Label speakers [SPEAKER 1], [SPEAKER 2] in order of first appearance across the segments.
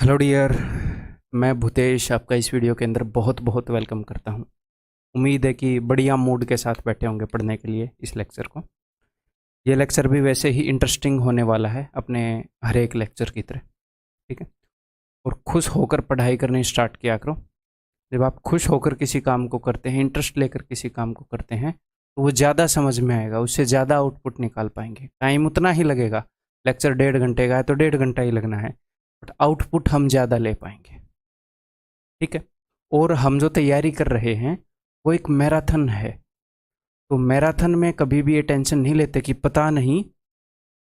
[SPEAKER 1] Hello dear. मैं भूतेश आपका इस वीडियो के अंदर बहुत बहुत वेलकम करता हूँ। उम्मीद है कि बढ़िया मूड के साथ बैठे होंगे पढ़ने के लिए इस लेक्चर को। ये लेक्चर भी वैसे ही इंटरेस्टिंग होने वाला है अपने हर एक लेक्चर की तरह। ठीक है। और खुश होकर पढ़ाई करनी स्टार्ट किया करो। जब आप खुश होकर किसी काम को करते हैं, इंटरेस्ट लेकर किसी काम को करते हैं, तो वो ज़्यादा समझ में आएगा, उससे ज़्यादा आउटपुट निकाल पाएंगे। टाइम उतना ही लगेगा। लेक्चर 1.5 घंटे का है तो 1.5 घंटा ही लगना है, बट आउटपुट हम ज़्यादा ले पाएंगे। ठीक है। और हम जो तैयारी कर रहे हैं वो एक मैराथन है। तो मैराथन में कभी भी ये टेंशन नहीं लेते कि पता नहीं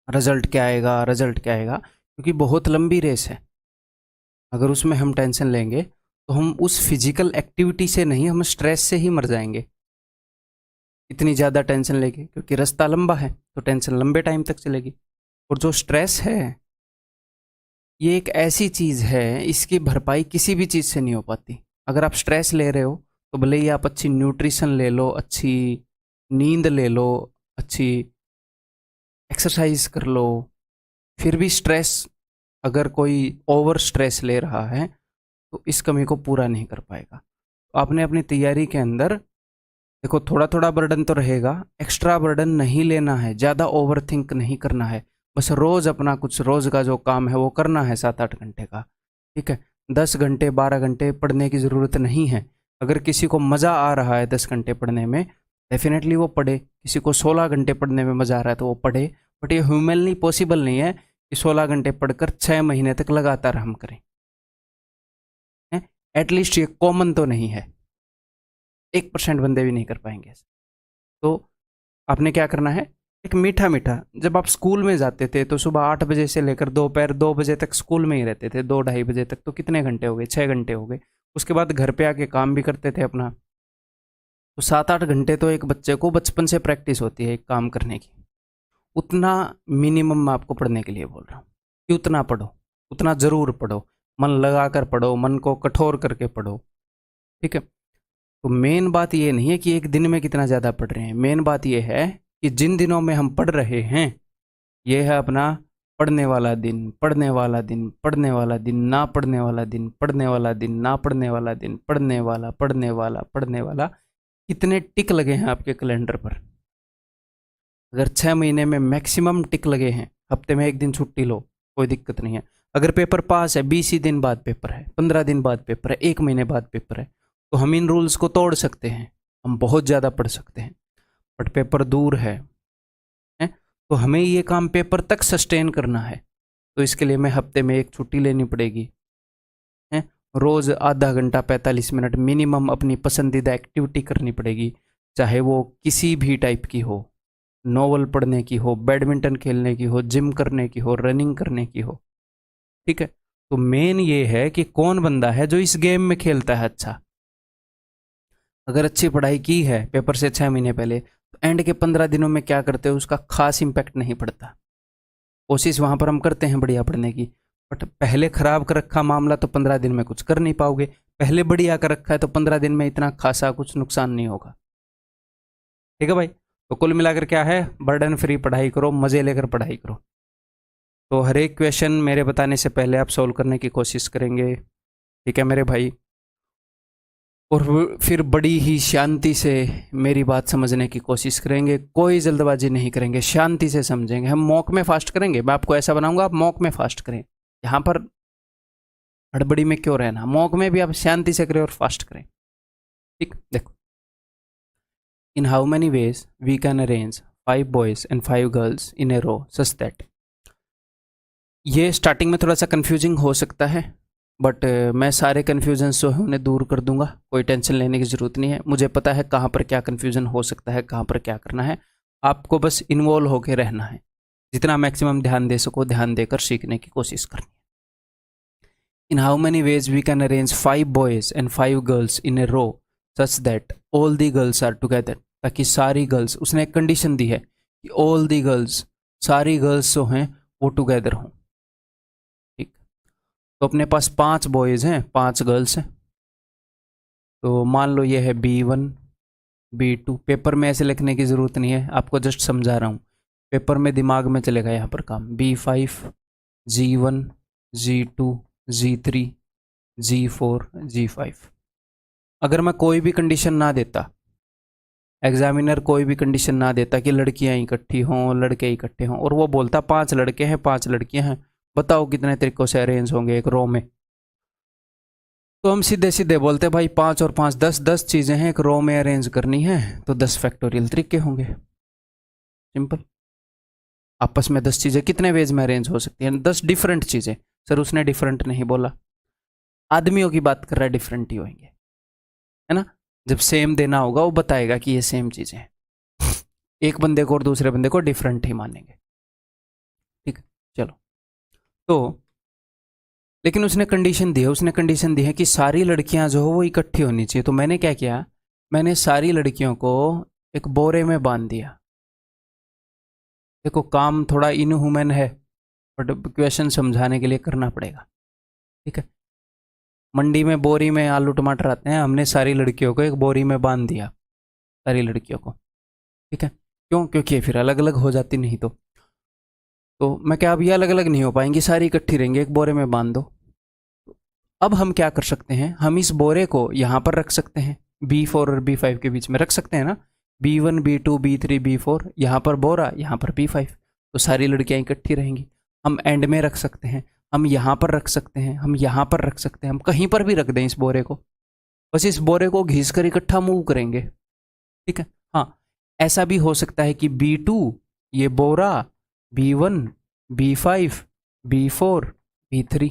[SPEAKER 1] रिजल्ट क्या आएगा, रिजल्ट क्या आएगा, क्योंकि बहुत लंबी रेस है। अगर उसमें हम टेंशन लेंगे तो हम उस फिजिकल एक्टिविटी से नहीं, हम स्ट्रेस से ही मर जाएंगे इतनी ज़्यादा टेंशन लेके, क्योंकि रास्ता लंबा है तो टेंशन लंबे टाइम तक चलेगी। और जो स्ट्रेस है ये एक ऐसी चीज़ है, इसकी भरपाई किसी भी चीज़ से नहीं हो पाती। अगर आप स्ट्रेस ले रहे हो तो भले ही आप अच्छी न्यूट्रिशन ले लो, अच्छी नींद ले लो, अच्छी एक्सरसाइज कर लो, फिर भी स्ट्रेस, अगर कोई ओवर स्ट्रेस ले रहा है तो इस कमी को पूरा नहीं कर पाएगा। तो आपने अपनी तैयारी के अंदर देखो, थोड़ा थोड़ा बर्डन तो रहेगा, एक्स्ट्रा बर्डन नहीं लेना है, ज़्यादा ओवर थिंक नहीं करना है। बस रोज़ अपना कुछ रोज़ का जो काम है वो करना है 7-8 घंटे का। ठीक है। 10 घंटे 12 घंटे पढ़ने की ज़रूरत नहीं है। अगर किसी को मज़ा आ रहा है 10 घंटे पढ़ने में, डेफिनेटली वो पढ़े। किसी को 16 घंटे पढ़ने में मज़ा आ रहा है तो वो पढ़े। बट ये ह्यूमनली पॉसिबल नहीं है कि 16 घंटे पढ़कर 6 महीने तक लगातार हम करें। एटलीस्ट ये कॉमन तो नहीं है, 1% बंदे भी नहीं कर पाएंगे। तो आपने क्या करना है, एक मीठा मीठा, जब आप स्कूल में जाते थे तो सुबह 8 बजे से लेकर दोपहर 2 बजे तक स्कूल में ही रहते थे, 2-2.5 बजे तक, तो कितने घंटे हो गए, 6 घंटे हो गए। उसके बाद घर पे आके काम भी करते थे अपना। तो 7-8 घंटे तो एक बच्चे को बचपन से प्रैक्टिस होती है एक काम करने की। उतना मिनिमम मैं आपको पढ़ने के लिए बोल रहा हूँ कि उतना पढ़ो, उतना ज़रूर पढ़ो, मन लगा कर पढ़ो, मन को कठोर करके पढ़ो। ठीक है। तो मेन बात ये नहीं है कि एक दिन में कितना ज़्यादा पढ़ रहे हैं, मेन बात ये है कि जिन दिनों में हम पढ़ रहे हैं, ये है अपना पढ़ने वाला दिन, पढ़ने वाला दिन, पढ़ने वाला दिन, ना पढ़ने वाला दिन, पढ़ने वाला दिन, ना पढ़ने वाला दिन, पढ़ने वाला, पढ़ने वाला, पढ़ने वाला। कितने टिक लगे हैं आपके कैलेंडर पर? अगर 6 महीने में मैक्सिमम टिक लगे हैं, हफ्ते में एक दिन छुट्टी लो, कोई दिक्कत नहीं है। अगर पेपर पास है, 20 ही दिन बाद पेपर है, 15 दिन बाद पेपर है, 1 महीने बाद पेपर है, तो हम इन रूल्स को तोड़ सकते हैं, हम बहुत ज़्यादा पढ़ सकते हैं। बट पेपर दूर है, तो हमें ये काम पेपर तक सस्टेन करना है। तो इसके लिए मैं हफ्ते में एक छुट्टी लेनी पड़ेगी। है, रोज़ आधा घंटा 45 मिनट मिनिमम अपनी पसंदीदा एक्टिविटी करनी पड़ेगी, चाहे वो किसी भी टाइप की हो, नॉवल पढ़ने की हो, बैडमिंटन खेलने की हो, जिम करने की हो, रनिंग करने की हो। ठीक है। तो मेन ये है कि कौन बंदा है जो इस गेम में खेलता है अच्छा। अगर अच्छी पढ़ाई की है पेपर से 6 महीने पहले, तो एंड के 15 दिनों में क्या करते हो उसका खास इम्पैक्ट नहीं पड़ता। कोशिश वहाँ पर हम करते हैं बढ़िया पढ़ने की, बट पहले ख़राब कर रखा मामला तो 15 दिन में कुछ कर नहीं पाओगे। पहले बढ़िया कर रखा है तो 15 दिन में इतना खासा कुछ नुकसान नहीं होगा। ठीक है भाई। तो कुल मिलाकर क्या है, बर्डन फ्री पढ़ाई करो, मज़े लेकर पढ़ाई करो। तो हर एक क्वेश्चन मेरे बताने से पहले आप सॉल्व करने की कोशिश करेंगे। ठीक है मेरे भाई। और फिर बड़ी ही शांति से मेरी बात समझने की कोशिश करेंगे, कोई जल्दबाजी नहीं करेंगे, शांति से समझेंगे। हम मॉक में फास्ट करेंगे, मैं आपको ऐसा बनाऊंगा आप मॉक में फास्ट करें। यहाँ पर हड़बड़ी में क्यों रहना, मॉक में भी आप शांति से करें और फास्ट करें। ठीक, देखो। In how many ways we can arrange 5 boys and 5 girls in a row such that. ये स्टार्टिंग में थोड़ा सा कंफ्यूजिंग हो सकता है, बट मैं सारे कन्फ्यूजन्स जो है उन्हें दूर कर दूंगा, कोई टेंशन लेने की ज़रूरत नहीं है। मुझे पता है कहाँ पर क्या कन्फ्यूज़न हो सकता है, कहाँ पर क्या करना है। आपको बस इन्वॉल्व होकर रहना है, जितना मैक्सिमम ध्यान दे सको ध्यान देकर सीखने की कोशिश करनी है। In how many ways we can arrange 5 boys and 5 girls in a row such that all the girls are together. ताकि सारी गर्ल्स, उसने एक कंडीशन दी है कि ऑल दी गर्ल्स, सारी गर्ल्स जो हैं वो टुगेदर हों। ठीक। तो अपने पास 5 बॉयज़ हैं, 5 गर्ल्स हैं। तो मान लो ये है B1 B2। पेपर में ऐसे लिखने की ज़रूरत नहीं है, आपको जस्ट समझा रहा हूँ। पेपर में दिमाग में चलेगा यहाँ पर काम। B5 G1 G2 G3, G4, G5। अगर मैं कोई भी कंडीशन ना देता, एग्जामिनर कोई भी कंडीशन ना देता कि लड़कियां इकट्ठी हों, लड़के इकट्ठे हों, और वो बोलता 5 लड़के हैं 5 लड़कियां हैं, बताओ कितने तरीकों से अरेंज होंगे एक रो में, तो हम सीधे सीधे बोलते भाई 5 और 5 10, 10 चीजें हैं एक रो में अरेंज करनी है, तो 10 फैक्टोरियल तरीके होंगे। सिंपल। आपस में 10 चीजें कितने वेज में अरेंज हो सकती हैं? 10 डिफरेंट चीजें। सर उसने डिफरेंट नहीं बोला, आदमियों की बात कर रहा है, डिफरेंट ही होंगे, है ना। जब सेम देना होगा वो बताएगा कि ये सेम चीजें हैं, एक बंदे को और दूसरे बंदे को डिफरेंट ही मानेंगे। ठीक है, चलो। तो लेकिन उसने कंडीशन दी है, उसने कंडीशन दी है कि सारी लड़कियां जो हो वो इकट्ठी होनी चाहिए। तो मैंने क्या किया, मैंने सारी लड़कियों को एक बोरे में बांध दिया। देखो काम थोड़ा इनह्यूमन है, बट क्वेश्चन समझाने के लिए करना पड़ेगा। ठीक है, मंडी में बोरी में आलू टमाटर आते हैं, हमने सारी लड़कियों को एक बोरी में बांध दिया, सारी लड़कियों को। ठीक है, क्यों? क्योंकि फिर अलग अलग हो जाती नहीं तो मैं क्या, अब ये अलग अलग नहीं हो पाएंगी, सारी इकट्ठी रहेंगी, एक बोरे में बांध दो। अब हम क्या कर सकते हैं, हम इस बोरे को यहाँ पर रख सकते हैं, B4 और B5 के बीच में रख सकते हैं ना, B1 B2 B3 B4, यहाँ पर बोरा, यहाँ पर B5, तो सारी लड़कियाँ इकट्ठी रहेंगी। हम एंड में रख सकते हैं, हम यहाँ पर रख सकते हैं, हम यहाँ पर रख सकते हैं, हम कहीं पर भी रख दें इस बोरे को, बस इस बोरे को घिस कर इकट्ठा मूव करेंगे। ठीक है, हाँ। ऐसा भी हो सकता है कि B2 ये बोरा, B1 B5 B4 B3।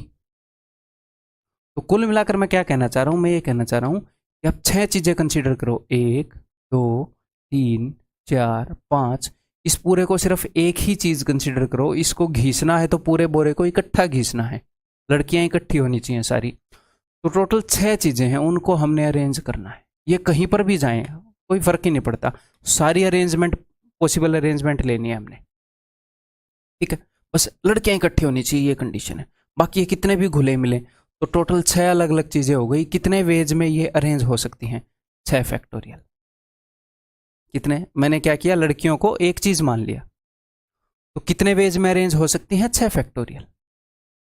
[SPEAKER 1] तो कुल मिलाकर मैं क्या कहना चाह रहा हूं, मैं ये कहना चाह रहा हूं कि आप 6 चीजें कंसीडर करो, 1 2 3 4 5। इस पूरे को सिर्फ एक ही चीज कंसीडर करो, इसको घिसना है तो पूरे बोरे को इकट्ठा घिसना है, लड़कियां इकट्ठी होनी चाहिए सारी। तो टोटल 6 चीजें हैं, उनको हमने अरेंज करना है। ये कहीं पर भी जाएं कोई फर्क ही नहीं पड़ता, सारी अरेंजमेंट, पॉसिबल अरेंजमेंट लेनी है हमने। ठीक है, बस लड़कियां इकट्ठी होनी चाहिए, ये कंडीशन है। बाकी ये कितने भी घुले मिले, तो टोटल 6 अलग अलग चीजें हो गई। कितने वेज में ये अरेंज हो सकती हैं? 6 फैक्टोरियल। कितने? मैंने क्या किया, लड़कियों को एक चीज मान लिया, तो कितने वेज में अरेंज हो सकती हैं? 6 फैक्टोरियल।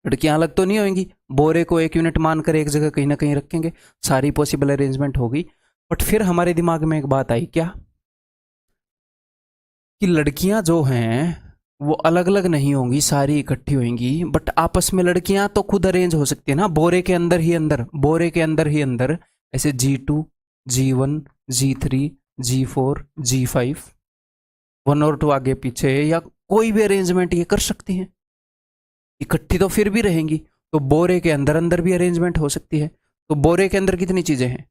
[SPEAKER 1] लड़कियां अलग तो नहीं होंगी, बोरे को एक यूनिट मानकर एक जगह कहीं ना कहीं रखेंगे, सारी पॉसिबल अरेंजमेंट होगी। बट फिर हमारे दिमाग में एक बात आई क्या, कि लड़कियां जो हैं वो अलग अलग नहीं होंगी, सारी इकट्ठी होंगी, बट आपस में लड़कियां तो खुद अरेंज हो सकती है ना, बोरे के अंदर ही अंदर, बोरे के अंदर ही अंदर, ऐसे G2 G1 G3 G4 G5, 1 और 2 आगे पीछे, या कोई भी अरेंजमेंट ये कर सकती हैं। इकट्ठी तो फिर भी रहेंगी, तो बोरे के अंदर अंदर भी अरेंजमेंट हो सकती है। तो बोरे के अंदर कितनी चीजें हैं?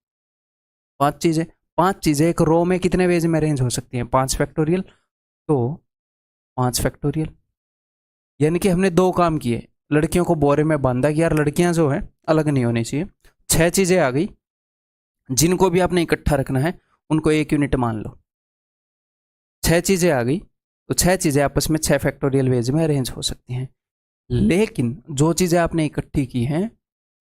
[SPEAKER 1] 5 चीजें। 5 चीजें एक रो में कितने वेज में अरेंज हो सकती हैं? 5 फैक्टोरियल। तो 5 फैक्टोरियल, यानी कि हमने 2 काम किए, लड़कियों को बोरे में बांधा कि यार लड़कियां जो हैं अलग नहीं होनी चाहिए। 6 चीजें आ गई, जिनको भी आपने इकट्ठा रखना है उनको एक यूनिट मान लो। 6 चीजें आ गई, तो 6 चीजें आपस में 6 फैक्टोरियल वेज में अरेंज हो सकती हैं। लेकिन जो चीजें आपने इकट्ठी की हैं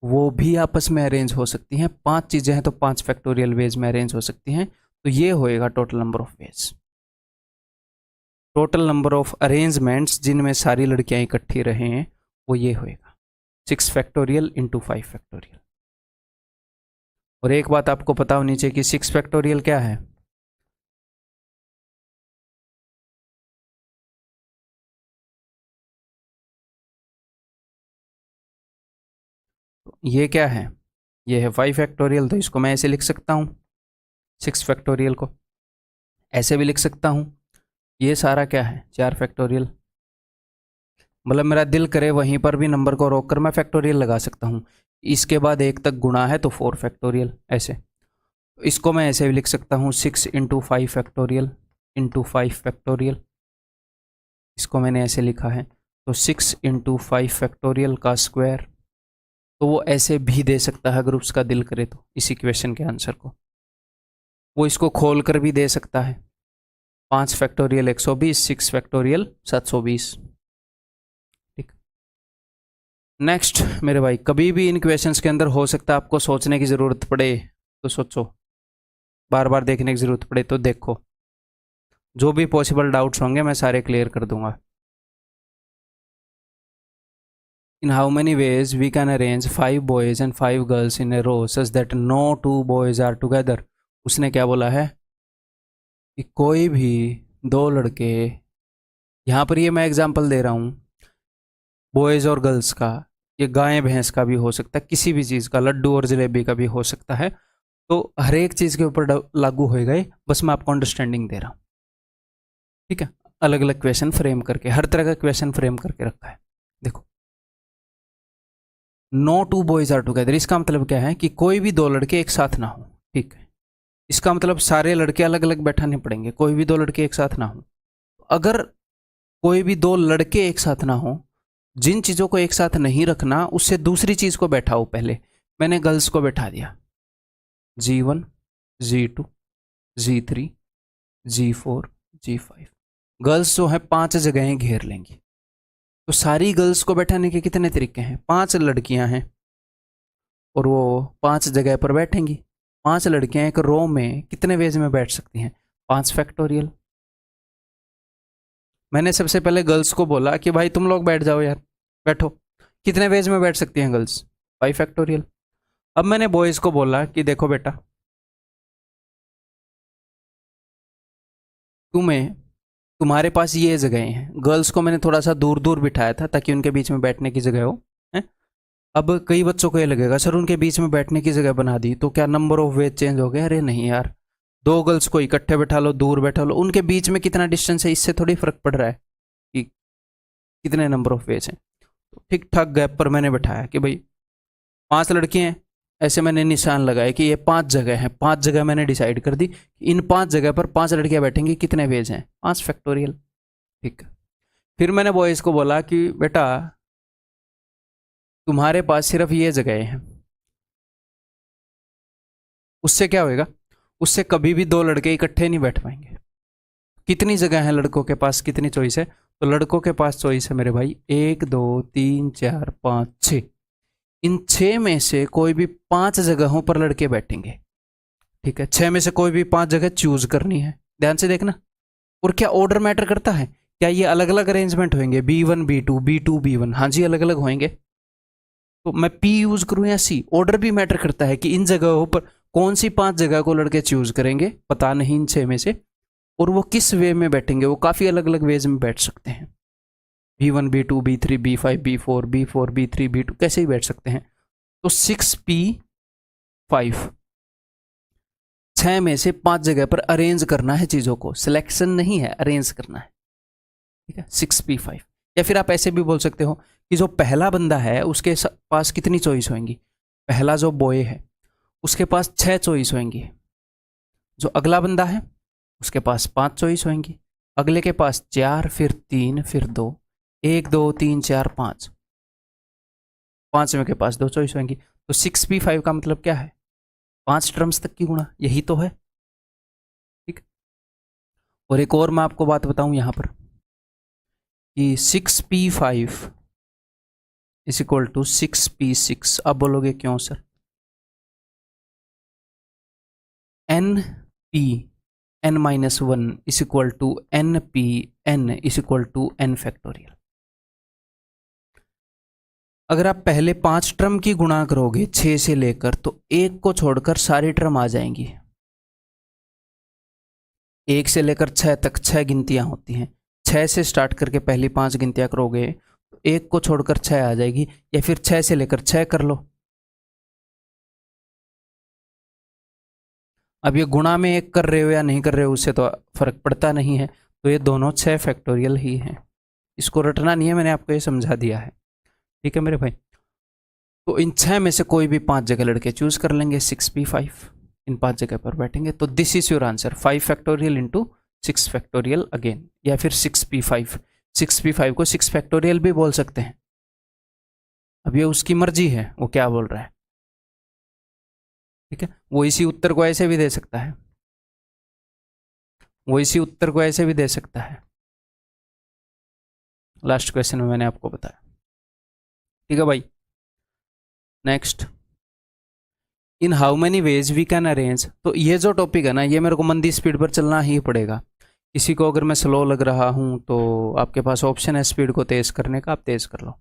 [SPEAKER 1] वो भी आपस में अरेंज हो सकती हैं। 5 चीजें हैं तो 5 फैक्टोरियल वेज में अरेंज हो सकती हैं। तो ये होएगा total number of ways, total number of arrangements जिनमें सारी लड़कियां इकट्ठी रहें, वो ये होएगा 6 फैक्टोरियल इंटू 5 फैक्टोरियल। और एक बात आपको पता होनी चाहिए कि 6 फैक्टोरियल क्या है। तो ये क्या है, ये है 5 फैक्टोरियल, तो इसको मैं ऐसे लिख सकता हूँ, 6 फैक्टोरियल को ऐसे भी लिख सकता हूँ। ये सारा क्या है, 4 फैक्टोरियल। मतलब मेरा दिल करे वहीं पर भी नंबर को रोक कर मैं फैक्टोरियल लगा सकता हूँ। इसके बाद 1 तक गुणा है तो 4 फैक्टोरियल, ऐसे। तो इसको मैं ऐसे भी लिख सकता हूँ 6 इंटू 5 फैक्टोरियल इंटू 5 फैक्टोरियल। इसको मैंने ऐसे लिखा है, तो 6 इंटू 5 फैक्टोरियल का स्क्वायर। तो वो ऐसे भी दे सकता है अगर उसका दिल करे तो, इसी क्वेश्चन के आंसर को वो इसको खोल कर भी दे सकता है। 5 फैक्टोरियल 120, 6 फैक्टोरियल 720। ठीक। नेक्स्ट मेरे भाई, कभी भी इन क्वेश्चंस के अंदर हो सकता है आपको सोचने की ज़रूरत पड़े तो सोचो, बार बार देखने की ज़रूरत पड़े तो देखो, जो भी पॉसिबल डाउट्स होंगे मैं सारे क्लियर कर दूंगा। In how many ways we can arrange 5 boys and 5 girls in a row such that no 2 boys are together. उसने क्या बोला है कि कोई भी दो लड़के, यहाँ पर ये मैं एग्जांपल दे रहा हूँ बॉयज और गर्ल्स का, ये गाय भैंस का भी हो सकता है, किसी भी चीज़ का, लड्डू और जलेबी का भी हो सकता है। तो हर एक चीज़ के ऊपर लागू होएगा ये, बस मैं आपको अंडरस्टैंडिंग दे रहा हूँ, ठीक है। अलग अलग क्वेश्चन फ्रेम करके, हर तरह का क्वेश्चन फ्रेम करके रखा है। देखो, नो 2 बॉयज आर टुगेदर, इसका मतलब क्या है कि कोई भी दो लड़के एक साथ ना हो, ठीक है। इसका मतलब सारे लड़के अलग अलग बैठाने पड़ेंगे, कोई भी दो लड़के एक साथ ना हो। अगर कोई भी दो लड़के एक साथ ना हो, जिन चीज़ों को एक साथ नहीं रखना उससे दूसरी चीज़ को बैठाओ। पहले मैंने गर्ल्स को बैठा दिया, G1, G2, G3, G4, G5। Girls जो है 5 जगहें घेर लेंगी। तो सारी गर्ल्स को बैठाने के कितने तरीके हैं? 5 लड़कियां हैं और वो 5 जगह पर बैठेंगी। 5 लड़कियां एक रो में कितने वेज में बैठ सकती हैं? 5 फैक्टोरियल। मैंने सबसे पहले गर्ल्स को बोला कि भाई तुम लोग बैठ जाओ यार, बैठो। कितने वेज में बैठ सकती हैं गर्ल्स? 5 फैक्टोरियल। अब मैंने बॉयज़ को बोला कि देखो बेटा, तुम्हारे पास ये जगह हैं। गर्ल्स को मैंने थोड़ा सा दूर दूर बिठाया था ताकि उनके बीच में बैठने की जगह हो, है? अब कई बच्चों को ये लगेगा सर उनके बीच में बैठने की जगह बना दी तो क्या नंबर ऑफ वेज चेंज हो गया? अरे नहीं यार, दो गर्ल्स को इकट्ठे बैठा लो, दूर बैठा लो, उनके बीच में कितना डिस्टेंस है इससे थोड़ी फर्क पड़ रहा है कि कितने नंबर ऑफ वेज हैं। तो ठीक ठाक गैप पर मैंने बैठाया कि भाई 5 लड़के हैं, ऐसे मैंने निशान लगाए कि ये 5 जगह हैं। 5 जगह मैंने डिसाइड कर दी, इन 5 जगह पर 5 लड़कियां बैठेंगी, कितने वेज हैं? 5 फैक्टोरियल, ठीक है। फिर मैंने बॉयज़ को बोला कि बेटा तुम्हारे पास सिर्फ ये जगह हैं। उससे क्या होएगा? उससे कभी भी दो लड़के इकट्ठे नहीं बैठ पाएंगे। कितनी जगह है लड़कों के पास, कितनी चॉइस है? तो लड़कों के पास चॉइस है मेरे भाई 1 2 3 4 5 6। इन 6 में से कोई भी 5 जगहों पर लड़के बैठेंगे, ठीक है। 6 में से कोई भी 5 जगह चूज करनी है, ध्यान से देखना। और क्या ऑर्डर मैटर करता है? क्या ये अलग अलग अरेंजमेंट होंगे? B1 B2 B2 B1? हाँ जी, अलग अलग होंगे। तो मैं P यूज करूं या C? ऑर्डर भी मैटर करता है कि इन जगहों पर कौन सी 5 जगह को लड़के चूज करेंगे, पता नहीं इन 6 में से, और वो किस वे में बैठेंगे। वो काफ़ी अलग अलग वेज में बैठ सकते हैं, B1 B2 B3 B5 B4 B4 B3 B2, कैसे ही बैठ सकते हैं। तो 6P5, 6 में से 5 जगह पर अरेंज करना है चीज़ों को, सिलेक्शन नहीं है, अरेंज करना है, ठीक है। 6P5। या फिर आप ऐसे भी बोल सकते हो कि जो पहला बंदा है उसके पास कितनी चॉइस होंगी? पहला जो बॉय है उसके पास 6 चॉइस होंगी। जो अगला बंदा है उसके पास 5 चॉइस होंगी। अगले के पास 4, फिर 3, फिर 2, 1 2 3 4 5, पांचवें के पास 2 चॉइस होंगी। तो 6P5 का मतलब क्या है? 5 टर्म्स तक की गुणा, यही तो है, ठीक। और एक और मैं आपको बात बताऊं यहां पर कि 6P5 is equal to 6P6। अब बोलोगे क्यों sir? NP n-1 is equal to NP n is equal to n factorial. अगर आप पहले 5 टर्म की गुणा करोगे 6 से लेकर, तो 1 को छोड़कर सारी टर्म आ जाएंगी। 1 से लेकर 6 तक 6 गिनतियां होती हैं। 6 से स्टार्ट करके पहली 5 गिनतियां करोगे तो 1 को छोड़कर 6 आ जाएगी, या फिर 6 से लेकर 6 कर लो। अब ये गुणा में 1 कर रहे हो या नहीं कर रहे हो उससे तो फर्क पड़ता नहीं है। तो ये दोनों 6 फैक्टोरियल ही हैं, इसको रटना नहीं है, मैंने आपको ये समझा दिया है, ठीक है मेरे भाई। तो इन 6 में से कोई भी 5 जगह लड़के चूज कर लेंगे, 6P5 इन 5 जगह पर बैठेंगे। तो this is your answer, 5 factorial into 6 factorial again, या फिर 6P5। 6P5 को 6 फैक्टोरियल भी बोल सकते हैं। अब ये उसकी मर्जी है वो क्या बोल रहा है, ठीक है। वो इसी उत्तर को ऐसे भी दे सकता है, वो इसी उत्तर को ऐसे भी दे सकता है। लास्ट क्वेश्चन में मैंने आपको बताया, ठीक है भाई। Next, in how many ways we can arrange. तो ये जो टॉपिक है ना, ये मेरे को मंदी स्पीड पर चलना ही पड़ेगा। किसी को अगर मैं स्लो लग रहा हूँ तो आपके पास ऑप्शन है स्पीड को तेज़ करने का, आप तेज़ कर लो।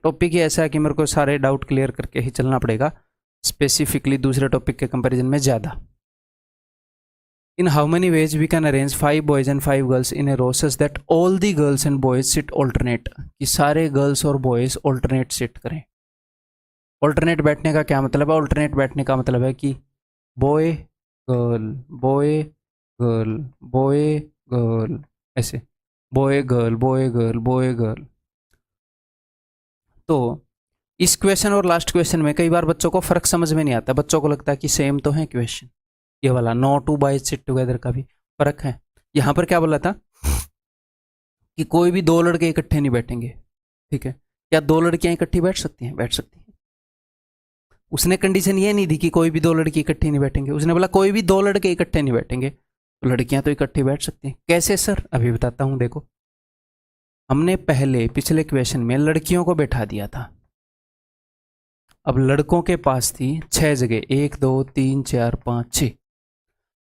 [SPEAKER 1] टॉपिक ही ऐसा है कि मेरे को सारे डाउट क्लियर करके ही चलना पड़ेगा, स्पेसिफिकली दूसरे टॉपिक के कंपैरिजन में ज़्यादा। In how many ways we can arrange 5 boys and 5 girls in a row such that all the girls and boys sit alternate, कि सारे गर्ल्स और बॉयज ऑल्टरनेट सिट करें। ऑल्टरनेट बैठने का क्या मतलब है? ऑल्टरनेट बैठने का मतलब है कि boy girl boy girl boy girl, ऐसे boy girl boy girl boy girl. तो इस क्वेश्चन और लास्ट क्वेश्चन में कई बार बच्चों को फर्क समझ में नहीं आता, बच्चों को लगता है कि सेम तो है क्वेश्चन। ये वाला no two boys sit together का भी फर्क है। यहां पर क्या बोला था कि कोई भी दो लड़के इकट्ठे नहीं बैठेंगे, ठीक है? क्या दो लड़कियां इकट्ठी बैठ सकती हैं? बैठ सकती हैं। उसने कंडीशन ये नहीं दी कि कोई भी दो लड़की इकट्ठी नहीं बैठेंगे, उसने बोला कोई भी दो लड़के इकट्ठे नहीं बैठेंगे, तो लड़कियां तो इकट्ठी बैठ सकती हैं। कैसे सर? अभी बताता हूं। देखो, हमने पहले पिछले क्वेश्चन में लड़कियों को बैठा दिया था, अब लड़कों के पास थी 6 जगह, 1 2 3 4 5 6।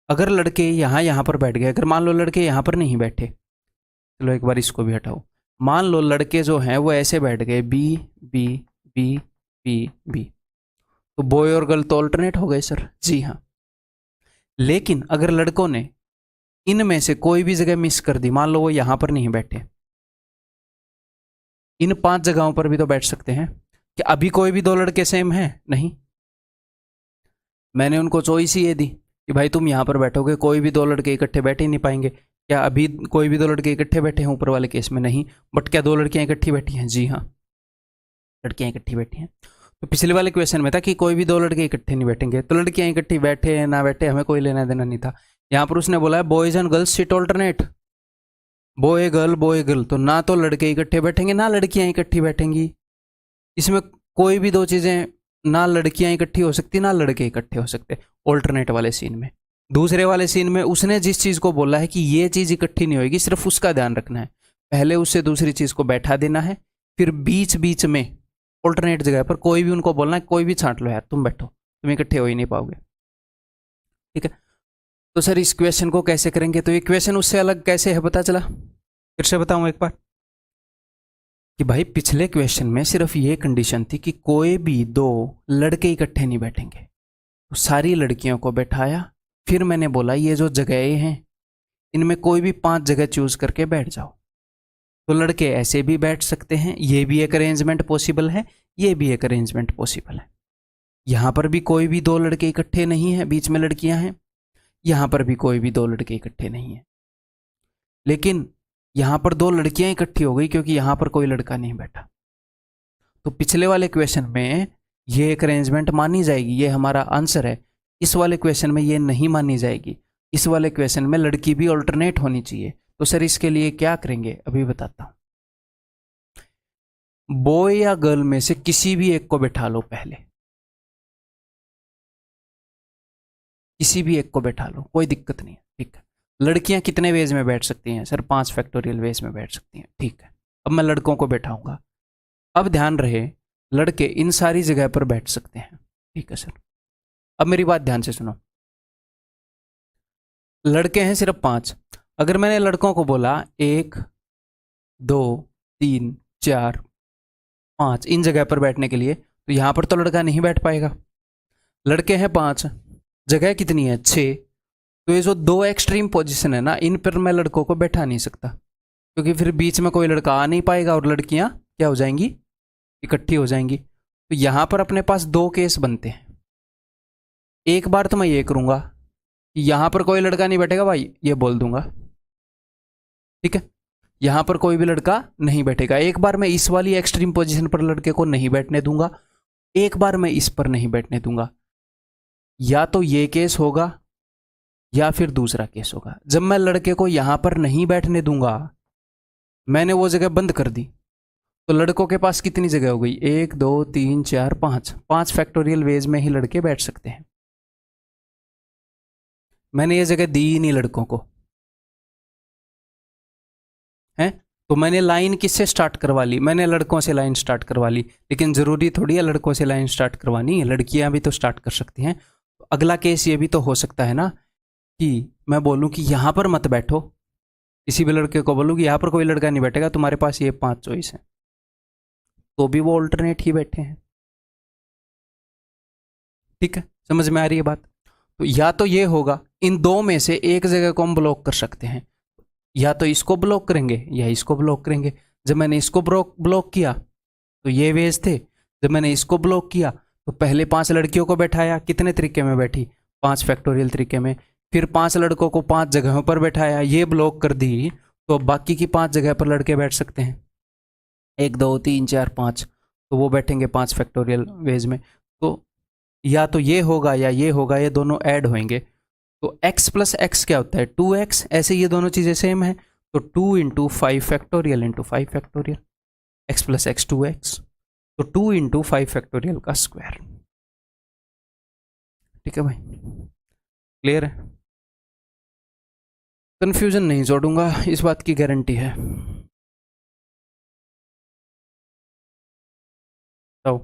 [SPEAKER 1] अगर लड़के यहां पर बैठ गए, अगर मान लो लड़के यहां पर नहीं बैठे, चलो एक बार इसको भी हटाओ, मान लो लड़के जो हैं वो ऐसे बैठ गए B B B B B, तो बॉय और गर्ल तो ऑल्टरनेट हो गए सर। जी हाँ। लेकिन अगर लड़कों ने इनमें से कोई भी जगह मिस कर दी, मान लो वो यहां पर नहीं बैठे, इन 5 जगहों पर भी तो बैठ सकते हैं। कि अभी कोई भी दो लड़के सेम हैं? नहीं, मैंने उनको चॉइस ही ये दी कि भाई तुम यहां पर बैठोगे, कोई भी दो लड़के इकट्ठे बैठ ही नहीं पाएंगे। क्या अभी कोई भी दो लड़के इकट्ठे बैठे हैं ऊपर वाले केस में? नहीं। बट क्या दो लड़कियां इकट्ठी बैठी हैं? जी हाँ, लड़कियां इकट्ठी बैठी हैं। तो पिछले वाले क्वेश्चन में था कि कोई भी दो लड़के इकट्ठे नहीं बैठेंगे, तो लड़कियां इकट्ठी बैठे ना बैठे हमें कोई लेना देना नहीं था। यहां पर उसने बोला है boys and girls sit alternate, boy girl, तो ना तो लड़के इकट्ठे बैठेंगे ना लड़कियां इकट्ठी बैठेंगी। इसमें कोई भी दो चीजें, ना लड़कियां इकट्ठी हो सकती ना लड़के इकट्ठे हो सकते ऑल्टरनेट वाले सीन में। दूसरे वाले सीन में उसने जिस चीज को बोला है कि ये चीज इकट्ठी नहीं होगी, सिर्फ उसका ध्यान रखना है, पहले उससे दूसरी चीज को बैठा देना है, फिर बीच बीच में ऑल्टरनेट जगह पर कोई भी उनको बोलना है कोई भी छांट लो यार, तुम बैठो, तुम इकट्ठे हो ही नहीं पाओगे, ठीक है? तो सर इस क्वेश्चन को कैसे करेंगे? तो ये क्वेश्चन उससे अलग कैसे है पता चला? फिर से बताऊं एक बार कि भाई पिछले क्वेश्चन में सिर्फ ये कंडीशन थी कि कोई भी दो लड़के इकट्ठे नहीं बैठेंगे, तो सारी लड़कियों को बैठाया, फिर मैंने बोला ये जो जगहें हैं इनमें कोई भी 5 जगह चूज करके बैठ जाओ। तो लड़के ऐसे भी बैठ सकते हैं, ये भी एक अरेंजमेंट पॉसिबल है, ये भी एक अरेंजमेंट पॉसिबल है। यहां पर भी कोई भी दो लड़के इकट्ठे नहीं है, बीच में लड़कियां हैं, यहां पर भी कोई भी दो लड़के इकट्ठे नहीं है, लेकिन यहां पर दो लड़कियां इकट्ठी हो गई क्योंकि यहां पर कोई लड़का नहीं बैठा। तो पिछले वाले क्वेश्चन में ये एक अरेंजमेंट मानी जाएगी, ये हमारा आंसर है। इस वाले क्वेश्चन में ये नहीं मानी जाएगी, इस वाले क्वेश्चन में लड़की भी ऑल्टरनेट होनी चाहिए। तो सर इसके लिए क्या करेंगे अभी बताता हूं। बॉय या गर्ल में से किसी भी एक को बैठा लो, पहले किसी भी एक को बैठा लो, कोई दिक्कत नहीं है, ठीक है? लड़कियां कितने वेज में बैठ सकती हैं? सर 5 फैक्टोरियल वेज में बैठ सकती हैं, ठीक है? अब मैं लड़कों को बैठाऊंगा। अब ध्यान रहे लड़के इन सारी जगह पर बैठ सकते हैं, ठीक है सर? अब मेरी बात ध्यान से सुनो, लड़के हैं सिर्फ 5। अगर मैंने लड़कों को बोला 1 2 3 4 5 इन जगह पर बैठने के लिए, तो यहां पर तो लड़का नहीं बैठ पाएगा। लड़के हैं 5, जगह कितनी है? 6। तो ये जो दो एक्सट्रीम पोजीशन है ना, इन पर मैं लड़कों को बैठा नहीं सकता, क्योंकि फिर बीच में कोई लड़का आ नहीं पाएगा और लड़कियां क्या हो जाएंगी? इकट्ठी हो जाएंगी। तो यहां पर अपने पास दो केस बनते हैं। एक बार तो मैं ये करूंगा कि यहां पर कोई लड़का नहीं बैठेगा भाई, ये बोल दूंगा, ठीक है? यहां पर कोई भी लड़का नहीं बैठेगा। एक बार मैं इस वाली एक्सट्रीम पोजीशन पर लड़के को नहीं बैठने दूंगा, एक बार मैं इस पर नहीं बैठने दूंगा। या तो ये केस होगा या फिर दूसरा केस होगा। जब मैं लड़के को यहां पर नहीं बैठने दूंगा, मैंने वो जगह बंद कर दी, तो लड़कों के पास कितनी जगह हो गई? 1 2 3 4 5 फैक्टोरियल वेज में ही लड़के बैठ सकते हैं। मैंने ये जगह दी ही नहीं लड़कों को, है? तो मैंने लाइन किससे स्टार्ट करवा ली? मैंने लड़कों से लाइन स्टार्ट करवा ली। लेकिन जरूरी थोड़ी है लड़कों से लाइन स्टार्ट करवानी, लड़कियां भी तो स्टार्ट कर सकती हैं। अगला केस ये भी तो हो सकता है ना कि मैं बोलूं कि यहां पर मत बैठो, किसी भी लड़के को बोलूं कि यहां पर कोई लड़का नहीं बैठेगा, तुम्हारे पास ये 5 चॉइस है, तो भी वो ऑल्टरनेट ही बैठे हैं। ठीक है, समझ में आ रही है बात? तो या तो ये होगा, इन दो में से एक जगह को हम ब्लॉक कर सकते हैं, या तो इसको ब्लॉक करेंगे या इसको ब्लॉक करेंगे। जब मैंने इसको ब्लॉक किया तो ये वेज थे, जब मैंने इसको ब्लॉक किया तो पहले 5 लड़कियों को बैठाया, कितने तरीके में बैठी, 5 फैक्टोरियल तरीके में, फिर 5 लड़कों को 5 जगहों पर बैठाया, ये ब्लॉक कर दी, तो बाकी की 5 जगह पर लड़के बैठ सकते हैं, 1 2 3 4 5, तो वो बैठेंगे 5 फैक्टोरियल वेज में। तो या तो ये होगा या ये होगा, ये दोनों ऐड होंगे। तो x प्लस एक्स क्या होता है, 2x, ऐसे ये दोनों चीज़ें सेम है, तो 2 into 5 factorial into 5 factorial, x plus x 2x, तो 2 इंटू 5 फैक्टोरियल का स्क्वायर। ठीक है भाई, क्लियर है? कंफ्यूजन नहीं जोड़ूंगा, इस बात की गारंटी है। तो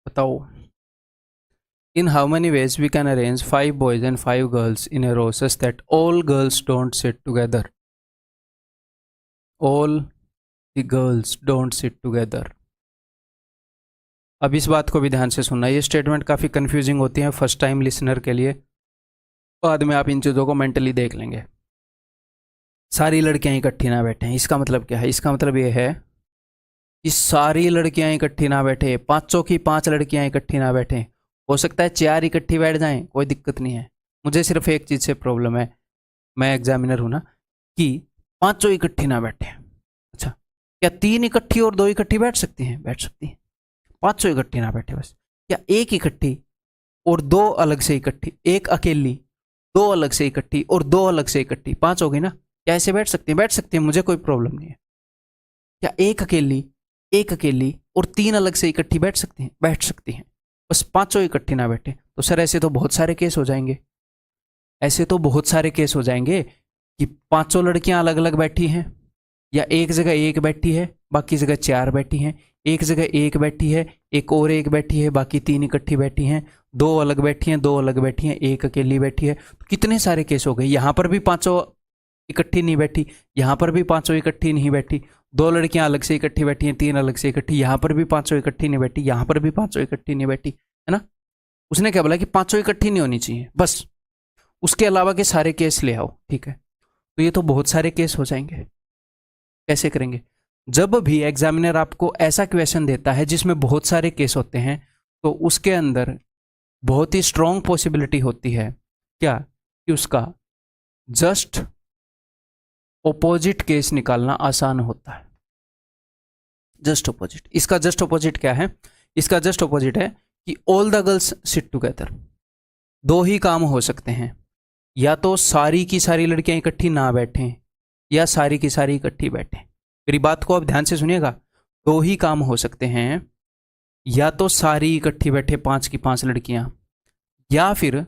[SPEAKER 1] बताओ, in how many ways we can arrange 5 boys and 5 girls in a row such that all girls don't sit together? All the girls don't sit together. अब इस बात को भी ध्यान से सुनना, ये स्टेटमेंट काफ़ी कंफ्यूजिंग होती है फर्स्ट टाइम लिसनर के लिए, बाद में आप इन चीज़ों को मेंटली देख लेंगे। सारी लड़कियां इकट्ठी ना बैठे, इसका मतलब क्या है? इसका मतलब ये है कि सारी लड़कियां इकट्ठी ना बैठे, 5 की 5 लड़कियां इकट्ठी ना बैठे, हो सकता है 4 इकट्ठी बैठ जाएं, कोई दिक्कत नहीं है। मुझे सिर्फ एक चीज़ से प्रॉब्लम है, मैं एग्जामिनर हूँ ना, कि 5 इकट्ठी ना बैठे। अच्छा, क्या 3 इकट्ठी और 2 इकट्ठी बैठ सकती हैं? बैठ सकती हैं। 5 इकट्ठी ना बैठे बस। क्या 1 इकट्ठी और 2 अलग से इकट्ठी, 1 अकेली, 2 अलग से इकट्ठी और 2 अलग से इकट्ठी, 5 हो गई ना? क्या ऐसे बैठ सकती हैं? बैठ सकती हैं, मुझे कोई प्रॉब्लम नहीं है। क्या 1 अकेली, 1 अकेली और 3 अलग से इकट्ठी बैठ सकती हैं? बैठ सकती हैं, बस 5 इकट्ठी ना बैठे। तो सर ऐसे तो बहुत सारे केस हो जाएंगे, ऐसे तो बहुत सारे केस हो जाएंगे कि 5 लड़कियां अलग अलग बैठी हैं, या एक जगह 1 बैठी है, बाकी जगह 4 बैठी हैं, एक जगह 1 बैठी है, एक और 1 बैठी है, बाकी 3 इकट्ठी बैठी हैं, 2 अलग बैठी हैं, 2 अलग बैठी हैं, 1 अकेली बैठी है। तो कितने सारे केस हो गए। यहाँ पर भी 5 इकट्ठी नहीं बैठी, यहाँ पर भी 5 इकट्ठी नहीं बैठी, 2 लड़कियां अलग से इकट्ठी बैठी हैं, 3 अलग से इकट्ठी, यहाँ पर भी 5 इकट्ठी नहीं बैठी, यहाँ पर भी 5 इकट्ठी नहीं बैठी, है ना? उसने क्या बोला कि 5 इकट्ठी नहीं होनी चाहिए, बस उसके अलावा के सारे केस ले आओ। ठीक है, तो ये तो बहुत सारे केस हो जाएंगे। कैसे करेंगे? जब भी एग्जामिनर आपको ऐसा क्वेश्चन देता है जिसमें बहुत सारे केस होते हैं, तो उसके अंदर बहुत ही स्ट्रॉन्ग पॉसिबिलिटी होती है क्या, कि उसका जस्ट ऑपोजिट केस निकालना आसान होता है। जस्ट ऑपोजिट, इसका जस्ट ऑपोजिट क्या है? इसका जस्ट ऑपोजिट है कि all the girls sit together. 2 ही काम हो सकते हैं, या तो सारी की सारी लड़कियां इकट्ठी ना बैठें, या सारी की सारी इकट्ठी बैठें। मेरी बात को आप ध्यान से सुनिएगा, 2 ही काम हो सकते हैं, या तो सारी इकट्ठी बैठे 5 की 5 लड़कियां, या फिर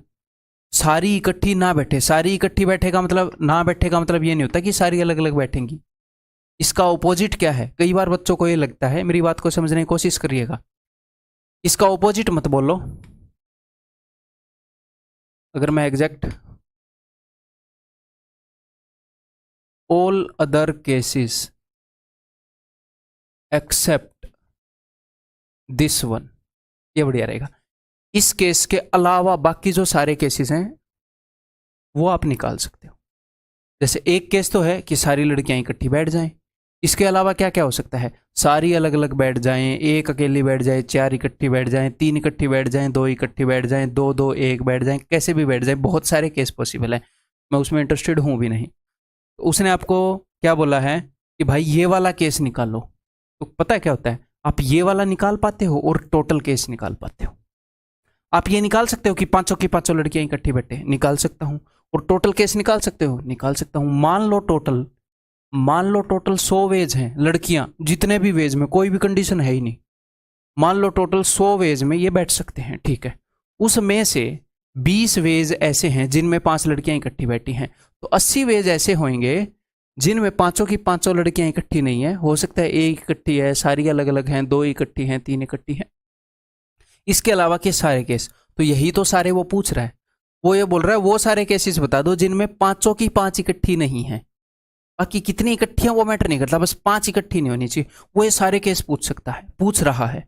[SPEAKER 1] सारी इकट्ठी ना बैठे। सारी इकट्ठी बैठे का मतलब, ना बैठे का मतलब ये नहीं होता कि सारी अलग अलग बैठेंगी। इसका ऑपोजिट क्या है? कई बार बच्चों को ये लगता है, मेरी बात को समझने की कोशिश करिएगा, इसका ऑपोजिट मत बोलो। अगर मैं exact, all other cases except this one, ये बढ़िया रहेगा। इस केस के अलावा बाकी जो सारे केसेस हैं वो आप निकाल सकते हो। जैसे एक केस तो है कि सारी लड़कियां इकट्ठी बैठ जाएं, इसके अलावा क्या क्या हो सकता है? सारी अलग अलग बैठ जाएं, 1 अकेली बैठ जाए, 4 इकट्ठी बैठ जाएं, 3 इकट्ठी बैठ जाएं, 2 इकट्ठी बैठ जाएं, 2 2 1 बैठ जाएं, कैसे भी बैठ जाएं। बहुत सारे केस पॉसिबल है, मैं उसमें इंटरेस्टेड हूं भी नहीं। तो उसने आपको क्या बोला है कि भाई ये वाला केस निकालो, तो पता है क्या होता है? आप ये वाला निकाल पाते हो और टोटल केस निकाल पाते हो। आप ये निकाल सकते हो कि 5 की 5 लड़कियां इकट्ठी बैठे, निकाल सकता हूं। और टोटल केस निकाल सकते हो, निकाल सकता हूं। मान लो टोटल 100 वेज हैं लड़कियां, जितने भी वेज में, कोई भी कंडीशन है ही नहीं, मान लो टोटल 100 वेज में ये बैठ सकते हैं। ठीक है, उसमें से 20 वेज ऐसे हैं जिनमें 5 लड़कियां इकट्ठी बैठी हैं, तो 80 वेज ऐसे होंगे जिनमें 5 की 5 लड़कियां इकट्ठी नहीं है। हो सकता है 1 इकट्ठी है, सारी अलग अलग हैं, 2 इकट्ठी हैं, 3 इकट्ठी हैं, इसके अलावा के सारे केस। तो यही तो सारे वो पूछ रहा है। वो ये बोल रहा है वो सारे केसेस बता दो जिनमें पांचों की पांच इकट्ठी नहीं है, बाकी कितनी इकट्ठी है वो मैटर नहीं करता, बस पांच इकट्ठी नहीं होनी चाहिए। वो ये सारे केस पूछ सकता है, पूछ रहा है।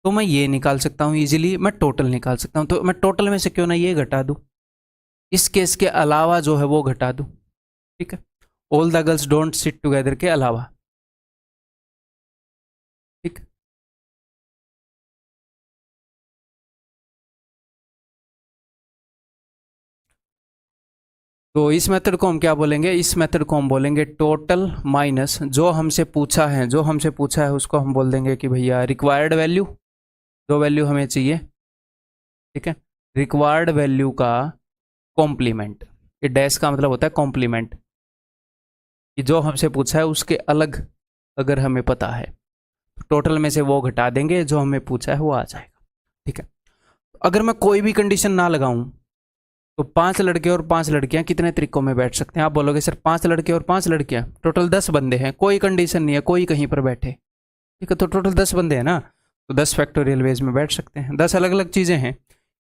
[SPEAKER 1] तो मैं ये निकाल सकता हूँ इजीली, मैं टोटल निकाल सकता हूँ। तो मैं टोटल में से क्यों ना ये घटा दूं, इस केस के अलावा जो है वो घटा दूं। ठीक है, all the girls don't sit together के अलावा। ठीक, तो इस मेथड को हम क्या बोलेंगे, इस मेथड को हम बोलेंगे टोटल माइनस जो हमसे पूछा है, जो हमसे पूछा है उसको हम बोल देंगे कि भैया रिक्वायर्ड वैल्यू, जो वैल्यू हमें चाहिए। ठीक है, रिक्वायर्ड वैल्यू का कॉम्प्लीमेंट, ये डैश का मतलब होता है कॉम्प्लीमेंट, कि जो हमसे पूछा है उसके अलग अगर हमें पता है तो टोटल में से वो घटा देंगे, जो हमें पूछा है वो आ जाएगा। ठीक है, अगर मैं कोई भी कंडीशन ना लगाऊं तो पांच लड़के और पांच लड़कियां कितने तरीकों में बैठ सकते हैं? आप बोलोगे सर पांच लड़के और पांच लड़कियां, टोटल 10 बंदे हैं, कोई कंडीशन नहीं है, कोई कहीं पर बैठे। ठीक है, तो टोटल 10 बंदे हैं ना, तो 10 फैक्टोरियल वेज में बैठ सकते हैं। 10 अलग अलग चीज़ें हैं,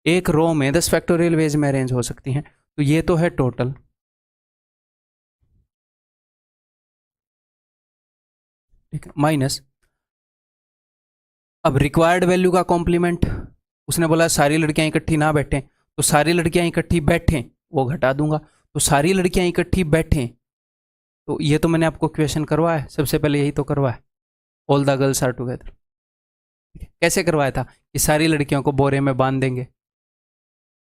[SPEAKER 1] एक रो में 10 फैक्टोरियल वेज में अरेंज हो सकती हैं। तो ये तो है टोटल। ठीक है, माइनस अब रिक्वायर्ड वैल्यू का कॉम्प्लीमेंट, उसने बोला सारी लड़कियां इकट्ठी ना बैठें, तो सारी लड़कियां इकट्ठी बैठें वो घटा दूंगा। तो सारी लड़कियां इकट्ठी बैठें, तो ये तो मैंने आपको क्वेश्चन करवाया है, सबसे पहले यही तो करवाया, all the girls are together. कैसे करवाया था कि सारी लड़कियों को बोरे में बांध देंगे,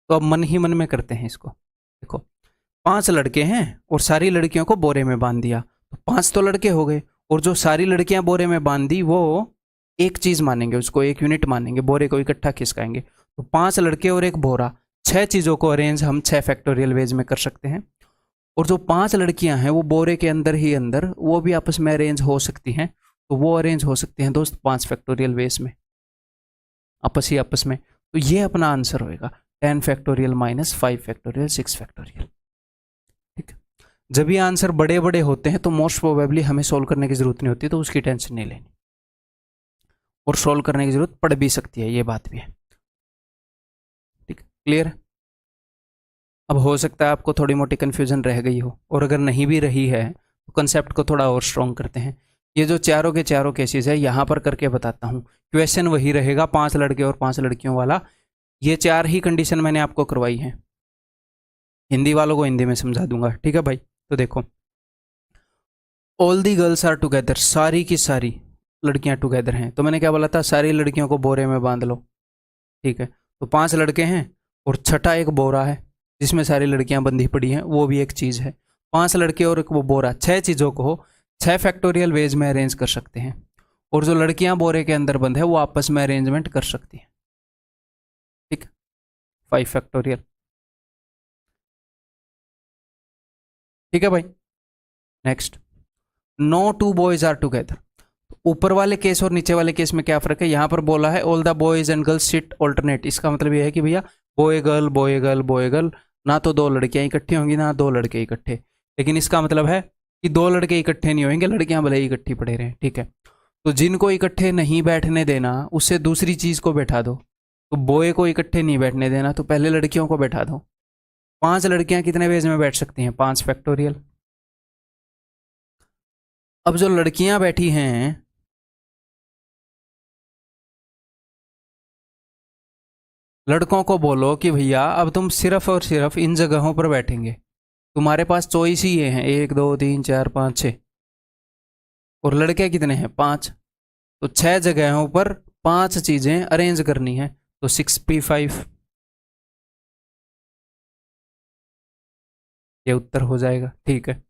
[SPEAKER 1] तो अब मन ही मन में करते हैं इसको। देखो, पांच लड़के हैं और सारी लड़कियों को बोरे में बांध दिया, तो पांच तो लड़के हो गए, और जो सारी लड़कियां बोरे में बांध दी वो एक चीज मानेंगे, उसको एक यूनिट मानेंगे, बोरे को इकट्ठा खिसकाएंगे। तो पांच लड़के और एक बोरा, छह चीजों को अरेंज हम छह फैक्टोरियल वेज में कर सकते हैं। और जो पांच लड़कियां हैं वो बोरे के अंदर ही अंदर वो भी आपस में अरेंज हो सकती हैं, तो वो अरेंज हो सकती हैं दोस्त पांच फैक्टोरियल वेज में, आपस ही आपस में। तो ये अपना आंसर होएगा 10 फैक्टोरियल माइनस 5 फैक्टोरियल 6 फैक्टोरियल। ठीक है, जब ये आंसर बड़े बड़े होते हैं तो मोस्ट प्रोबेबली हमें सोल्व करने की जरूरत नहीं होती, तो उसकी टेंशन नहीं लेनी, और सोल्व करने की जरूरत पड़ भी सकती है, ये बात भी है। ठीक, क्लियर? अब हो सकता है आपको थोड़ी मोटी कन्फ्यूजन रह गई हो, और अगर नहीं भी रही है तो कंसेप्ट को थोड़ा और स्ट्रॉन्ग करते हैं। ये जो चारों के चारों केसेस है यहाँ पर करके बताता हूँ, क्वेश्चन वही रहेगा, पांच लड़के और पांच लड़कियों वाला। ये चार ही कंडीशन मैंने आपको करवाई है, हिंदी वालों को हिंदी में समझा दूंगा। ठीक है भाई, तो देखो, all the girls are together, सारी की सारी लड़कियां टुगेदर हैं, तो मैंने क्या बोला था, सारी लड़कियों को बोरे में बांध लो। ठीक है, तो पांच लड़के हैं और छठा एक बोरा है जिसमें सारी लड़कियां बंधी पड़ी हैं, वो भी एक चीज़ है। पांच लड़के और एक वो बोरा, छह चीज़ों को छह फैक्टोरियल वेज में अरेंज कर सकते हैं, और जो लड़कियां बोरे के अंदर बंद है वो आपस में अरेंजमेंट कर सकती हैं। ठीक, 5 फैक्टोरियल। ठीक है भाई, next, no two boys are together. ऊपर वाले केस और नीचे वाले केस में क्या फर्क है? यहां पर बोला है all the boys and girls sit alternate, इसका मतलब ये है कि भैया boy girl boy girl boy girl, ना तो दो लड़कियां इकट्ठी होंगी ना दो लड़के इकट्ठे। लेकिन इसका मतलब है कि दो लड़के इकट्ठे नहीं होंगे, लड़कियां भले ही इकट्ठी पड़े रहे। ठीक है, तो जिनको इकट्ठे नहीं बैठने देना उससे दूसरी चीज को बैठा दो, तो बॉय को इकट्ठे नहीं बैठने देना तो पहले लड़कियों को बैठा दो। पांच लड़कियां कितने वेज में बैठ सकती हैं? 5 फैक्टोरियल। अब जो लड़कियां बैठी हैं, लड़कों को बोलो कि भैया अब तुम सिर्फ और सिर्फ इन जगहों पर बैठेंगे, तुम्हारे पास चॉइस ही ये हैं, 1 2 3 4 5 6, और लड़के कितने हैं? 5, तो 6 जगहों पर 5 चीजें अरेंज करनी है, तो 6p5, ये उत्तर हो जाएगा। ठीक है,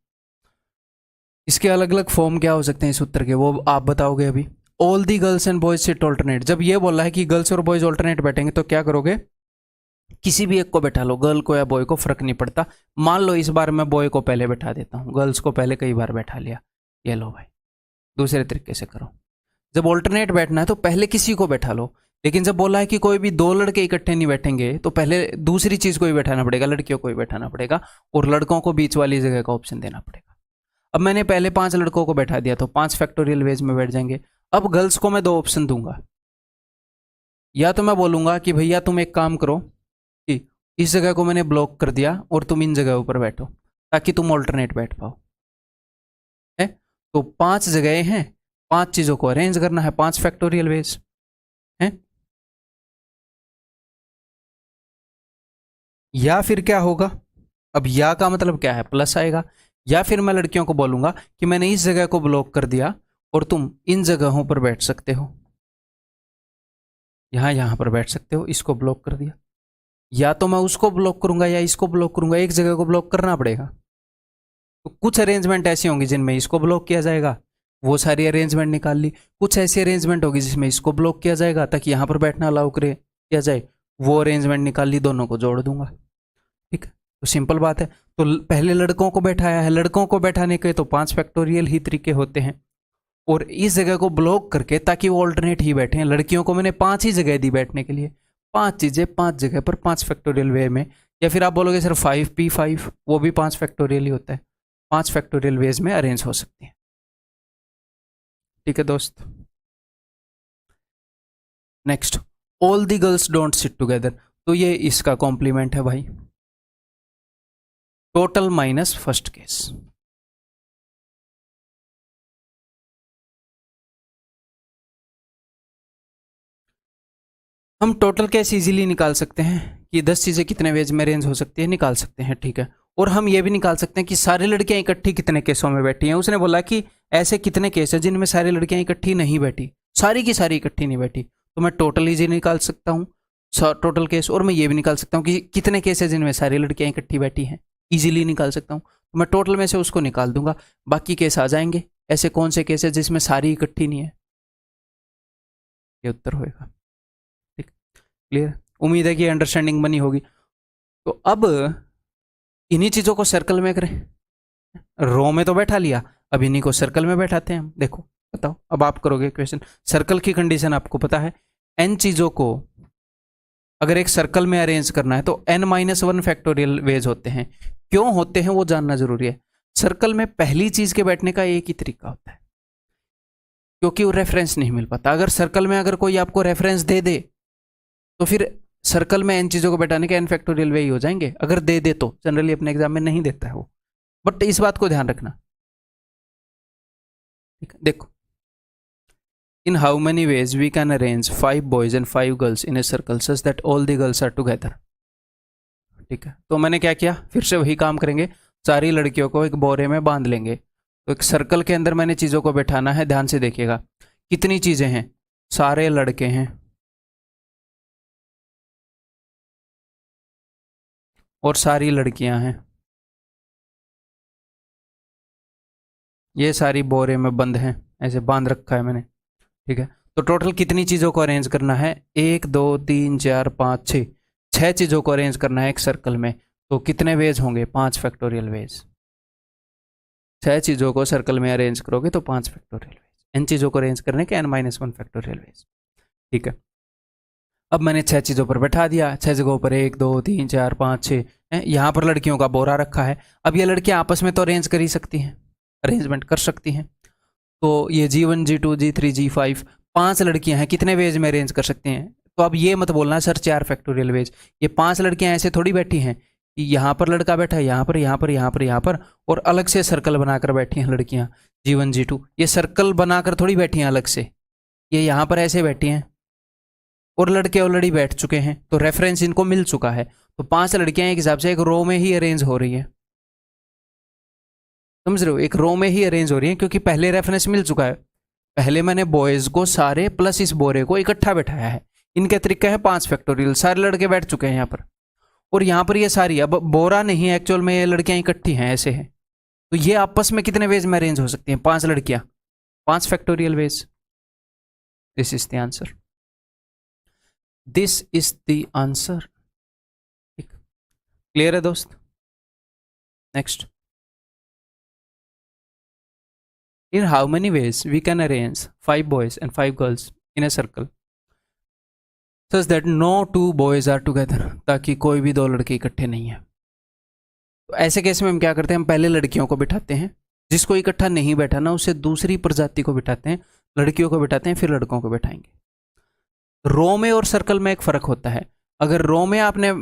[SPEAKER 1] इसके अलग अलग फॉर्म क्या हो सकते हैं इस उत्तर के, वो आप बताओगे अभी। All the girls and boys sit alternate, जब ये बोला है कि गर्ल्स और बॉयज ऑल्टरनेट बैठेंगे तो क्या करोगे? किसी भी एक को बैठा लो, गर्ल को या बॉय को, फर्क नहीं पड़ता। मान लो इस बार मैं बॉय को पहले बैठा देता हूँ, गर्ल्स को पहले कई बार बैठा लिया, ये लो भाई, दूसरे तरीके से करो। जब ऑल्टरनेट बैठना है तो पहले किसी को बैठा लो, लेकिन जब बोला है कि कोई भी दो लड़के इकट्ठे नहीं बैठेंगे तो पहले दूसरी चीज को ही बैठाना पड़ेगा, लड़कियों को ही बैठाना पड़ेगा, और लड़कों को बीच वाली जगह का ऑप्शन देना पड़ेगा। अब मैंने पहले 5 लड़कों को बैठा दिया तो 5 फैक्टोरियल वेज में बैठ जाएंगे। अब गर्ल्स को मैं 2 ऑप्शन दूंगा, या तो मैं बोलूंगा कि भैया तुम एक काम करो कि इस जगह को मैंने ब्लॉक कर दिया और तुम इन जगहों पर बैठो ताकि तुम ऑल्टरनेट बैठ पाओ, है। तो 5 जगह हैं, 5 चीजों को अरेंज करना है, 5 फैक्टोरियल वेज है। या फिर क्या होगा, अब या का मतलब क्या है, प्लस आएगा। या फिर मैं लड़कियों को बोलूंगा कि मैंने इस जगह को ब्लॉक कर दिया और तुम इन जगहों पर बैठ सकते हो, यहां पर बैठ सकते हो, इसको ब्लॉक कर दिया। या तो मैं उसको ब्लॉक करूंगा या इसको ब्लॉक करूंगा, एक जगह को ब्लॉक करना पड़ेगा। तो कुछ अरेंजमेंट ऐसी होंगी जिनमें इसको ब्लॉक किया जाएगा, वो सारी अरेंजमेंट निकाल ली। कुछ ऐसी अरेंजमेंट होगी जिसमें इसको ब्लॉक किया जाएगा ताकि यहां पर बैठना अलाउ किया जाए, वो अरेंजमेंट निकाल ली, दोनों को जोड़ दूंगा। ठीक है, तो सिंपल बात है। तो पहले लड़कों को बैठाया है, लड़कों को बैठाने के तो 5 फैक्टोरियल ही तरीके होते हैं, और इस जगह को ब्लॉक करके ताकि वो ऑल्टरनेट ही बैठे हैं। लड़कियों को मैंने 5 ही जगह दी बैठने के लिए, 5 चीजें 5 जगह पर 5 फैक्टोरियल वे में। या फिर आप बोलोगे सर 5p5, वो भी 5 फैक्टोरियल ही होता है, 5 फैक्टोरियल वेज में अरेंज हो सकती है। ठीक है दोस्त, next, all the girls don't sit together. तो ये इसका कॉम्प्लीमेंट है भाई, टोटल माइनस फर्स्ट केस। हम टोटल केस इजीली निकाल सकते हैं कि 10 चीजें कितने वेज में अरेंज हो सकती है, निकाल सकते हैं। ठीक है, और हम ये भी निकाल सकते हैं कि सारी लड़कियां इकट्ठी कितने केसों में बैठी हैं। उसने बोला कि ऐसे कितने केस हैं जिनमें सारी लड़कियां इकट्ठी नहीं बैठी, सारी की सारी इकट्ठी नहीं बैठी, तो मैं टोटल इजी निकाल सकता हूँ टोटल केस। और मैं ये भी निकाल सकता हूँ कि कितने केस है जिनमें सारी लड़कियां इकट्ठी बैठी हैं, इजीली निकाल सकता हूँ। तो मैं टोटल में से उसको निकाल दूंगा, बाकी केस आ जाएंगे। ऐसे कौन से केस है जिसमें सारी इकट्ठी नहीं है, ये उत्तर होगा। ठीक, क्लियर, उम्मीद है कि अंडरस्टैंडिंग बनी होगी। तो अब इन्हीं चीजों को सर्कल में करें, रो में तो बैठा लिया, अब इन्हीं को सर्कल में बैठाते हैं हम। देखो बताओ, अब आप करोगे क्वेश्चन। सर्कल की कंडीशन आपको पता है, एन चीजों को अगर एक सर्कल में अरेंज करना है तो n-1 फैक्टोरियल वेज होते हैं। क्यों होते हैं वो जानना जरूरी है। सर्कल में पहली चीज के बैठने का एक ही तरीका होता है, क्योंकि वो रेफरेंस नहीं मिल पाता। अगर सर्कल में अगर कोई आपको रेफरेंस दे दे तो फिर सर्कल में एन चीजों को बैठाने के n फैक्टोरियल वे ही हो जाएंगे। अगर दे दे तो, जनरली अपने एग्जाम में नहीं देता है वो, बट इस बात को ध्यान रखना। ठीक है, देखो, in how many ways we can arrange 5 boys and 5 girls in a circle such that all the girls are together. ठीक है, तो मैंने क्या किया, फिर से वही काम करेंगे, सारी लड़कियों को एक बोरे में बांध लेंगे। तो एक सर्कल के अंदर मैंने चीज़ों को बैठाना है, ध्यान से देखिएगा। कितनी चीज़ें हैं, सारे लड़के हैं और सारी लड़कियां हैं, ये सारी बोरे में बंद हैं, ऐसे बांध रखा है मैंने। ठीक है, तो टोटल कितनी चीज़ों को अरेंज करना है, 1 2 3 4 5 6, 6 चीज़ों को अरेंज करना है एक सर्कल में। तो कितने वेज होंगे, 5 फैक्टोरियल वेज। 6 चीज़ों को सर्कल में अरेंज करोगे तो 5 फैक्टोरियल वेज, इन चीज़ों को अरेंज करने के n-1 फैक्टोरियल वेज। ठीक है, अब मैंने 6 चीज़ों पर बैठा दिया, 6 जगहों पर 1 2 3 4 5 6, यहाँ पर लड़कियों का बोरा रखा है। अब ये लड़कियाँ आपस में तो अरेंज कर ही सकती हैं, अरेंजमेंट कर सकती हैं। तो ये G1 G2 G3 G5, 5 लड़कियां हैं, कितने वेज में अरेंज कर सकते हैं। तो अब ये मत बोलना सर 4 फैक्टोरियल वेज, ये 5 लड़कियां ऐसे थोड़ी बैठी हैं कि यहाँ पर लड़का बैठा है, यहाँ पर यहाँ पर यहाँ पर यहाँ पर, और अलग से सर्कल बनाकर बैठी हैं लड़कियां G1 G2, ये सर्कल बनाकर थोड़ी बैठी हैं अलग से, ये यहाँ पर ऐसे बैठी हैं और लड़के ऑलरेडी बैठ चुके हैं, तो रेफरेंस इनको मिल चुका है। तो 5 लड़कियां एक हिसाब से एक रो में ही अरेंज हो रही है, समझ रहे हो, एक रो में ही अरेंज हो रही है, क्योंकि पहले रेफरेंस मिल चुका है। पहले मैंने बॉयज को सारे प्लस इस बोरे को इकट्ठा बैठाया है, इनके तरीका है 5 फैक्टोरियल, सारे लड़के बैठ चुके हैं यहाँ पर, और यहाँ पर ये सारी, अब बोरा नहीं है एक्चुअल में, ये लड़कियां इकट्ठी हैं, ऐसे हैं। तो ये आपस में कितने वेज में अरेंज हो सकती हैं, 5 लड़कियां, 5 factorial veg. This is the answer, this is the answer. Clear है दोस्त, next, in how many ways we can arrange 5 boys and 5 girls in a circle such that no 2 boys are together, ताकि कोई भी 2 लड़के इकट्ठे नहीं है। तो ऐसे केस में हम क्या करते हैं, हम पहले लड़कियों को बिठाते हैं, जिसको इकट्ठा नहीं बैठाना उसे दूसरी प्रजाति को बिठाते हैं, लड़कियों को बिठाते हैं, फिर लड़कों को बैठाएंगे। रो में और सर्कल में एक फ़र्क होता है, अगर रो में आपने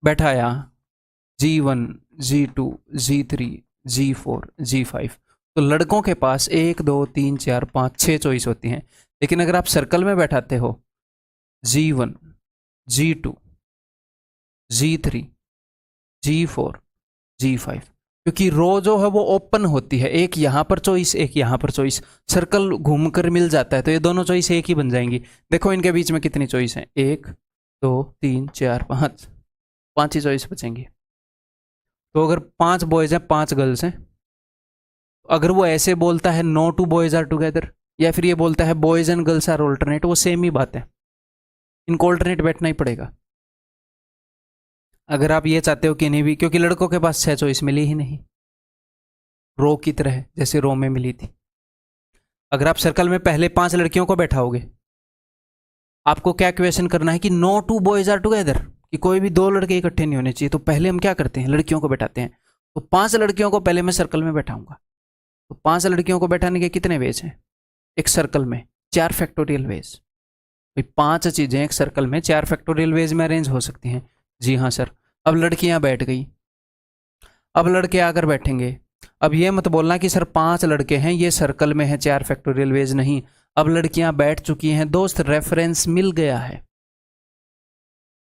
[SPEAKER 1] बैठाया G1, G2, G3, G4, G5, तो लड़कों के पास 1 2 3 4 5 6 चॉइस होती हैं। लेकिन अगर आप सर्कल में बैठाते हो G1, G2, G3, G4, G5, क्योंकि रो जो है वो ओपन होती है, एक यहाँ पर चॉइस एक यहाँ पर चॉइस, सर्कल घूमकर मिल जाता है तो ये दोनों चॉइस एक ही बन जाएंगी। देखो इनके बीच में कितनी चॉइस है, 1 2 3 4 5, 5 ही चॉइस बचेंगी। तो अगर 5 बॉयज हैं 5 गर्ल्स हैं, अगर वो ऐसे बोलता है no two boys are together, या फिर ये बोलता है boys and girls are alternate, वो सेम ही बात है, इनको ऑल्टरनेट बैठना ही पड़ेगा। अगर आप ये चाहते हो कि नहीं भी, क्योंकि लड़कों के पास 6 चॉइस मिली ही नहीं, रो की तरह जैसे रो में मिली थी। अगर आप सर्कल में पहले 5 लड़कियों को बैठाओगे, आपको क्या क्वेश्चन करना है कि no two boys are together, कि कोई भी 2 लड़के इकट्ठे नहीं होने चाहिए, तो पहले हम क्या करते हैं, लड़कियों को बैठाते हैं। तो 5 लड़कियों को पहले मैं सर्कल में बैठाऊंगा। तो 5 लड़कियों को बैठाने के कितने वेज हैं एक सर्कल में, 4 फैक्टोरियल वेज। भाई 5 चीजें एक सर्कल में 4 फैक्टोरियल वेज में अरेंज हो सकती हैं। जी हाँ सर। अब लड़कियां बैठ गई, अब लड़के आकर बैठेंगे। अब ये मत बोलना कि सर 5 लड़के हैं ये सर्कल में है 4 फैक्टोरियल वेज, नहीं, अब लड़कियां बैठ चुकी हैं दोस्त, रेफरेंस मिल गया है।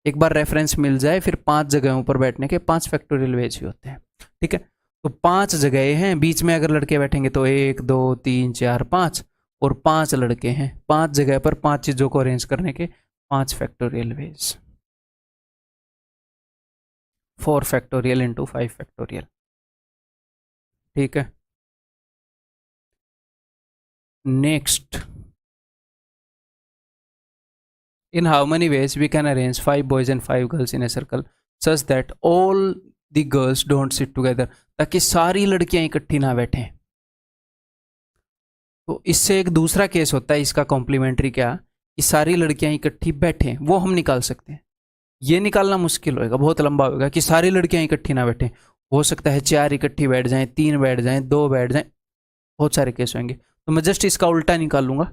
[SPEAKER 1] एक बार रेफरेंस मिल जाए फिर 5 जगहों पर बैठने के 5 फैक्टोरियल वेज ही होते हैं। ठीक है, तो 5 जगह हैं, बीच में अगर लड़के बैठेंगे तो 1 2 3 4 5, और 5 लड़के हैं, 5 जगह पर 5 चीजों को अरेंज करने के 5 factorial veg, 4 factorial into 5 factorial. ठीक है, next, in how many ways we can arrange 5 boys and 5 girls in a circle such that all the girls don't sit together, ताकि सारी लड़कियां इकट्ठी ना बैठें। तो इससे एक दूसरा केस होता है इसका कॉम्प्लीमेंट्री, क्या कि सारी लड़कियां इकट्ठी बैठें, वो हम निकाल सकते हैं। ये निकालना मुश्किल होगा, बहुत लंबा होगा कि सारी लड़कियां इकट्ठी ना बैठें। हो सकता है 4 इकट्ठी बैठ जाएं, 3 बैठ जाएं, 2 बैठ जाएं, बहुत सारे केस होंगे। तो मैं जस्ट इसका उल्टा निकाल लूंगा,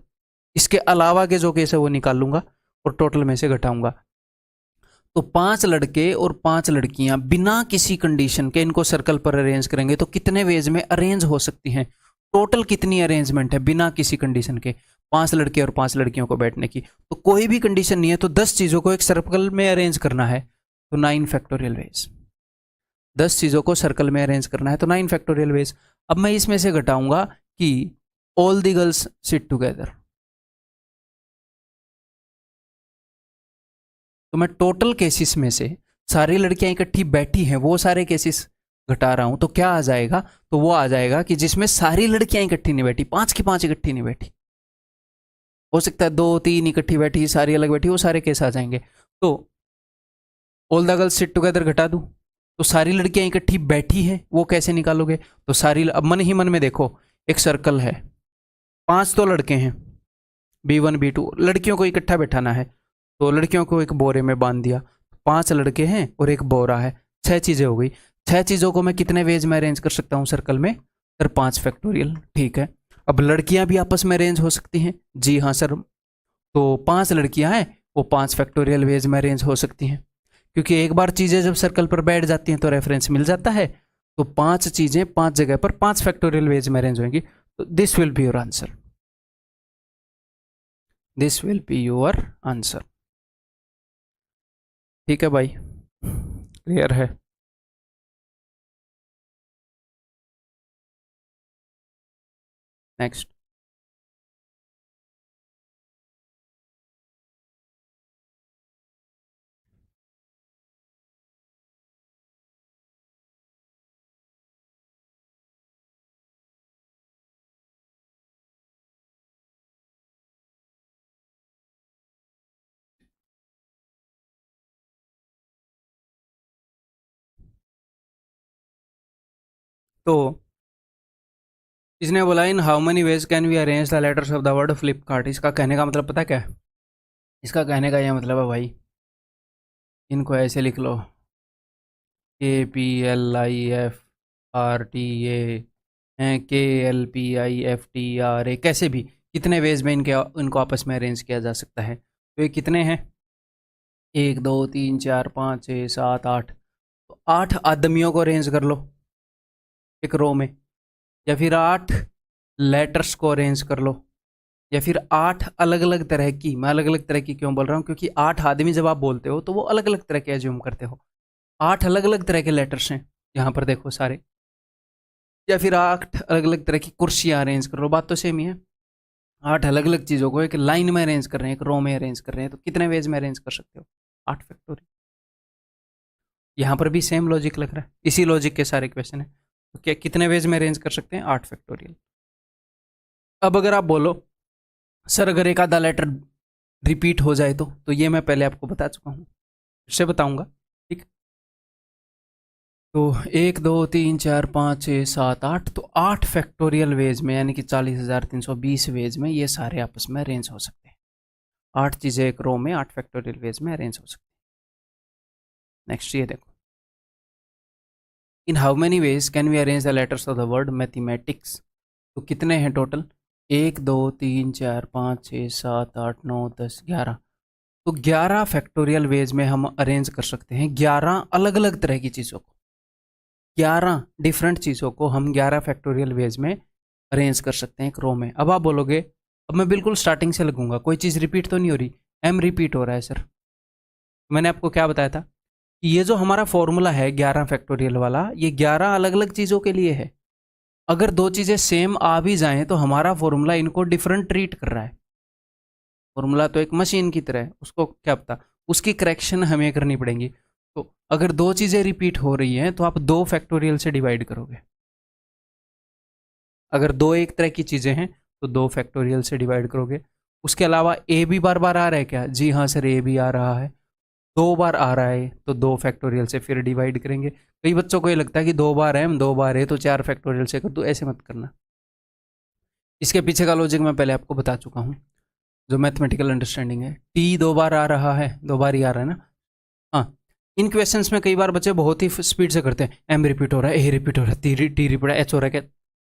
[SPEAKER 1] इसके अलावा के जो केस है वो निकाल लूंगा और टोटल में से घटाऊंगा। तो 5 लड़के और 5 लड़कियां बिना किसी कंडीशन के इनको सर्कल पर अरेंज करेंगे तो कितने वेज में अरेंज हो सकती हैं, टोटल कितनी अरेंजमेंट है बिना किसी कंडीशन के 5 लड़के और 5 लड़कियों को बैठने की। तो कोई भी कंडीशन नहीं है, तो 10 चीजों को एक सर्कल में अरेंज करना है तो 9 फैक्टोरियल वेज, 10 चीजों को सर्कल में अरेंज करना है तो 9 फैक्टोरियल वेज। अब मैं इसमें से घटाऊंगा कि all the girls sit together, तो मैं टोटल केसेस में से सारी लड़कियां इकट्ठी बैठी हैं वो सारे केसेस घटा रहा हूं, तो क्या आ जाएगा, तो वो आ जाएगा कि जिसमें सारी लड़कियां इकट्ठी नहीं बैठी, 5 की 5 इकट्ठी नहीं बैठी, हो सकता है 2 3 इकट्ठी बैठी, सारी अलग बैठी, वो सारे केस आ जाएंगे। तो all the girls sit together घटा दूं, तो सारी लड़कियां इकट्ठी बैठी हैं वो कैसे निकालोगे, तो सारी, अब मन ही मन में देखो, एक सर्कल है, 5 तो लड़के हैं, B1 B2, लड़कियों को इकट्ठा बैठाना है, तो लड़कियों को एक बोरे में बांध दिया, 5 लड़के हैं और एक बोरा है, 6 चीजें हो गई। 6 चीजों को मैं कितने वेज में अरेंज कर सकता हूँ सर्कल में, सर 5 फैक्टोरियल। ठीक है, अब लड़कियां भी आपस में अरेंज हो सकती हैं, जी हाँ सर, तो 5 लड़कियां हैं वो 5 फैक्टोरियल वेज में अरेंज हो सकती हैं, क्योंकि एक बार चीजें जब सर्कल पर बैठ जाती हैं तो रेफरेंस मिल जाता है, तो 5 चीजें 5 जगह पर 5 फैक्टोरियल वेज में अरेंज होंगी। तो this will be your answer, this will be your answer. ठीक है भाई, क्लियर है। नेक्स्ट, तो इसने बोला in how many ways can we arrange the letters of the word Flipkart, इसका कहने का मतलब पता क्या है, इसका कहने का यह मतलब है भाई, इनको ऐसे लिख लो, KPLIFRTA, KLPIFTRA, कैसे भी कितने वेज में इनको आपस में अरेंज किया जा सकता है। तो ये कितने हैं, एक दो तीन चार पाँच छः सात आठ, तो 8 आदमियों को अरेंज कर लो एक रो में, या फिर 8 लेटर्स को अरेंज कर लो, या फिर 8 अलग अलग तरह की, मैं अलग अलग तरह की क्यों बोल रहा हूँ, क्योंकि 8 आदमी जब आप बोलते हो तो वो अलग अलग तरह के एज्यूम करते हो। 8 अलग अलग तरह के लेटर्स हैं यहाँ पर देखो सारे, या फिर 8 अलग अलग तरह की कुर्सियाँ अरेंज कर लो, बात तो सेम ही है। 8 अलग अलग चीज़ों को एक लाइन में अरेंज कर रहे हैं, एक रो में अरेंज कर रहे हैं, तो कितने वेज में अरेंज कर सकते हो? 8 फैक्टोरियल। यहाँ पर भी सेम लॉजिक लग रहा है, इसी लॉजिक के सारे क्वेश्चन है। तो क्या कितने वेज में अरेंज कर सकते हैं? 8 फैक्टोरियल। अब अगर आप बोलो सर अगर एक आधा लेटर रिपीट हो जाए तो ये मैं पहले आपको बता चुका हूँ, फिर से बताऊंगा, ठीक। तो 1 2 3 4 5 6 7 8, तो 8 फैक्टोरियल वेज में, यानी कि 40,320 वेज में ये सारे आपस में अरेंज हो सकते हैं। 8 चीज़ें एक रो में 8 फैक्टोरियल वेज में अरेंज हो सकती हैं। नेक्स्ट ये देखो, in how many ways can we arrange the letters of the word mathematics. तो कितने हैं टोटल? 1 2 3 4 5 6 7 8 9 10 11, तो 11 फैक्टोरियल वेज में हम अरेंज कर सकते हैं 11 अलग अलग तरह की चीज़ों को। 11 डिफरेंट चीज़ों को हम 11 फैक्टोरियल वेज में अरेंज कर सकते हैं एक रो में। अब आप बोलोगे, अब मैं बिल्कुल स्टार्टिंग से लगूंगा, कोई चीज़ रिपीट तो नहीं हो रही? एम रिपीट हो रहा है सर। मैंने आपको क्या बताया था कि ये जो हमारा फॉर्मूला है 11 फैक्टोरियल वाला, ये 11 अलग अलग चीज़ों के लिए है। अगर दो चीज़ें सेम आ भी जाएं तो हमारा फॉर्मूला इनको डिफरेंट ट्रीट कर रहा है। फॉर्मूला तो एक मशीन की तरह है, उसको क्या पता, उसकी करेक्शन हमें करनी पड़ेगी। तो अगर दो चीज़ें रिपीट हो रही हैं तो आप 2 फैक्टोरियल से डिवाइड करोगे। अगर दो एक तरह की चीज़ें हैं तो 2 फैक्टोरियल से डिवाइड करोगे। उसके अलावा ए भी बार बार आ रहा है क्या? जी हाँ सर, ए भी आ रहा है। 2 बार आ रहा है तो 2 फैक्टोरियल से फिर डिवाइड करेंगे। कई बच्चों को ये लगता है कि 2 बार है, 2 बार है तो 4 फैक्टोरियल से कर दो, ऐसे मत करना। इसके पीछे का लॉजिक मैं पहले आपको बता चुका हूँ, जो मैथमेटिकल अंडरस्टैंडिंग है। टी 2 बार आ रहा है, 2 बार ही आ रहा है ना। हाँ, इन क्वेश्चंस में कई बार बच्चे बहुत ही स्पीड से करते हैं, एम रिपीट हो रहा है, ए रिपीट हो रहा है, टी रिपीट हो रहा है, एच हो रहा है, क्या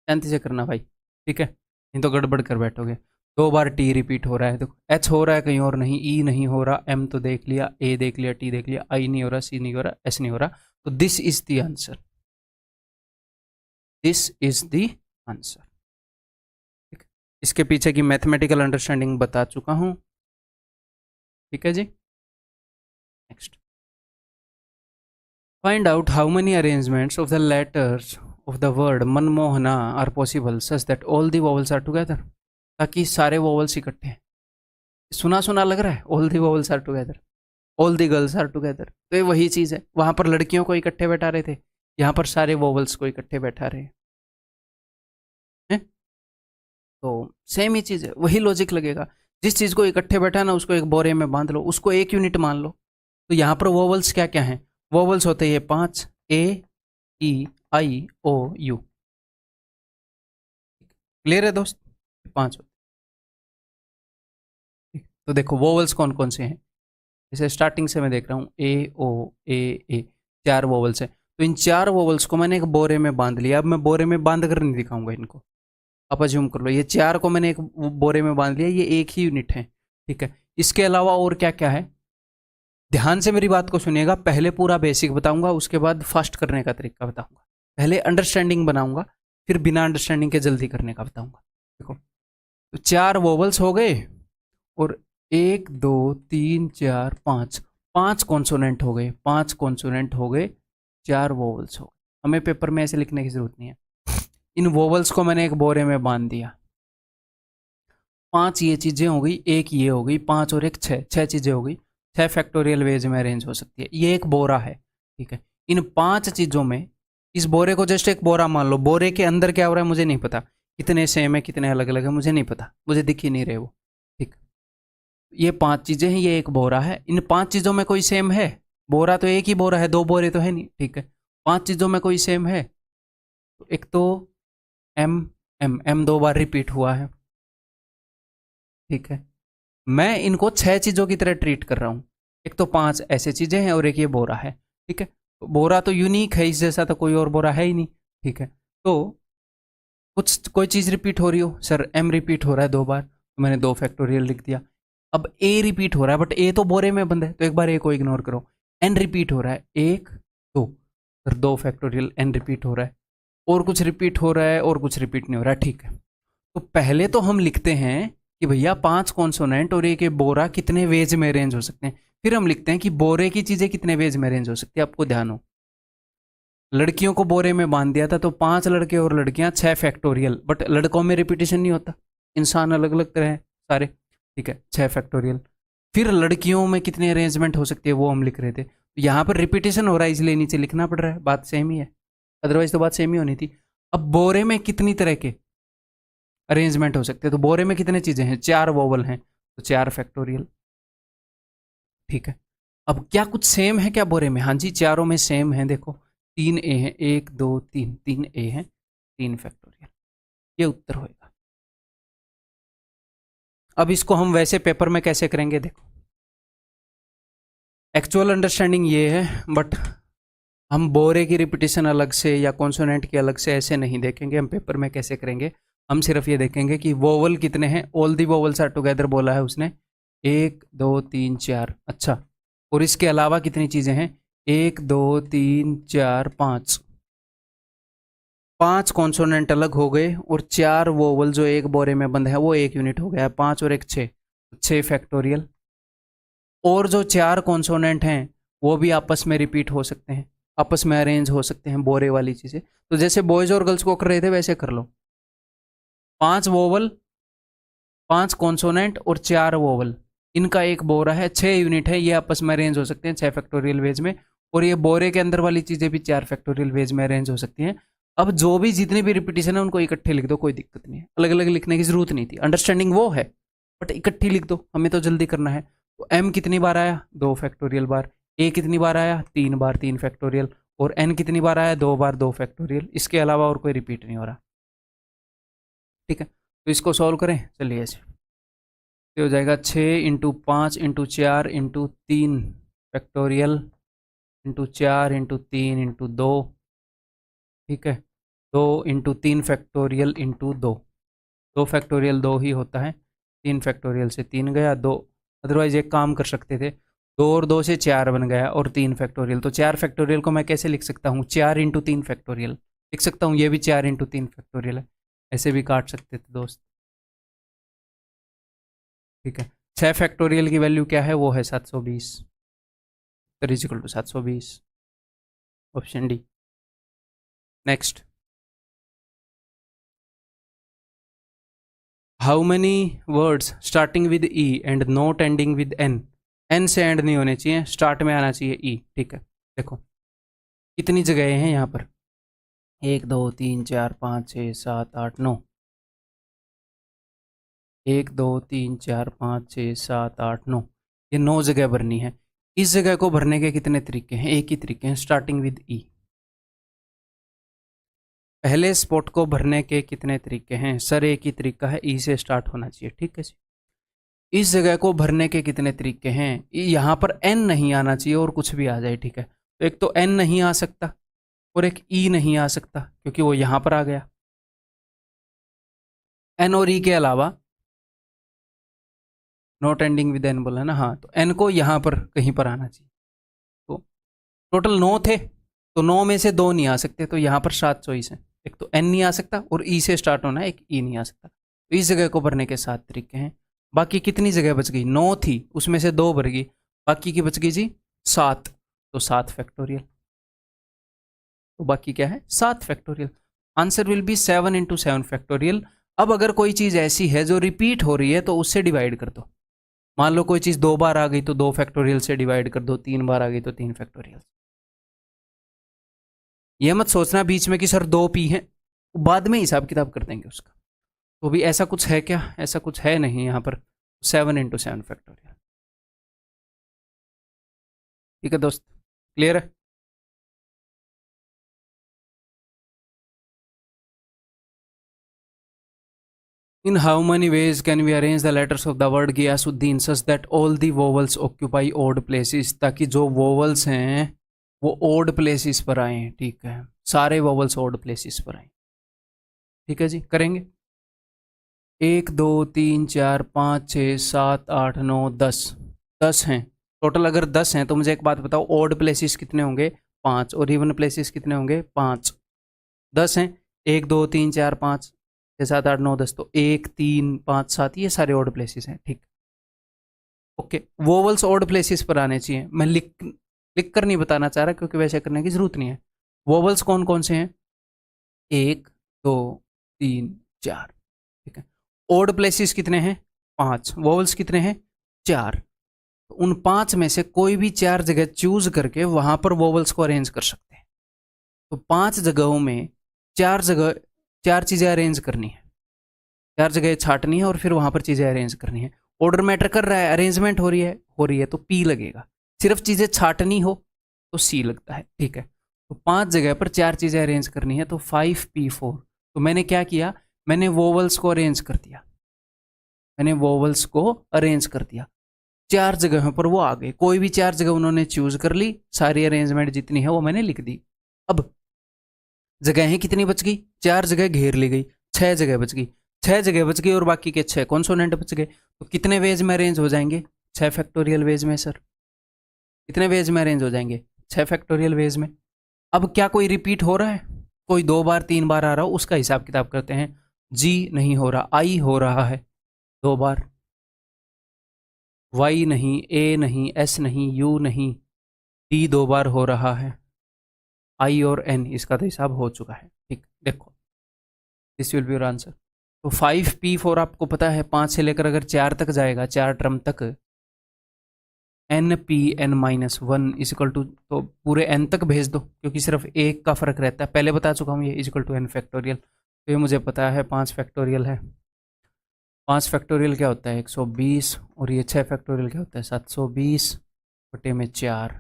[SPEAKER 1] शांति से करना भाई, ठीक है, नहीं तो गड़बड़ कर बैठोगे। 2 बार टी रिपीट हो रहा है, देखो एच हो रहा है कहीं और नहीं, ई नहीं हो रहा, एम तो देख लिया, ए देख लिया, टी देख लिया, आई नहीं हो रहा, सी नहीं हो रहा, एस नहीं हो रहा, तो this is the answer, this is the answer. ठीक, इसके पीछे की मैथमेटिकल अंडरस्टैंडिंग बता चुका हूं, ठीक है जी। Next, find out how many arrangements of the letters of the word मनमोहना are possible such that all the vowels are together, ताकि सारे vowels इकट्ठे हैं। सुना सुना लग रहा है, all the vowels are together, all the girls are together, तो ये वही चीज़ है। वहाँ पर लड़कियों को इकट्ठे बैठा रहे थे, यहाँ पर सारे vowels को इकट्ठे बैठा रहे हैं, तो सेम ही चीज़ है, वही लॉजिक लगेगा। जिस चीज़ को इकट्ठे बैठा ना उसको एक बोरे में बांध लो, उसको एक यूनिट मान लो। तो यहाँ पर वोवल्स क्या क्या हैं? वोवल्स होते हैं 5, ए ई आई ओ यू। क्लियर है दोस्त? 5 होते हैं। तो देखो वोवल्स कौन कौन से हैं, जैसे स्टार्टिंग से मैं देख रहा हूँ ए ओ ए 4 वोवल्स हैं। तो इन 4 वोवल्स को मैंने एक बोरे में बांध लिया। अब मैं बोरे में बांध कर नहीं दिखाऊंगा इनको, आप अज्यूम कर लो ये 4 को मैंने एक बोरे में बांध लिया, ये एक ही यूनिट है, ठीक है। इसके अलावा और क्या क्या है, ध्यान से मेरी बात को सुनिएगा। पहले पूरा बेसिक बताऊंगा, उसके बाद फास्ट करने का तरीका बताऊंगा। पहले अंडरस्टैंडिंग बनाऊंगा, फिर बिना अंडरस्टैंडिंग के जल्दी करने का बताऊंगा। देखो, तो 4 वोवल्स हो गए, और 1 2 3 4 5, 5 कॉन्सोनेंट हो गए, 5 कॉन्सोनेंट हो गए, 4 वोवल्स हो गए। हमें पेपर में ऐसे लिखने की जरूरत नहीं है। इन वोवल्स को मैंने एक बोरे में बांध दिया। 5 ये चीज़ें हो गई, एक ये हो गई, 5 और एक 6, 6 चीज़ें हो गई। 6 फैक्टोरियल वेज में अरेंज हो सकती है। ये एक बोरा है, ठीक है। इन 5 चीज़ों में इस बोरे को जस्ट एक बोरा मान लो। बोरे के अंदर क्या हो रहा है मुझे नहीं पता, कितने सेम है कितने अलग अलग है मुझे नहीं पता, मुझे दिख ही नहीं रहे वो, ठीक। ये 5 चीज़ें हैं, ये एक बोरा है। इन 5 चीज़ों में कोई सेम है? बोरा तो एक ही बोरा है, 2 बोरे तो है नहीं, ठीक है। 5 चीज़ों में कोई सेम है? तो एक तो एम, एम 2 बार रिपीट हुआ है, ठीक है। मैं इनको 6 चीज़ों की तरह ट्रीट कर रहा हूँ। एक तो 5 ऐसे चीज़ें हैं और एक ये बोरा है, ठीक है। तो बोरा तो यूनिक है, इस जैसा तो कोई और बोरा है ही नहीं, ठीक है। तो कुछ कोई चीज़ रिपीट हो रही हो, सर एम रिपीट हो रहा है 2 बार, तो मैंने 2 फैक्टोरियल लिख दिया। अब ए रिपीट हो रहा है, बट ए तो बोरे में बंद है, तो एक बार ए को इग्नोर करो। एन रिपीट हो रहा है, एक दो, फिर 2 फैक्टोरियल एन रिपीट हो रहा है, और कुछ रिपीट हो रहा है और कुछ रिपीट नहीं हो रहा है, ठीक है। तो पहले तो हम लिखते हैं कि भैया 5 कॉन्सोनेंट और एक बोरा कितने वेज में अरेंज हो सकते हैं। फिर हम लिखते हैं कि बोरे की चीजें कितने वेज में अरेंज हो सकती है। आपको ध्यान हो, लड़कियों को बोरे में बांध दिया था तो 5 लड़के और लड़कियां 6 फैक्टोरियल, बट लड़कों में रिपीटेशन नहीं होता, इंसान अलग अलग तरह है सारे, ठीक है, 6 फैक्टोरियल। फिर लड़कियों में कितनी अरेंजमेंट हो सकती है वो हम लिख रहे थे, तो यहाँ पर रिपीटेशन हो रहा है इसलिए नीचे लिखना पड़ रहा है, बात सेम ही है, अदरवाइज तो बात सेम ही होनी थी। अब बोरे में कितनी तरह के अरेंजमेंट हो सकते हैं, तो बोरे में कितने चीजें हैं, 4 वोवल हैं, तो 4 फैक्टोरियल, ठीक है। अब क्या कुछ सेम है क्या बोरे में, हाँ जी चारों में सेम है, देखो 3 ए है, 1 2 3, 3 ए है, 3 फैक्टोरियल, ये उत्तर होएगा। अब इसको हम वैसे पेपर में कैसे करेंगे, देखो एक्चुअल अंडरस्टैंडिंग ये है, बट हम बोरे की रिपीटेशन अलग से या कॉन्सोनेंट की अलग से ऐसे नहीं देखेंगे, हम पेपर में कैसे करेंगे, हम सिर्फ ये देखेंगे कि वोवल कितने हैं, all the vowels are together बोला है उसने, 1 2 3 4, अच्छा, और इसके अलावा कितनी चीज़ें हैं, 1 2 3 4 5, 5 कॉन्सोनेंट अलग हो गए और 4 वोवल जो एक बोरे में बंद है वो एक यूनिट हो गया, 5 और 1 6, 6 फैक्टोरियल। और जो 4 कॉन्सोनेंट हैं वो भी आपस में रिपीट हो सकते हैं, आपस में अरेंज हो सकते हैं, बोरे वाली चीज़ें, तो जैसे बॉयज़ और गर्ल्स को कर रहे थे वैसे कर लो, 5 वोवल, 5 कॉन्सोनेंट और 4 वोवल, इनका एक बोरा है, 6 यूनिट है, ये आपस में अरेंज हो सकते हैं 6 फैक्टोरियल वेज में, और ये बोरे के अंदर वाली चीज़ें भी 4 फैक्टोरियल वेज में अरेंज हो सकती हैं। अब जो भी जितनी भी रिपीटेशन है उनको इकट्ठे लिख दो, कोई दिक्कत नहीं है, अलग अलग लिखने की जरूरत नहीं थी, अंडरस्टैंडिंग वो है, बट इकट्ठी लिख दो, हमें तो जल्दी करना है। तो एम कितनी बार आया, 2 फैक्टोरियल बार, ए कितनी बार आया, 3 बार, 3 फैक्टोरियल, और एन कितनी बार आया, 2 बार, 2 फैक्टोरियल, इसके अलावा और कोई रिपीट नहीं हो रहा, ठीक है। तो इसको सॉल्व करें, चलिए ऐसे, ये हो जाएगा 6 into 5 into 4 into 3 factorial into 4 into 3 into 2, ठीक है, 2 इंटू 3 फैक्टोरियल इंटू 2, 2 फैक्टोरियल 2 ही होता है, 3 फैक्टोरियल से 3 गया 2, अदरवाइज एक काम कर सकते थे, 2 और 2 से 4 बन गया, और 3 फैक्टोरियल, तो 4 फैक्टोरियल को मैं कैसे लिख सकता हूँ, 4 इंटू 3 फैक्टोरियल लिख सकता हूँ, ये भी 4 इंटू 3 फैक्टोरियल है, ऐसे भी काट सकते थे दोस्त, ठीक है। 6 फैक्टोरियल की वैल्यू क्या है, वो है 720, is equal to 720, option D. Next, how many words starting with E and not ending with N, N से एंड नहीं होने चाहिए, स्टार्ट में आना चाहिए ई, ठीक है। देखो कितनी जगह हैं यहाँ पर, 1 2 3 4 5 6 7 8 9, 1 2 3 4 5 6 7 8 9, ये 9 जगह भरनी है। इस जगह को भरने के कितने तरीके हैं, एक ही तरीके हैं, स्टार्टिंग विद ई। पहले स्पॉट को भरने के कितने तरीके हैं, सर एक ही तरीका है, ई से स्टार्ट होना चाहिए, ठीक है जी। इस जगह को भरने के कितने तरीके हैं, यहाँ पर एन नहीं आना चाहिए और कुछ भी आ जाए, ठीक है, तो एक तो एन नहीं आ सकता और एक ई नहीं आ सकता क्योंकि वो यहाँ पर आ गया, एन और ई के अलावा, नॉट एंडिंग विद एन बोला है ना, हाँ, तो एन को यहाँ पर कहीं पर आना चाहिए, तो टोटल 9 थे, तो 9 में से 2 नहीं आ सकते, तो यहाँ पर 7 चॉइस है, एक तो एन नहीं आ सकता और ई से स्टार्ट होना है, एक ई नहीं आ सकता, तो इस जगह को भरने के 7 तरीके हैं। बाकी कितनी जगह बच गई, 9 थी उसमें से 2 भर गई, बाकी की बच गई जी 7, तो 7 फैक्टोरियल, तो बाकी क्या है 7 factorial, answer will be 7 into 7 factorial. अब अगर कोई चीज़ ऐसी है जो रिपीट हो रही है तो उससे डिवाइड कर दो, मान लो कोई चीज़ 2 बार आ गई तो 2 फैक्टोरियल से डिवाइड कर दो, 3 बार आ गई तो 3 फैक्टोरियल। ये मत सोचना बीच में कि सर 2 पी हैं, बाद में हिसाब किताब कर देंगे उसका, तो भी ऐसा कुछ है क्या, ऐसा कुछ है नहीं यहाँ पर, 7 इंटू 7 फैक्टोरियल, ठीक है दोस्त, क्लियर है। In how many ways can we arrange the letters of the word Ghiyasuddin such that all the vowels occupy odd places, ताकि जो vowels हैं वो odd places पर आए, ठीक है, सारे vowels odd places पर आए, ठीक है जी, करेंगे। 1 2 3 4 5 6 7 8 9 10 10 हैं टोटल। अगर 10 हैं तो मुझे एक बात बताओ, ऑड प्लेसेस कितने होंगे? 5। और इवन प्लेसेस कितने होंगे? 5। 10 हैं, 1 2 3 4 5 6 7 8 9 10, तो 1 3 5 7 ये सारे ऑड प्लेसेस हैं, ठीक। ओके, वोवल्स ऑड प्लेसेस पर आने चाहिए। मैं लिख कर नहीं बताना चाह रहा क्योंकि वैसे करने की जरूरत नहीं है। वोवल्स कौन कौन से हैं? 1 2 3 4, ठीक है। ऑड प्लेसेस कितने हैं? 5। वोवल्स कितने हैं? 4। तो उन 5 में से कोई भी 4 जगह चूज करके वहां पर वोवल्स को अरेंज कर सकते हैं। तो 5 जगहों में 4 चीजें अरेंज करनी है, 4 जगह छाटनी है और फिर वहां पर चीजें अरेंज करनी है। ऑर्डर मैटर कर रहा है, अरेंजमेंट हो रही है तो पी लगेगा। सिर्फ चीजें छाटनी हो तो सी लगता है, ठीक है। तो 5 जगह पर 4 चीजें अरेंज करनी है, तो 5p4। तो मैंने क्या किया? मैंने वोवल्स को अरेंज कर दिया, मैंने वोवल्स को अरेंज कर दिया 4 जगहों पर। वो आ गए, कोई भी 4 जगह उन्होंने चूज कर ली, सारी अरेंजमेंट जितनी है वो मैंने लिख दी। अब जगहें कितनी बच गई? 4 जगह घेर ली गई, 6 जगह बच गई। 6 जगह बच गई और बाकी के 6 कॉन्सोनेंट बच गए। तो कितने वेज में अरेंज हो जाएंगे? 6 फैक्टोरियल वेज में सर। कितने वेज में अरेंज हो जाएंगे? 6 फैक्टोरियल वेज में। अब क्या कोई रिपीट हो रहा है? कोई 2 बार 3 बार आ रहा हो उसका हिसाब किताब करते हैं। जी नहीं हो रहा, आई हो रहा है 2 बार, वाई नहीं, ए नहीं, एस नहीं, यू नहीं, डी 2 बार हो रहा है, आई और एन इसका तो हिसाब हो चुका है, ठीक। देखो, this will be your answer. तो 5p4 आपको पता है 5 से लेकर अगर 4 तक जाएगा, 4 टर्म तक, n(p(n-1) इजिकल टू, तो पूरे n तक भेज दो क्योंकि सिर्फ एक का फर्क रहता है, पहले बता चुका हूँ ये, इजिकल टू n फैक्टोरियल। तो ये मुझे पता है 5 फैक्टोरियल है। 5 फैक्टोरियल क्या होता है? 120। और ये 6 फैक्टोरियल क्या होता है? 720 बटे में 4,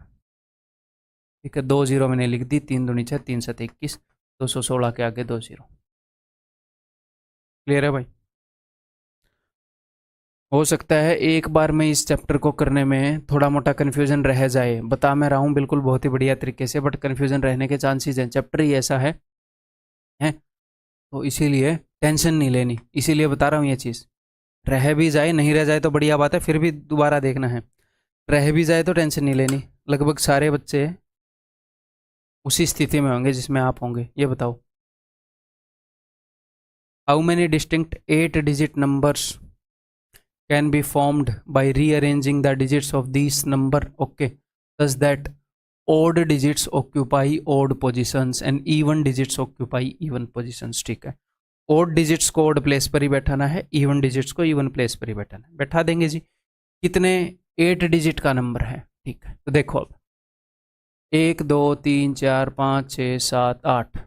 [SPEAKER 1] ठीक है। 2 जीरो मैंने लिख दी, 3 दूनी 6, 3 7 21, 216 के आगे 2 जीरो। क्लियर है भाई? हो सकता है एक बार में इस चैप्टर को करने में थोड़ा मोटा कन्फ्यूजन रह जाए, बता मैं रहा हूँ बिल्कुल बहुत ही बढ़िया तरीके से, बट कन्फ्यूजन रहने के चांसेस हैं, चैप्टर ही ऐसा है। तो इसीलिए टेंशन नहीं लेनी, इसीलिए बता रहा हूँ ये चीज़। रह भी जाए, नहीं रह जाए तो बढ़िया बात है, फिर भी दोबारा देखना है। रह भी जाए तो टेंशन नहीं लेनी। लगभग सारे बच्चे उसी स्थिति में होंगे जिसमें आप होंगे। ये बताओ, how many distinct 8 digit numbers can be formed by rearranging the digits of these number, okay, thus that odd digits occupy odd positions and even digits occupy even positions, ठीक है। odd digits को odd place पर ही बैठाना है, even digits को even place पर ही बैठाना है। बैठा देंगे जी। कितने? 8 डिजिट का नंबर है, ठीक है। तो देखो अब 1 2 3 4 5 6 7 8,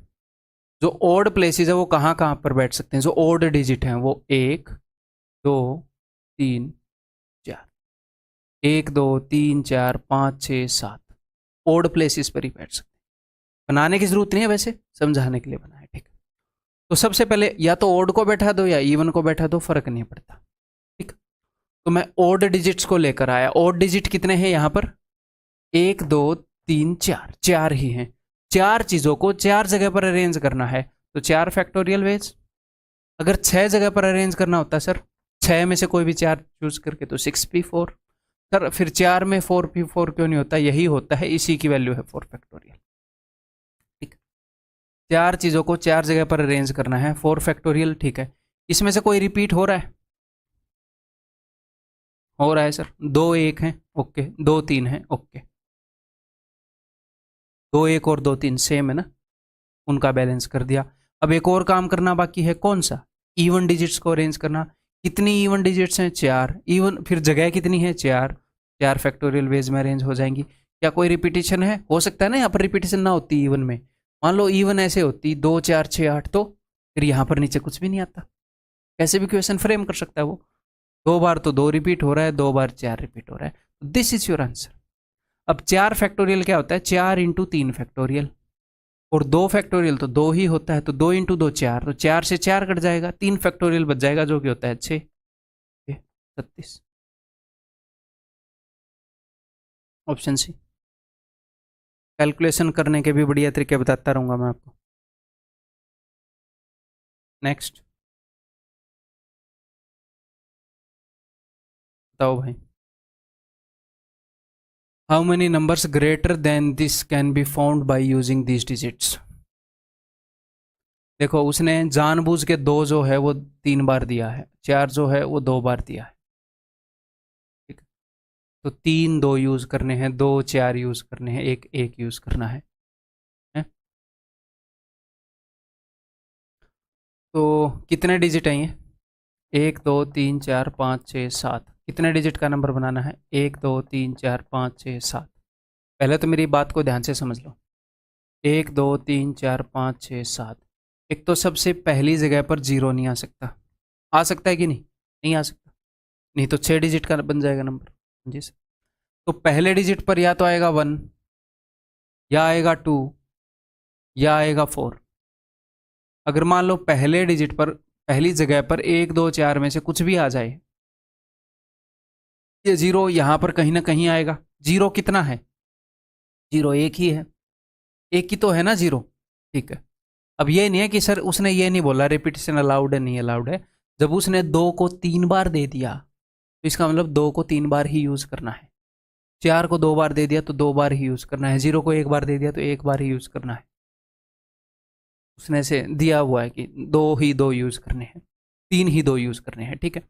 [SPEAKER 1] जो odd places है वो कहाँ कहाँ पर बैठ सकते हैं? जो odd digit हैं वो 1 2 3 4, 1 2 3 4 5 6 7 ओड प्लेसेस पर ही बैठ सकते हैं। बनाने की जरूरत नहीं है, वैसे समझाने के लिए बनाया, ठीक। तो सबसे पहले या तो ओड को बैठा दो या इवन को बैठा दो, फर्क नहीं पड़ता, ठीक। तो मैं ओड डिजिट्स को लेकर आया। ओड डिजिट कितने हैं यहाँ पर? 1 2 3 4, 4 ही हैं। 4 चीजों को 4 जगह पर अरेंज करना है, तो 4 फैक्टोरियल वेज। अगर 6 जगह पर अरेंज करना होता सर, 6 में से कोई भी 4 चूज करके, तो 6p4। सर फिर 4 में 4p4 क्यों नहीं होता? यही होता है, इसी की वैल्यू है 4 फैक्टोरियल, ठीक। 4 चीज़ों को 4 जगह पर अरेंज करना है, 4 फैक्टोरियल, ठीक है। इसमें से कोई रिपीट हो रहा है? हो रहा है सर। 2 1 हैं, ओके। 2 3 हैं, ओके। 2 1 और 2 3 सेम है ना, उनका बैलेंस कर दिया। अब एक और काम करना बाकी है, कौन सा? इवन डिजिट्स को अरेंज करना। कितनी इवन डिजिट्स हैं? 4 इवन। फिर जगह कितनी है? 4। 4 फैक्टोरियल वेज में अरेंज हो जाएंगी। क्या कोई रिपीटिशन है? हो सकता है ना यहाँ पर रिपीटिशन ना होती इवन में। मान लो इवन ऐसे होती 2 4 6 8, तो फिर यहाँ पर नीचे कुछ भी नहीं आता। कैसे भी क्वेश्चन फ्रेम कर सकता है वो। 2 बार तो 2 रिपीट हो रहा है, 2 बार 4 रिपीट हो रहा है, दिस इज योर आंसर। अब 4 फैक्टोरियल क्या होता है? 4 इंटू 3 फैक्टोरियल। और 2 फैक्टोरियल तो 2 ही होता है, तो 2 इंटू 2 4, तो 4 से 4 कट जाएगा, 3 फैक्टोरियल बच जाएगा जो कि होता है 6। 36 ऑप्शन सी। कैलकुलेशन करने के भी बढ़िया तरीके बताता रहूंगा मैं आपको। नेक्स्ट। बताओ भाई। How many numbers greater than this can be found by using these digits. देखो उसने जानबूझ के 2 जो है वो 3 बार दिया है, 4 जो है वो 2 बार दिया है, ठीक है। तो 3 2 यूज करने हैं, 2 4 यूज करने हैं, 1 1 यूज करना है? तो कितने डिजिट आएंगे? 1 2 3 4 5 6 7। कितने डिजिट का नंबर बनाना है? 1 2 3 4 5 6 7। पहले तो मेरी बात को ध्यान से समझ लो। 1 2 3 4 5 6 7। एक तो सबसे पहली जगह पर जीरो नहीं आ सकता। आ सकता है कि नहीं? नहीं आ सकता। नहीं तो 6 डिजिट का बन जाएगा नंबर। जी सर। तो पहले डिजिट पर या तो आएगा 1, या आएगा 2, या आएगा 4। अगर मान लो पहले डिजिट पर, पहली जगह पर 1 2 4 में से कुछ भी आ जाए, ये जीरो यहां पर कहीं ना कहीं आएगा। जीरो कितना है? जीरो एक ही है, एक ही तो है ना जीरो। ठीक है। अब ये नहीं है कि सर उसने ये नहीं बोला रिपीटेशन अलाउड है नहीं अलाउड है। जब उसने 2 को 3 बार दे दिया तो इसका मतलब 2 को 3 बार ही यूज करना है। 4 को 2 बार दे दिया तो 2 बार ही यूज करना है। 0 को 1 बार दे दिया तो 1 बार ही यूज करना है। उसने से दिया हुआ है कि 2 ही 2 यूज करने हैं, 3 ही 2 यूज करने हैं, ठीक है।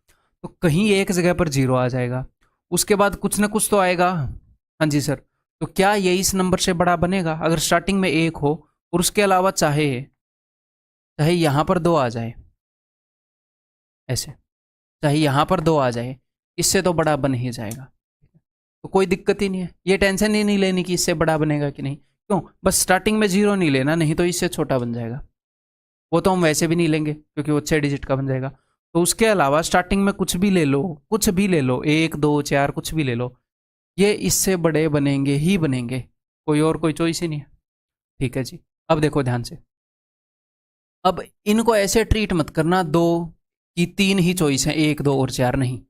[SPEAKER 1] तो कहीं एक जगह पर जीरो आ जाएगा, उसके बाद कुछ ना कुछ तो आएगा। हाँ जी सर। तो क्या ये इस नंबर से बड़ा बनेगा? अगर स्टार्टिंग में 1 हो और उसके अलावा चाहे चाहे यहां पर 2 आ जाए, ऐसे, चाहे यहां पर 2 आ जाए, इससे तो बड़ा बन ही जाएगा। तो कोई दिक्कत ही नहीं है, ये टेंशन ही नहीं लेनी कि इससे बड़ा बनेगा कि नहीं। क्यों? बस स्टार्टिंग में जीरो नहीं लेना, नहीं तो इससे छोटा बन जाएगा। वो तो हम वैसे भी नहीं लेंगे क्योंकि वो 6 डिजिट का बन जाएगा। तो उसके अलावा स्टार्टिंग में कुछ भी ले लो, कुछ भी ले लो, 1 2 4 कुछ भी ले लो, ये इससे बड़े बनेंगे ही बनेंगे। कोई और कोई चॉइस ही नहीं है। ठीक है जी। अब देखो ध्यान से। अब इनको ऐसे ट्रीट मत करना दो कि 3 ही चॉइस है, 1 2 और 4 नहीं।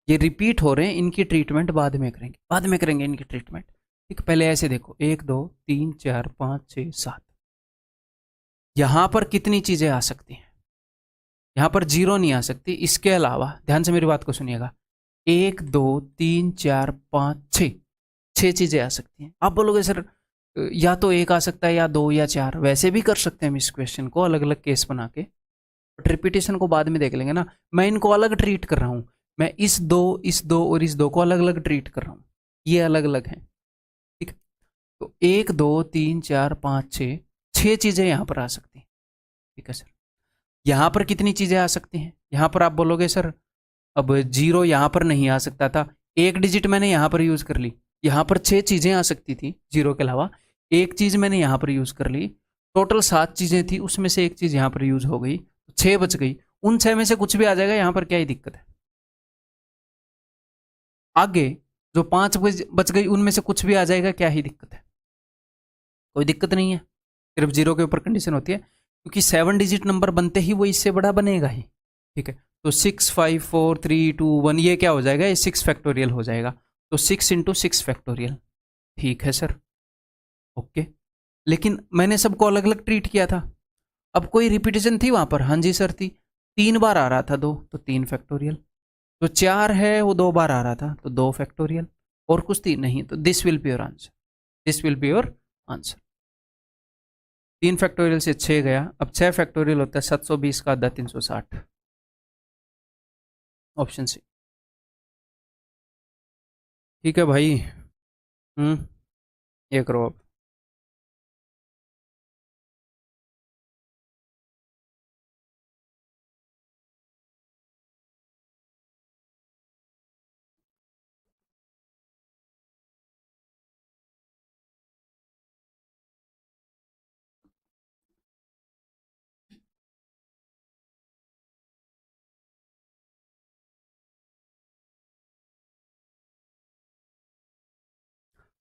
[SPEAKER 1] ये रिपीट हो रहे हैं, इनकी ट्रीटमेंट बाद में करेंगे, बाद में करेंगे इनकी ट्रीटमेंट। ठीक, पहले ऐसे देखो 1 2 3 4 5 6 7। यहां पर कितनी चीजें आ सकती हैं? यहां पर जीरो नहीं आ सकती। इसके अलावा ध्यान से मेरी बात को सुनिएगा, 1 2 3 4 5 6, 6 चीजें आ सकती हैं। आप बोलोगे सर या तो 1 आ सकता है या 2 या 4, वैसे भी कर सकते हैं हम इस क्वेश्चन को अलग अलग केस बना के, बट रिपीटेशन को बाद में देख लेंगे ना। मैं इनको अलग ट्रीट कर रहा हूं, मैं इस दो और इस दो को अलग अलग ट्रीट कर रहा हूं, ये अलग अलग हैं। ठीक है। तो 1 2 3 4 5 6, 6 चीजें यहां पर आ सकती हैं। ठीक है सर। यहां पर कितनी चीजें आ सकती हैं? यहां पर आप बोलोगे सर अब जीरो यहां पर नहीं आ सकता था, 1 डिजिट मैंने यहां पर यूज कर ली, यहां पर 6 चीजें आ सकती थी जीरो के अलावा, एक चीज मैंने यहां पर यूज कर ली, टोटल 7 चीजें थी, उसमें से एक चीज यहां पर यूज हो गई, 6 बच गई। उन 6 में से कुछ भी आ जाएगा, यहां पर क्या ही दिक्कत है? आगे जो 5 बच गई उनमें से कुछ भी आ जाएगा, क्या ही दिक्कत है? कोई दिक्कत नहीं है। सिर्फ जीरो के ऊपर कंडीशन होती है क्योंकि 7 डिजिट नंबर बनते ही वो इससे बड़ा बनेगा ही। ठीक है। तो 6 5 4 3 2 1 ये क्या हो जाएगा? ये 6 फैक्टोरियल हो जाएगा। तो 6 × 6 फैक्टोरियल। ठीक है सर। ओके। लेकिन मैंने सबको अलग अलग ट्रीट किया था। अब कोई रिपीटेशन थी वहां पर? हाँ जी सर थी। 3 बार आ रहा था 2, तो 3 फैक्टोरियल। तो 4 है वो 2 बार आ रहा था, तो 2 फैक्टोरियल। और कुछ थी नहीं, तो this will be your answer. This will be your answer. 3 factorial से 6 गया। अब 6 फैक्टोरियल होता है 720 का आधा 360। Option C. ठीक है भाई। ये करो अब।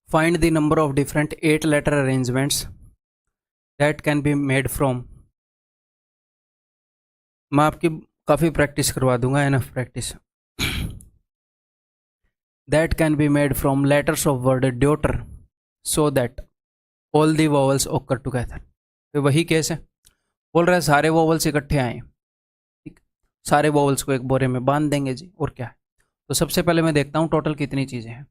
[SPEAKER 1] Find the number of different 8 letter arrangements that can be made from. मैं आपकी काफ़ी प्रैक्टिस करवा दूंगा, enough practice. That can be made from letters of word daughter so that all the vowels occur together. तो वही case है, बोल रहा है सारे वॉवल्स इकट्ठे आए। ठीक, सारे वॉवल्स को एक बोरे में बांध देंगे जी, और क्या है। तो सबसे पहले मैं देखता हूँ टोटल कितनी चीज़ें हैं।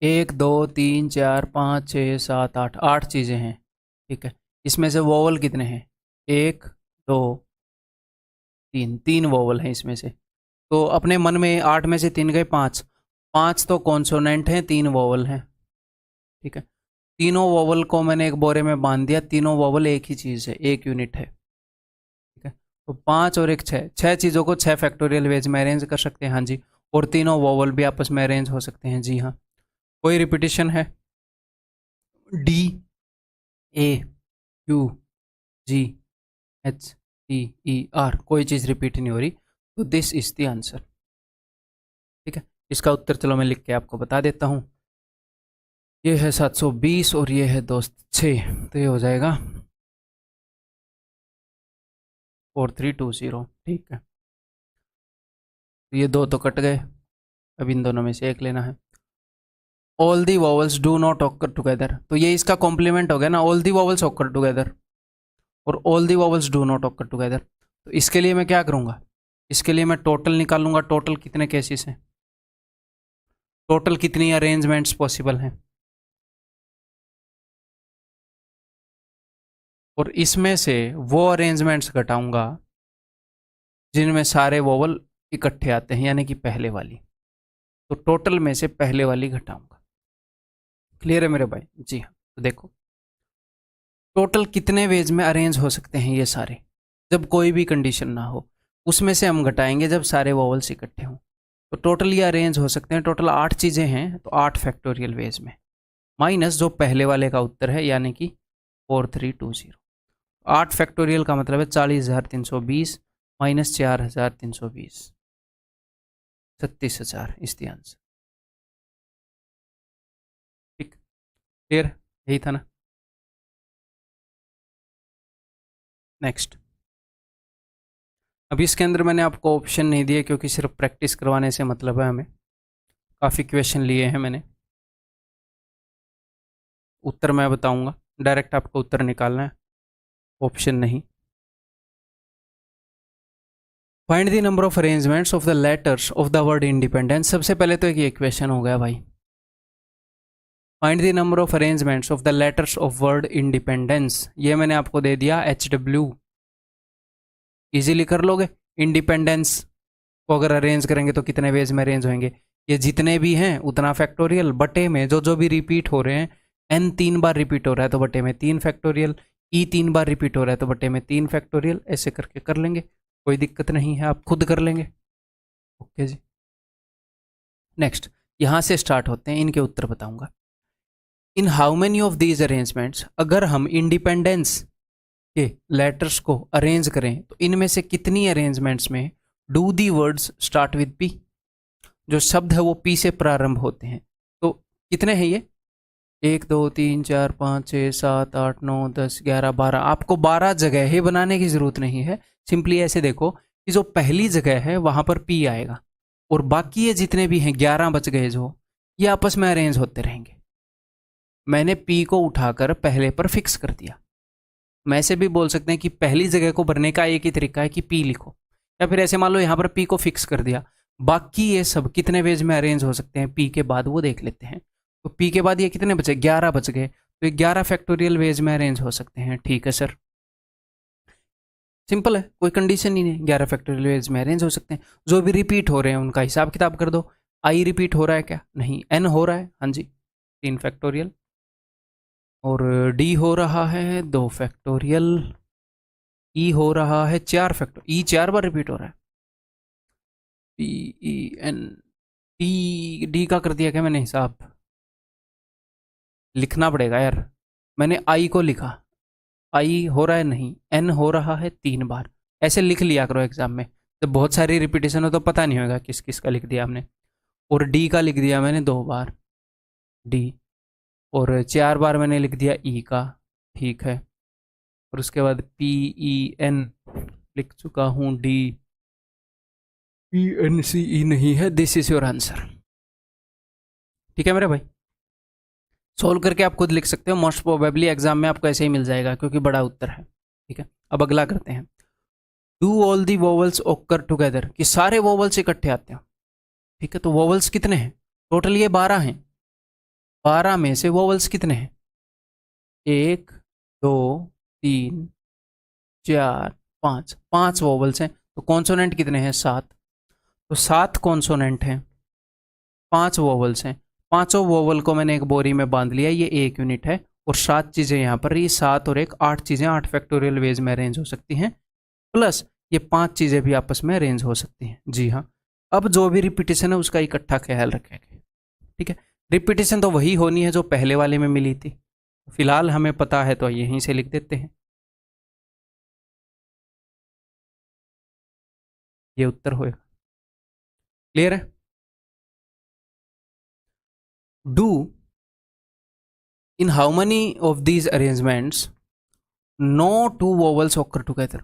[SPEAKER 1] 1 2 3 4 5 6 7 8, 8 चीज़ें हैं। ठीक है, इसमें से वोवल कितने हैं? 1 2 3, 3 वोवल हैं इसमें से। तो अपने मन में 8 में से 3 गए 5, 5 तो कॉन्सोनेंट हैं, 3 वोवल हैं। ठीक है, तीनों वोवल को मैंने एक बोरे में बांध दिया। तीनों वोवल एक ही चीज़ है, एक यूनिट है। ठीक है, तो 5 और 1 6, 6 चीज़ों को 6 फैक्टोरियल वेज में अरेंज कर सकते हैं। हाँ जी, और तीनों वोवल भी आपस में अरेंज हो सकते हैं। जी हाँ, कोई रिपीटिशन है? D A you ji H T E R, कोई चीज़ रिपीट नहीं हो रही, तो दिस इज द आंसर। ठीक है, इसका उत्तर चलो मैं लिख के आपको बता देता हूँ। ये है 720 और ये है दोस्त 6, तो ये हो जाएगा 4320। ठीक है, तो ये दो तो कट गए, अब इन दोनों में से एक लेना है। All the vowels do not occur together, तो ये इसका कॉम्प्लीमेंट हो गया ना, all the vowels occur together और all the vowels do not occur together. तो इसके लिए मैं क्या करूँगा? इसके लिए मैं टोटल निकालूंगा, टोटल कितने केसेस हैं, टोटल कितनी अरेंजमेंट्स पॉसिबल हैं, और इसमें से वो अरेंजमेंट्स घटाऊंगा जिनमें सारे वोवल इकट्ठे आते हैं, यानी कि पहले वाली। तो टोटल में से पहले वाली घटाऊंगा। क्लियर है मेरे भाई? जी हाँ, तो देखो टोटल कितने वेज में अरेंज हो सकते हैं ये सारे, जब कोई भी कंडीशन ना हो, उसमें से हम घटाएंगे जब सारे वोवल्स इकट्ठे हों। तो टोटल ये अरेंज हो सकते हैं, टोटल 8 चीज़ें हैं, तो 8 फैक्टोरियल वेज में, माइनस जो पहले वाले का उत्तर है यानी कि 4320। 8 फैक्टोरियल का मतलब है 40,320 माइनस 4,320, 36,000 इस द आंसर। ठीक, क्लियर, यही था ना। नेक्स्ट, अभी इसके अंदर मैंने आपको ऑप्शन नहीं दिए क्योंकि सिर्फ प्रैक्टिस करवाने से मतलब है हमें। काफ़ी क्वेश्चन लिए हैं मैंने, उत्तर मैं बताऊंगा, डायरेक्ट आपको उत्तर निकालना है, ऑप्शन नहीं। Find the number of arrangements of the letters of the word independence. सबसे पहले तो एक ये क्वेश्चन हो गया भाई, find the number of arrangements of the letters of word independence. ये मैंने आपको दे दिया HW, इजीली कर लोगे। इंडिपेंडेंस को अगर अरेंज करेंगे तो कितने वेज में अरेंज होंगे, ये जितने भी हैं उतना फैक्टोरियल, बटे में जो जो भी रिपीट हो रहे हैं, n 3 बार रिपीट हो रहा है तो बटे में 3 फैक्टोरियल, e 3 बार रिपीट हो रहा है तो बटे में 3 फैक्टोरियल, ऐसे करके कर लेंगे, कोई दिक्कत नहीं है, आप खुद कर लेंगे। ओके जी, नेक्स्ट, यहाँ से स्टार्ट होते हैं, इनके उत्तर बताऊंगा। इन how many of these arrangements, अगर हम इंडिपेंडेंस के लेटर्स को अरेंज करें तो इनमें से कितनी अरेंजमेंट्स में do the words start with P, जो शब्द है वो पी से प्रारंभ होते हैं। तो कितने हैं ये? 1 2 3 4 5 6 7 8 9 10 11 12, आपको 12 जगह ही बनाने की जरूरत नहीं है। सिंपली ऐसे देखो कि जो पहली जगह है वहां पर पी आएगा, और बाकी ये जितने भी हैं 11 बच गए जो, ये आपस में अरेंज होते रहेंगे। मैंने पी को उठाकर पहले पर फिक्स कर दिया। मैं ऐसे भी बोल सकते हैं कि पहली जगह को भरने का एक ही तरीका है कि पी लिखो, या फिर ऐसे मान लो यहाँ पर पी को फिक्स कर दिया। बाकी ये सब कितने वेज में अरेंज हो सकते हैं पी के बाद, वो देख लेते हैं। तो पी के बाद ये कितने बचे? 11 बच गए, तो 11 फैक्टोरियल वेज में अरेंज हो सकते हैं। ठीक है सर, सिंपल है, कोई कंडीशन ही नहीं, 11 फैक्टोरियल वेज में अरेंज हो सकते हैं। जो भी रिपीट हो रहे हैं उनका हिसाब किताब कर दो। आई रिपीट हो रहा है क्या? नहीं। एन हो रहा है, हाँ जी, 3 फैक्टोरियल, और डी हो रहा है 2 फैक्टोरियल, ई हो रहा है 4 फैक्टर, ई 4 बार रिपीट हो रहा है। P E N T, D का कर दिया क्या मैंने हिसाब? लिखना पड़ेगा यार, मैंने आई को लिखा, आई हो रहा है नहीं, एन हो रहा है 3 बार, ऐसे लिख लिया करो एग्जाम में। तो बहुत सारी रिपीटेशन हो तो पता नहीं होगा किस किस का लिख दिया हमने। और डी का लिख दिया मैंने 2 बार, डी, और 4 बार मैंने लिख दिया ई का। ठीक है, और उसके बाद पी ई एन लिख चुका हूँ, डी पी एन सी ई नहीं है, दिस इज योर आंसर। ठीक है मेरे भाई, सोल्व करके आप खुद लिख सकते हो, मोस्ट प्रोबेबली एग्जाम में आपको ऐसे ही मिल जाएगा क्योंकि बड़ा उत्तर है। ठीक है, अब अगला करते हैं, डू ऑल दी वोवल्स ओकर टुगेदर, कि सारे वोवल्स इकट्ठे आते हैं। ठीक है, तो वोवल्स कितने हैं? टोटल ये 12 हैं। 12 में से वोवल्स कितने हैं? 1 2 3 4 5, 5 वोवल्स हैं। तो कॉन्सोनेंट कितने हैं? 7। तो 7 कॉन्सोनेंट हैं, 5 वोवल्स हैं। पांचों वोवल को मैंने एक बोरी में बांध लिया, ये 1 यूनिट है। और 7 चीज़ें यहाँ पर, ये 7 और 1 8 चीज़ें 8 फैक्टोरियल वेज में अरेंज हो सकती हैं, प्लस ये 5 चीज़ें भी आपस में अरेंज हो सकती हैं। जी हाँ, अब जो भी रिपीटेशन है उसका इकट्ठा ख्याल रखेंगे। ठीक है, रिपीटेशन तो वही होनी है जो पहले वाले में मिली थी। फिलहाल हमें पता है तो यहीं से लिख देते हैं, ये उत्तर होएगा। क्लियर है? Do in how many of these arrangements no two vowels occur together?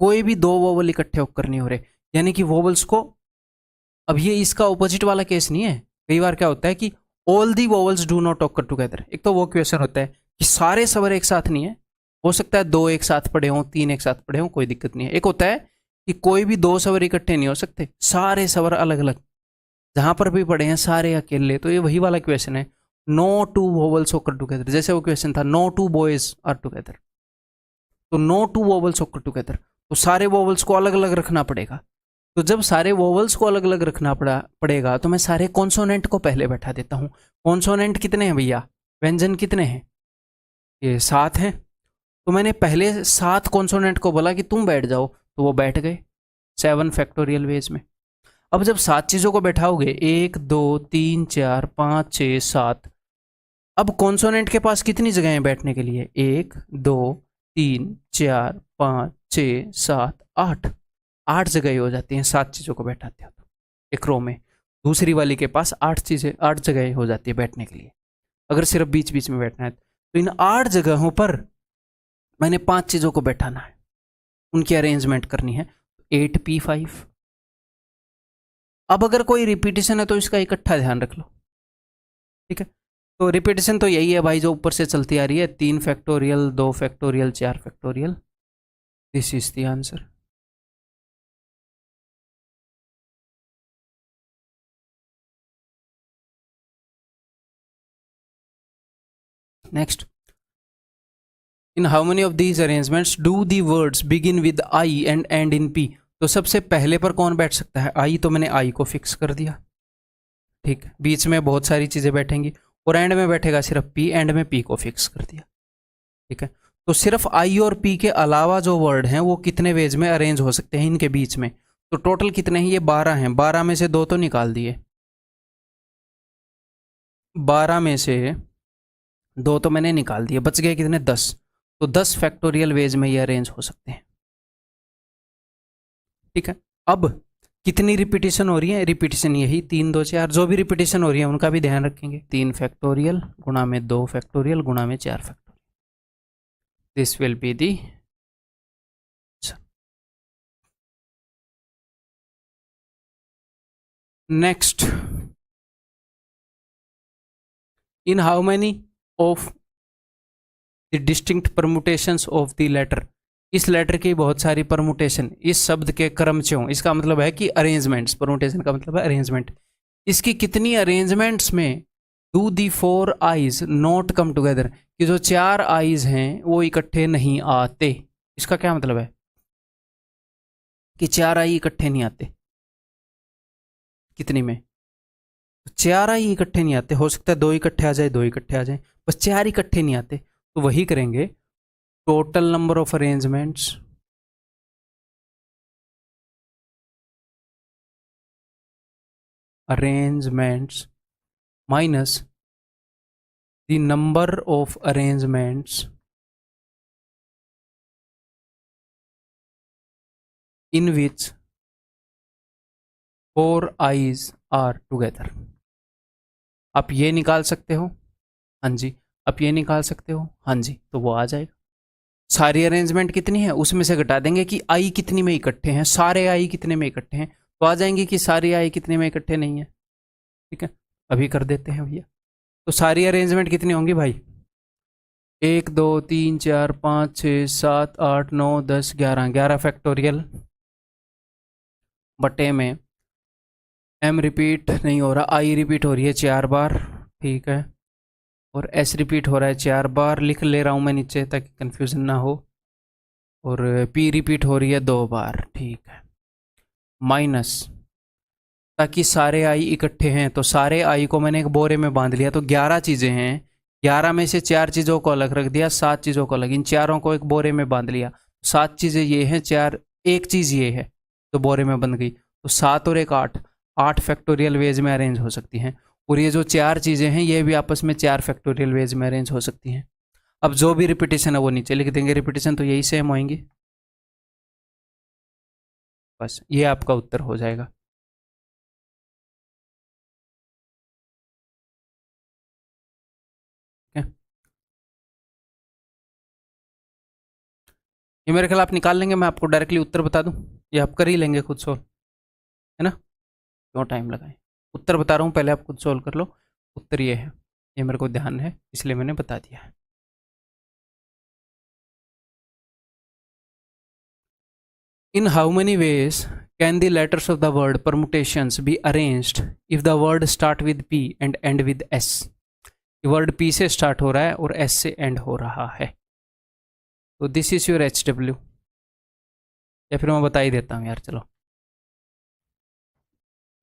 [SPEAKER 1] कोई भी दो वोवल इकट्ठे occur नहीं हो रहे, यानी कि वोवल्स को, अब ये इसका ऑपोजिट वाला केस नहीं है। कई बार क्या होता है कि all the vowels do not occur together. एक तो वो क्वेश्चन होता है कि सारे स्वर एक साथ नहीं है, हो सकता है 2 एक साथ पढ़े हों, 3 एक साथ पढ़े हों, कोई दिक्कत नहीं है। एक होता है कि कोई भी 2 स्वर इकट्ठे नहीं हो सकते, सारे स्वर अलग अलग, जहां पर भी पढ़े हैं सारे अकेले। तो ये वही वाला क्वेश्चन है, no two vowels occur together. जैसे वो क्वेश्चन था no two boys are together, तो no two vowels occur together, तो सारे वोवल्स को अलग अलग रखना पड़ेगा। तो जब सारे वोवल्स को अलग अलग रखना पड़ेगा तो मैं सारे कॉन्सोनेंट को पहले बैठा देता हूँ। कॉन्सोनेंट कितने हैं भैया? व्यंजन कितने हैं? ये 7 हैं। तो मैंने पहले 7 कॉन्सोनेंट को बोला कि तुम बैठ जाओ, तो वो बैठ गए 7 फैक्टोरियल वेज में। अब जब 7 चीज़ों को बैठाओगे, 1 2 3 4 5 6 7, अब कॉन्सोनेंट के पास कितनी जगह हैं बैठने के लिए? 1 2 3 4 5 6 7 8, 8 जगह हो जाती हैं 7 चीज़ों को बैठाते हो तो एक रो में। दूसरी वाली के पास 8 जगह हो जाती है बैठने के लिए, अगर सिर्फ बीच बीच में बैठना है। तो इन 8 जगहों पर मैंने 5 चीज़ों को बैठाना है, उनकी अरेंजमेंट करनी है। 8p5। अब अगर कोई रिपीटेशन है तो इसका इकट्ठा ध्यान रख लो। ठीक है, तो रिपीटेशन तो यही है भाई जो ऊपर से चलती आ रही है, 3 factorial 2 factorial 4 factorial. This is the answer. Next, in how many of these arrangements do the words begin with I and and in P? तो सबसे पहले पर कौन बैठ सकता है? आई। तो मैंने आई को फिक्स कर दिया। ठीक, बीच में बहुत सारी चीज़ें बैठेंगी और एंड में बैठेगा सिर्फ पी, एंड में पी को फिक्स कर दिया। ठीक है, तो सिर्फ आई और पी के अलावा जो वर्ड हैं वो कितने वेज में अरेंज हो सकते हैं इनके बीच में? तो टोटल कितने हैं? ये 12 हैं। 12 में से 2 तो निकाल दिए, 12 में से 2 तो मैंने निकाल दिए, बच गए कितने? 10। तो 10 फैक्टोरियल वेज में ये अरेंज हो सकते हैं। ठीक है, अब कितनी रिपीटेशन हो रही है? रिपीटेशन यही 3 2 4, जो भी रिपीटेशन हो रही है उनका भी ध्यान रखेंगे। 3 फैक्टोरियल गुणा में 2 फैक्टोरियल गुणा में 4 factorial, this will be D. Next, in how many of the distinct permutations of the letter? इस लेटर की बहुत सारी परमुटेशन, इस शब्द के क्रमचयों, इसका मतलब है कि अरेंजमेंट्स, परमुटेशन का मतलब है अरेंजमेंट। इसकी कितनी अरेंजमेंट्स में do the 4 eyes not come together, कि जो 4 आईज हैं वो इकट्ठे नहीं आते? इसका क्या मतलब है कि 4 आई इकट्ठे नहीं आते? कितनी में? 4 आई इकट्ठे नहीं आते। हो सकता है 2 इकट्ठे आ जाए, 2 इकट्ठे आ जाए, बस 4 इकट्ठे नहीं आते। तो वही करेंगे, total number of arrangements minus the number of arrangements in which 4 I's are together. आप ये निकाल सकते हो, हाँ जी। आप ये निकाल सकते हो, हाँ जी। तो वो आ जाएगा। सारी अरेंजमेंट कितनी है उसमें से घटा देंगे कि आई कितनी में इकट्ठे हैं, सारे आई कितने में इकट्ठे हैं, तो आ जाएंगे कि सारी आई कितने में इकट्ठे नहीं है। ठीक है, अभी कर देते हैं भैया। तो सारी अरेंजमेंट कितनी होंगी भाई? 1 2 3 4 5 6 7 8 9 10 11, 11 फैक्टोरियल बटे में एम रिपीट नहीं हो रहा, आई रिपीट हो रही है 4 बार, ठीक है, और एस रिपीट हो रहा है 4 बार, लिख ले रहा हूँ मैं नीचे ताकि कन्फ्यूज़न ना हो, और पी रिपीट हो रही है 2 बार, ठीक है, माइनस, ताकि सारे आई इकट्ठे हैं तो सारे आई को मैंने एक बोरे में बांध लिया, तो 11 चीज़ें हैं, 11 में से 4 चीज़ों को अलग रख दिया, 7 चीज़ों को अलग, इन चारों को एक बोरे में बांध लिया, 7 चीज़ें ये हैं, 4 एक चीज़ ये है तो बोरे में बंध गई, तो 7 और एक 8, 8 फैक्टोरियल वेज में अरेंज हो सकती हैं, और ये जो 4 चीज़ें हैं ये भी आपस में 4 फैक्टोरियल वेज में अरेंज हो सकती हैं। अब जो भी रिपीटेशन है वो नीचे लिख देंगे, रिपीटेशन तो यही सेम होंगी, बस ये आपका उत्तर हो जाएगा। ये मेरे ख्याल आप निकाल लेंगे, मैं आपको डायरेक्टली उत्तर बता दूं, ये आप कर ही लेंगे खुद सोल्व, है ना, क्यों टाइम लगाएं, उत्तर बता रहा हूँ, पहले आप खुद सोल्व कर लो। उत्तर ये है, ये मेरे को ध्यान है इसलिए मैंने बता दिया है। In how many ways can the letters of the word permutations be arranged if the word start with P and and with S? Word P से स्टार्ट हो रहा है और एस से एंड हो रहा है, तो this is your H W, या फिर मैं बता ही देता हूँ यार, चलो,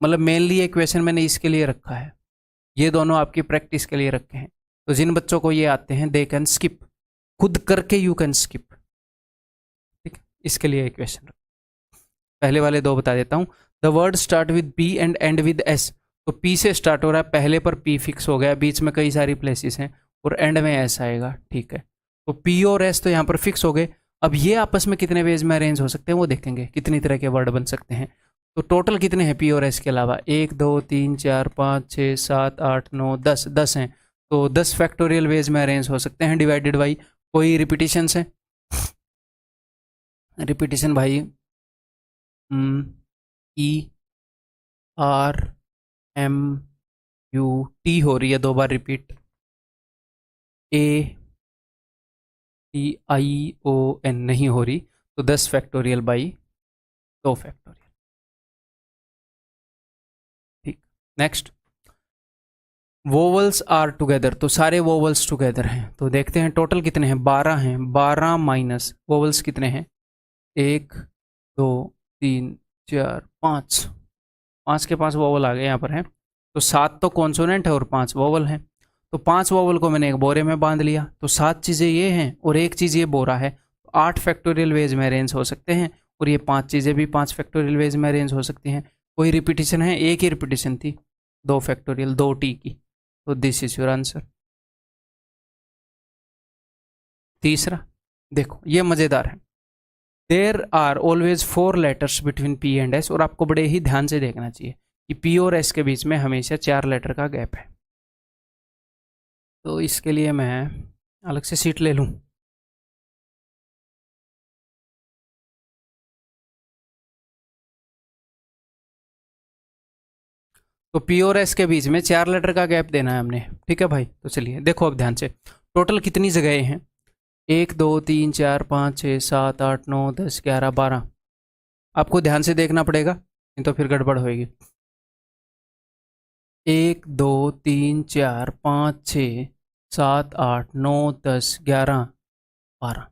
[SPEAKER 1] मतलब मेनली ये क्वेश्चन मैंने इसके लिए रखा है, ये दोनों आपकी प्रैक्टिस के लिए रखे हैं, तो जिन बच्चों को ये आते हैं दे कैन स्किप, खुद करके यू कैन स्किप, ठीक है, इसके लिए क्वेश्चन। पहले वाले दो बता देता हूँ, the word start with P and and with S, तो पी से स्टार्ट हो रहा है, पहले पर पी फिक्स हो गया, बीच में कई सारी प्लेसेस हैं और एंड में एस आएगा, ठीक है, तो पी और एस तो यहाँ पर फिक्स हो गए। अब ये आपस में कितने वेज में अरेंज हो सकते हैं वो देखेंगे, कितनी तरह के वर्ड बन सकते हैं, तो टोटल कितने हैं पी और एस के अलावा, 1 2 3 4 5 6 7 8 9 10, 10 हैं, तो 10 फैक्टोरियल वेज में अरेंज हो सकते हैं डिवाइडेड बाई, कोई रिपीटिशन है, रिपीटिशन भाई, E R M U T हो रही है 2 बार repeat, A T I O N नहीं हो रही, तो 10 फैक्टोरियल बाई 2 फैक्टोरियल, ठीक, नेक्स्ट, वोवल्स आर टुगेदर, तो सारे वोवल्स टुगेदर हैं, तो देखते हैं टोटल कितने हैं, 12 हैं, 12 माइनस वोवल्स कितने हैं, 1 2 3 4 5, 5 के 5 वोवल आ गए यहाँ पर हैं, तो 7 तो कॉन्सोनेंट है और 5 वोवल हैं, तो 5 वोवल को मैंने एक बोरे में बांध लिया, तो 7 चीज़ें ये हैं और एक चीज़ ये बोरा है, तो 8 फैक्टोरियल वेज में अरेंज हो सकते हैं, और ये 5 चीज़ें भी 5 फैक्टोरियल वेज में अरेंज हो सकती हैं, कोई रिपीटिशन है, एक ही रिपीटिशन थी, 2 फैक्टोरियल 2 टी की, तो दिस इज योर आंसर। तीसरा देखो ये मज़ेदार है, there are always 4 letters between P and S, और आपको बड़े ही ध्यान से देखना चाहिए कि पी और एस के बीच में हमेशा 4 लेटर का गैप है, तो इसके लिए मैं अलग से सीट ले लूँ, तो पी और एस के बीच में 4 लेटर का गैप देना है हमने, ठीक है भाई, तो चलिए देखो अब ध्यान से, टोटल कितनी जगह हैं, 1 2 3 4 5 6 7 8 9 10 11 12, आपको ध्यान से देखना पड़ेगा नहीं तो फिर गड़बड़ होएगी, 1 2 3 4 5 6 7 8 9 10 11 12,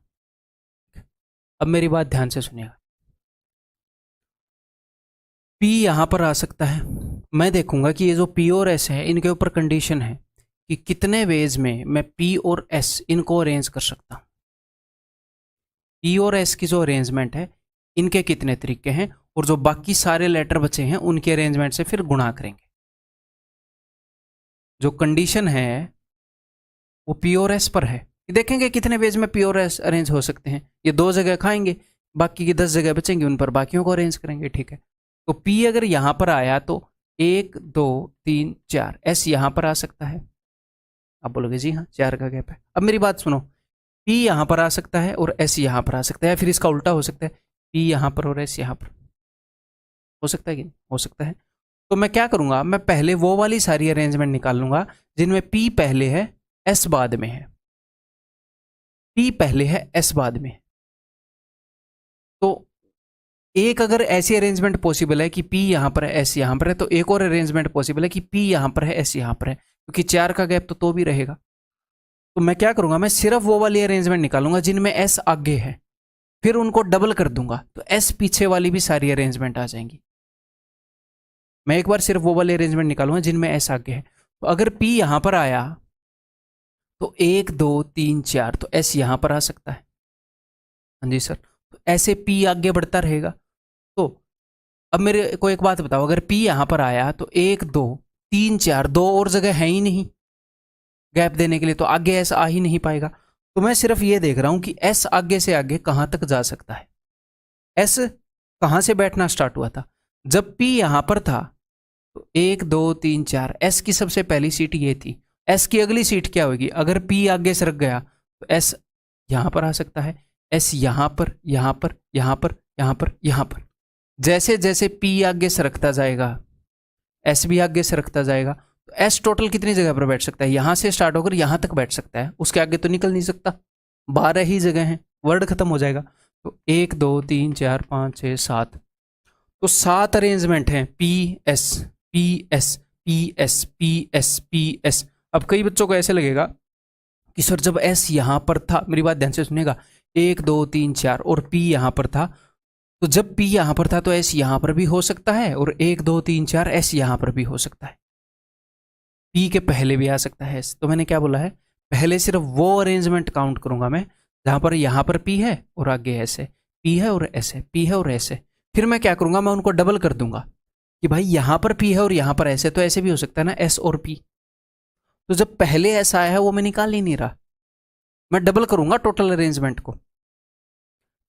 [SPEAKER 1] अब मेरी बात ध्यान से सुनिएगा, पी यहाँ पर आ सकता है, मैं देखूंगा कि ये जो पी और एस है इनके ऊपर कंडीशन है कि कितने वेज में मैं पी और एस इनको अरेंज कर सकता हूँ, पी और एस की जो अरेंजमेंट है इनके कितने तरीके हैं, और जो बाकी सारे लेटर बचे हैं उनके अरेंजमेंट से फिर गुणा करेंगे, जो कंडीशन है वो पी और एस पर है, देखेंगे कितने वेज में पी और एस अरेंज हो सकते हैं, ये 2 जगह खाएंगे, बाकी की 10 जगह बचेंगी उन पर बाकियों को अरेंज करेंगे, ठीक है, तो पी अगर यहाँ पर आया तो 1 2 3 4, एस यहाँ पर आ सकता है, आप बोलोगे जी हाँ 4 का गैप है, अब मेरी बात सुनो, पी यहाँ पर आ सकता है और एस यहाँ पर आ सकता है, फिर इसका उल्टा हो सकता है, पी यहाँ पर और एस यहाँ पर, हो सकता है कि नहीं हो सकता है, तो मैं क्या करूँगा, मैं पहले वो वाली सारी अरेंजमेंट निकाल लूँगा जिनमें पी पहले है एस बाद में है, पी पहले है एस बाद में, तो एक अगर ऐसी अरेंजमेंट पॉसिबल है कि पी यहाँ पर है, एस यहाँ पर है, तो एक और अरेंजमेंट पॉसिबल है कि पी यहाँ पर है, एस यहाँ पर है, क्योंकि 4 का गैप तो भी रहेगा। तो मैं क्या करूंगा, मैं सिर्फ वो वाली अरेंजमेंट निकालूंगा जिनमें एस आगे है, फिर उनको डबल कर दूंगा, तो एस पीछे वाली भी सारी अरेंजमेंट आ जाएंगी। मैं एक बार सिर्फ वो वाले अरेंजमेंट निकालूंगा जिनमें एस आगे है। तो अगर पी यहां पर आया तो 1 2 3 4, तो एस यहां पर आ सकता है। हाँ जी सर, तो ऐसे पी आगे बढ़ता रहेगा। तो अब मेरे को एक बात बताओ, अगर पी यहां पर आया तो 1 2 3 4, दो और जगह है ही नहीं गैप देने के लिए, तो आगे एस आ ही नहीं पाएगा। तो मैं सिर्फ ये देख रहा हूं कि एस आगे से आगे कहां तक जा सकता है। एस कहां से बैठना स्टार्ट हुआ था, जब पी यहां पर था, तो 1 2 3 4, एस की सबसे पहली सीट ये थी। एस की अगली सीट क्या होगी, अगर पी आगे सरक गया तो एस यहां पर आ सकता है, एस यहां पर, यहां पर, यहां पर, यहां पर, यहां पर। जैसे जैसे पी आगे सरकता जाएगा एस भी आगे सरकता जाएगा, तो एस टोटल कितनी जगह पर बैठ सकता है, यहां से स्टार्ट होकर यहां तक बैठ सकता है, उसके आगे तो निकल नहीं सकता। 12 ही जगह हैं, वर्ड खत्म हो जाएगा। तो 1 2 3 4 5 6 7, तो 7 अरेंजमेंट हैं, P S P S P S P S P S. अब कई बच्चों को ऐसे लगेगा कि सर जब एस यहां पर था, मेरी बात ध्यान से सुनिएगा, 1 2 3 4 और पी यहां पर था, तो जब पी यहां पर था तो एस यहां पर भी हो सकता है, और 1 2 3 4 एस यहां पर भी हो सकता है, पी के पहले भी आ सकता है एस। तो मैंने क्या बोला है, पहले सिर्फ वो अरेंजमेंट काउंट करूंगा मैं जहां पर यहां पर पी है और आगे एस है, पी है और एस है, पी है और एस है। फिर मैं क्या करूंगा, मैं उनको डबल कर दूंगा कि भाई यहां पर पी है और यहां पर एस है, तो ऐसे भी हो सकता है ना, एस और पी। तो जब पहले एस आया है वो मैं निकाल ही नहीं रहा, मैं डबल करूंगा टोटल अरेंजमेंट को।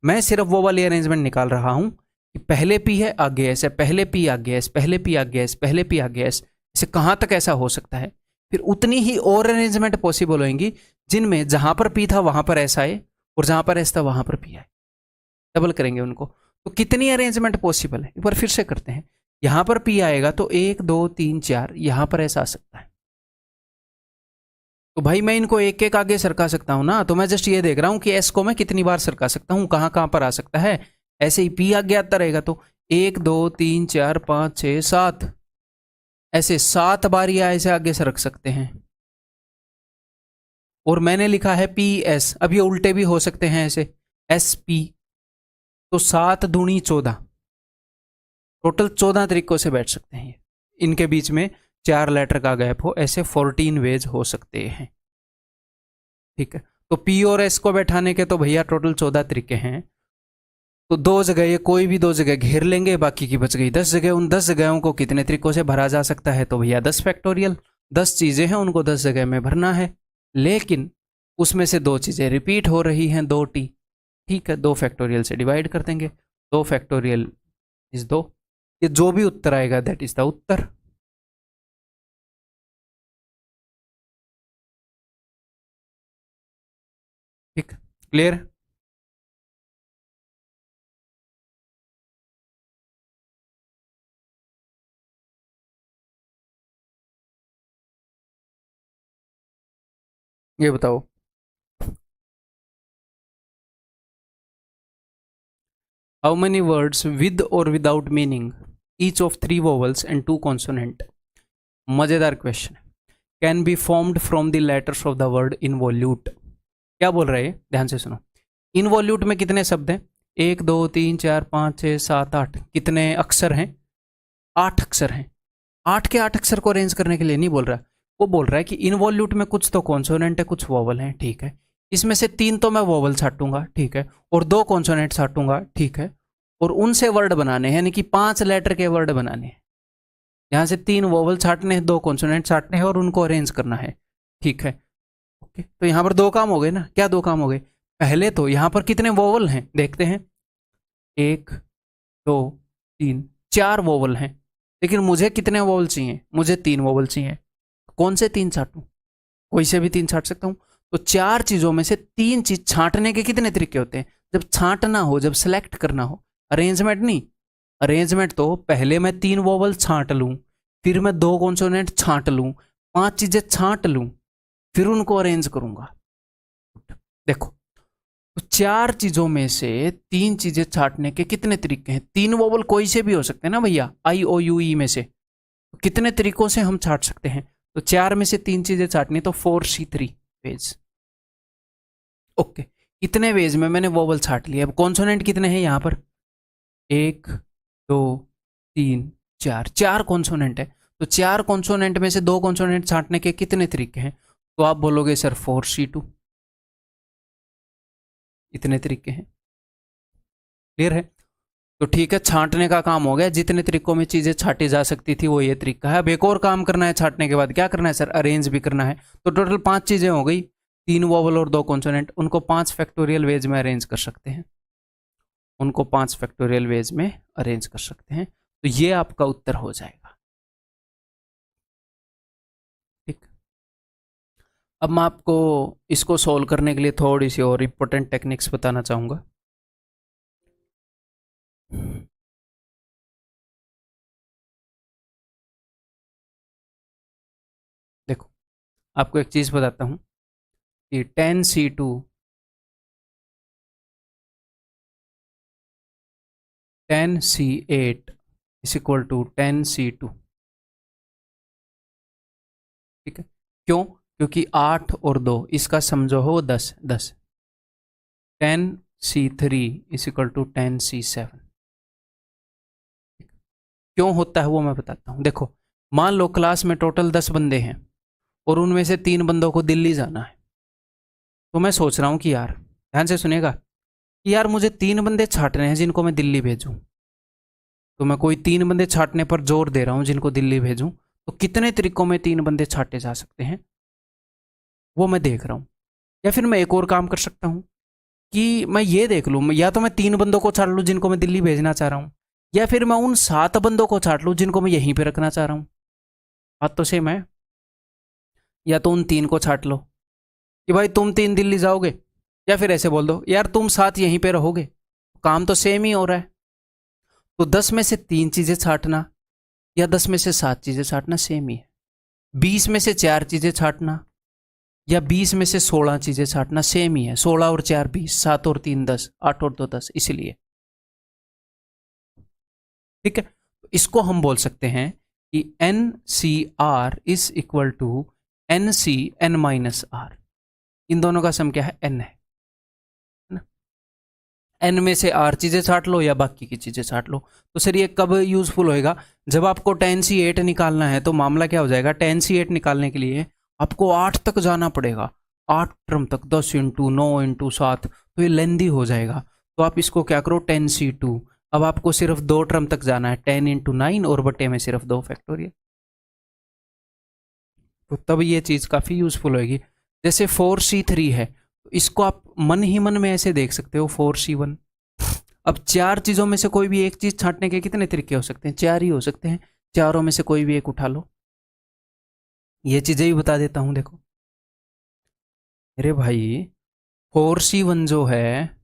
[SPEAKER 1] मैं सिर्फ वो वाली अरेंजमेंट निकाल रहा हूं कि पहले पी है आगे एस है, पहले पी आगे एस, पहले पी आगे एस, पहले पी आगे एस, इसे कहां तक ऐसा हो सकता है। फिर उतनी ही और अरेंजमेंट पॉसिबल होंगी जिनमें जहां पर पी था वहां पर एस आए, और जहां पर एस था वहां पर पी आए, डबल करेंगे उनको। तो कितनी अरेंजमेंट पॉसिबल है, एक बार फिर से करते हैं। यहां पर पी आएगा तो 1 2 3 4, यहां पर एस आ सकता है, तो भाई मैं इनको एक एक आगे सरका सकता हूं ना। तो मैं जस्ट ये देख रहा हूं कि एस को मैं कितनी बार सरका सकता हूं, कहां कहां पर आ सकता है। ऐसे ही पी आगे आता रहेगा, तो 1 2 3 4 5 6 7, ऐसे 7 बार ये ऐसे आगे सरक सकते हैं। और मैंने लिखा है पी एस, अब ये उल्टे भी हो सकते हैं ऐसे, एस पी, तो 7 दूनी 14, टोटल 14 तरीकों से बैठ सकते हैं। इनके बीच में 4 लेटर का गैप हो, ऐसे 14 वेज हो सकते हैं। ठीक है, तो पी और एस को बैठाने के तो भैया टोटल 14 तरीके हैं। तो 2 जगह, ये कोई भी 2 जगह घेर लेंगे, बाकी की बच गई 10 जगह। उन 10 जगहों को कितने तरीकों से भरा जा सकता है, तो भैया 10 फैक्टोरियल। 10 चीजें हैं, उनको 10 जगह में भरना है, लेकिन उसमें से 2 चीजें रिपीट हो रही हैं, 2 टी। ठीक है, 2 फैक्टोरियल से डिवाइड कर देंगे, 2 फैक्टोरियल इज 2, ये जो भी उत्तर आएगा दैट इज द उत्तर। ठीक, क्लियर। ये बताओ, how many words with or without meaning, each of 3 vowels and 2 consonant, मजेदार question, can be formed from the letters of the word involute. क्या बोल रहे हैं, ध्यान से सुनो। इनवॉल्यूट में कितने शब्द हैं, 1 2 3 4 5 6 7 8, कितने अक्षर हैं, 8 अक्षर हैं। 8 के 8 अक्षर को अरेंज करने के लिए नहीं बोल रहा, वो बोल रहा है कि इनवॉल्यूट में कुछ तो कॉन्सोनेंट है, कुछ वोवल है। ठीक है, इसमें से 3 तो मैं वोवल छाटूंगा, ठीक है, और 2 कॉन्सोनेंट छाटूंगा, ठीक है, और उनसे वर्ड बनाने हैं, यानी कि 5 लेटर के वर्ड बनाने हैं। यहाँ से 3 वोवल छाटने हैं, 2 कॉन्सोनेंट छाटने हैं, और उनको अरेंज करना है। ठीक है, ओके, तो यहाँ पर 2 काम हो गए ना। क्या 2 काम हो गए, पहले तो यहाँ पर कितने वोवल हैं देखते हैं, 1 2 3 4 वोवल हैं, लेकिन मुझे कितने वोवल चाहिए, मुझे 3 वोवल चाहिए। कौन से 3 छाटूं, कोई से भी 3 छाट सकता हूं। तो 4 चीजों में से 3 चीज छाटने के कितने तरीके होते हैं, जब छाटना हो, जब सेलेक्ट करना हो, अरेंजमेंट नहीं। अरेंजमेंट तो पहले मैं 3 वोवल छाट लूं, फिर मैं 2 कॉन्सोनेंट छाट लूं, 5 चीजें छाट लूं, फिर उनको अरेंज करूंगा। देखो, तो चार चीजों में से तीन चीजें छांटने के कितने तरीके हैं? तीन वोवल कोई से भी हो सकते हैं ना भैया, आई ओ यू ई में से। तो कितने तरीकों से हम छांट सकते हैं? तो चार में से तीन चीजें छांटनी, तो 4C3 वेज। ओके, इतने वेज में मैंने वोवल छांट लिया। अब कॉन्सोनेंट कितने हैं यहाँ पर? 1 2 3 4, चार कॉन्सोनेंट है। तो चार कॉन्सोनेंट में से दो कॉन्सोनेंट छांटने के कितने तरीके हैं? तो आप बोलोगे सर 4C2। इतने तरीके हैं। क्लियर है? तो ठीक है, छांटने का काम हो गया। जितने तरीकों में चीजें छाटी जा सकती थी वो ये तरीका है। अब एक और काम करना है छांटने के बाद। क्या करना है सर? अरेंज भी करना है। तो टोटल 5 चीजें हो गई, 3 वोवल और 2 कॉन्सोनेंट। उनको 5 फैक्टोरियल वेज में अरेंज कर सकते हैं। उनको 5 फैक्टोरियल वेज में अरेंज कर सकते हैं। तो ये आपका उत्तर हो जाएगा। ठीक। अब मैं आपको इसको सोल्व करने के लिए थोड़ी सी और इंपॉर्टेंट टेक्निक्स बताना चाहूंगा। देखो, आपको एक चीज बताता हूं कि 10C2 10C8 is equal to 10C2। ठीक है? क्यों? क्योंकि 8 और 2 इसका समझो हो 10 10। 10C3 is equal to 10C7। क्यों होता है वो मैं बताता हूं। देखो, मान लो क्लास में टोटल 10 बंदे हैं और उनमें से 3 बंदों को दिल्ली जाना है। तो मैं सोच रहा हूं कि यार, ध्यान से सुनिएगा, कि यार मुझे 3 बंदे छांटने हैं जिनको मैं दिल्ली भेजूं। तो मैं कोई 3 बंदे छांटने पर जोर दे रहा हूं जिनको दिल्ली भेजूं। तो कितने तरीकों में 3 बंदे छांटे जा सकते हैं वो मैं देख रहा हूं। या फिर मैं एक और काम कर सकता हूं कि मैं ये देख लूं, या तो मैं 3 बंदों को छाट लूं जिनको मैं दिल्ली भेजना चाह रहा हूं, या फिर मैं उन 7 बंदों को छाट लूं जिनको मैं यहीं पे रखना चाह रहा हूं। बात तो सेम है। या तो उन 3 को छाट लो कि भाई तुम 3 दिल्ली जाओगे, या फिर ऐसे बोल दो यार तुम 7 यहीं पे रहोगे। काम तो सेम ही हो रहा है। तो 10 में से 3 चीजें छाटना या 10 में से 7 चीजें छाटना सेम ही है। 20 में से 4 चीजें छाटना या 20 में से 16 चीजें छाटना सेम ही है। 16 और 4 20, 7 और 3 10, 8 और 2 10, इसलिए। ठीक है? तो इसको हम बोल सकते हैं कि NCR is equal to NC(n-R). इन दोनों का सम क्या है? N है ना? N में से R चीजें छाट लो या बाकी की चीजें छाट लो। तो सर ये कब यूजफुल होएगा? जब आपको 10C8 निकालना है। तो मामला क्या हो जाएगा? 10C8 निकालने के लिए आपको 8 तक जाना पड़ेगा। 8 टर्म तक, 10 इंटू 9 इंटू 7, तो ये लेंदी हो जाएगा। तो आप इसको क्या करो, 10C2। अब आपको सिर्फ 2 टर्म तक जाना है, 10 इंटू 9 और बटे में सिर्फ 2 फैक्टोरियल। तो तब ये चीज काफी यूजफुल होगी। जैसे 4C3 है, तो इसको आप मन ही मन में ऐसे देख सकते हो 4C1। अब 4 चीजों में से कोई भी एक चीज छांटने के कितने तरीके हो सकते हैं? 4 ही हो सकते हैं। चारों में से कोई भी एक उठा लो। ये चीजें भी बता देता हूं। देखो अरे भाई, 4C1 जो है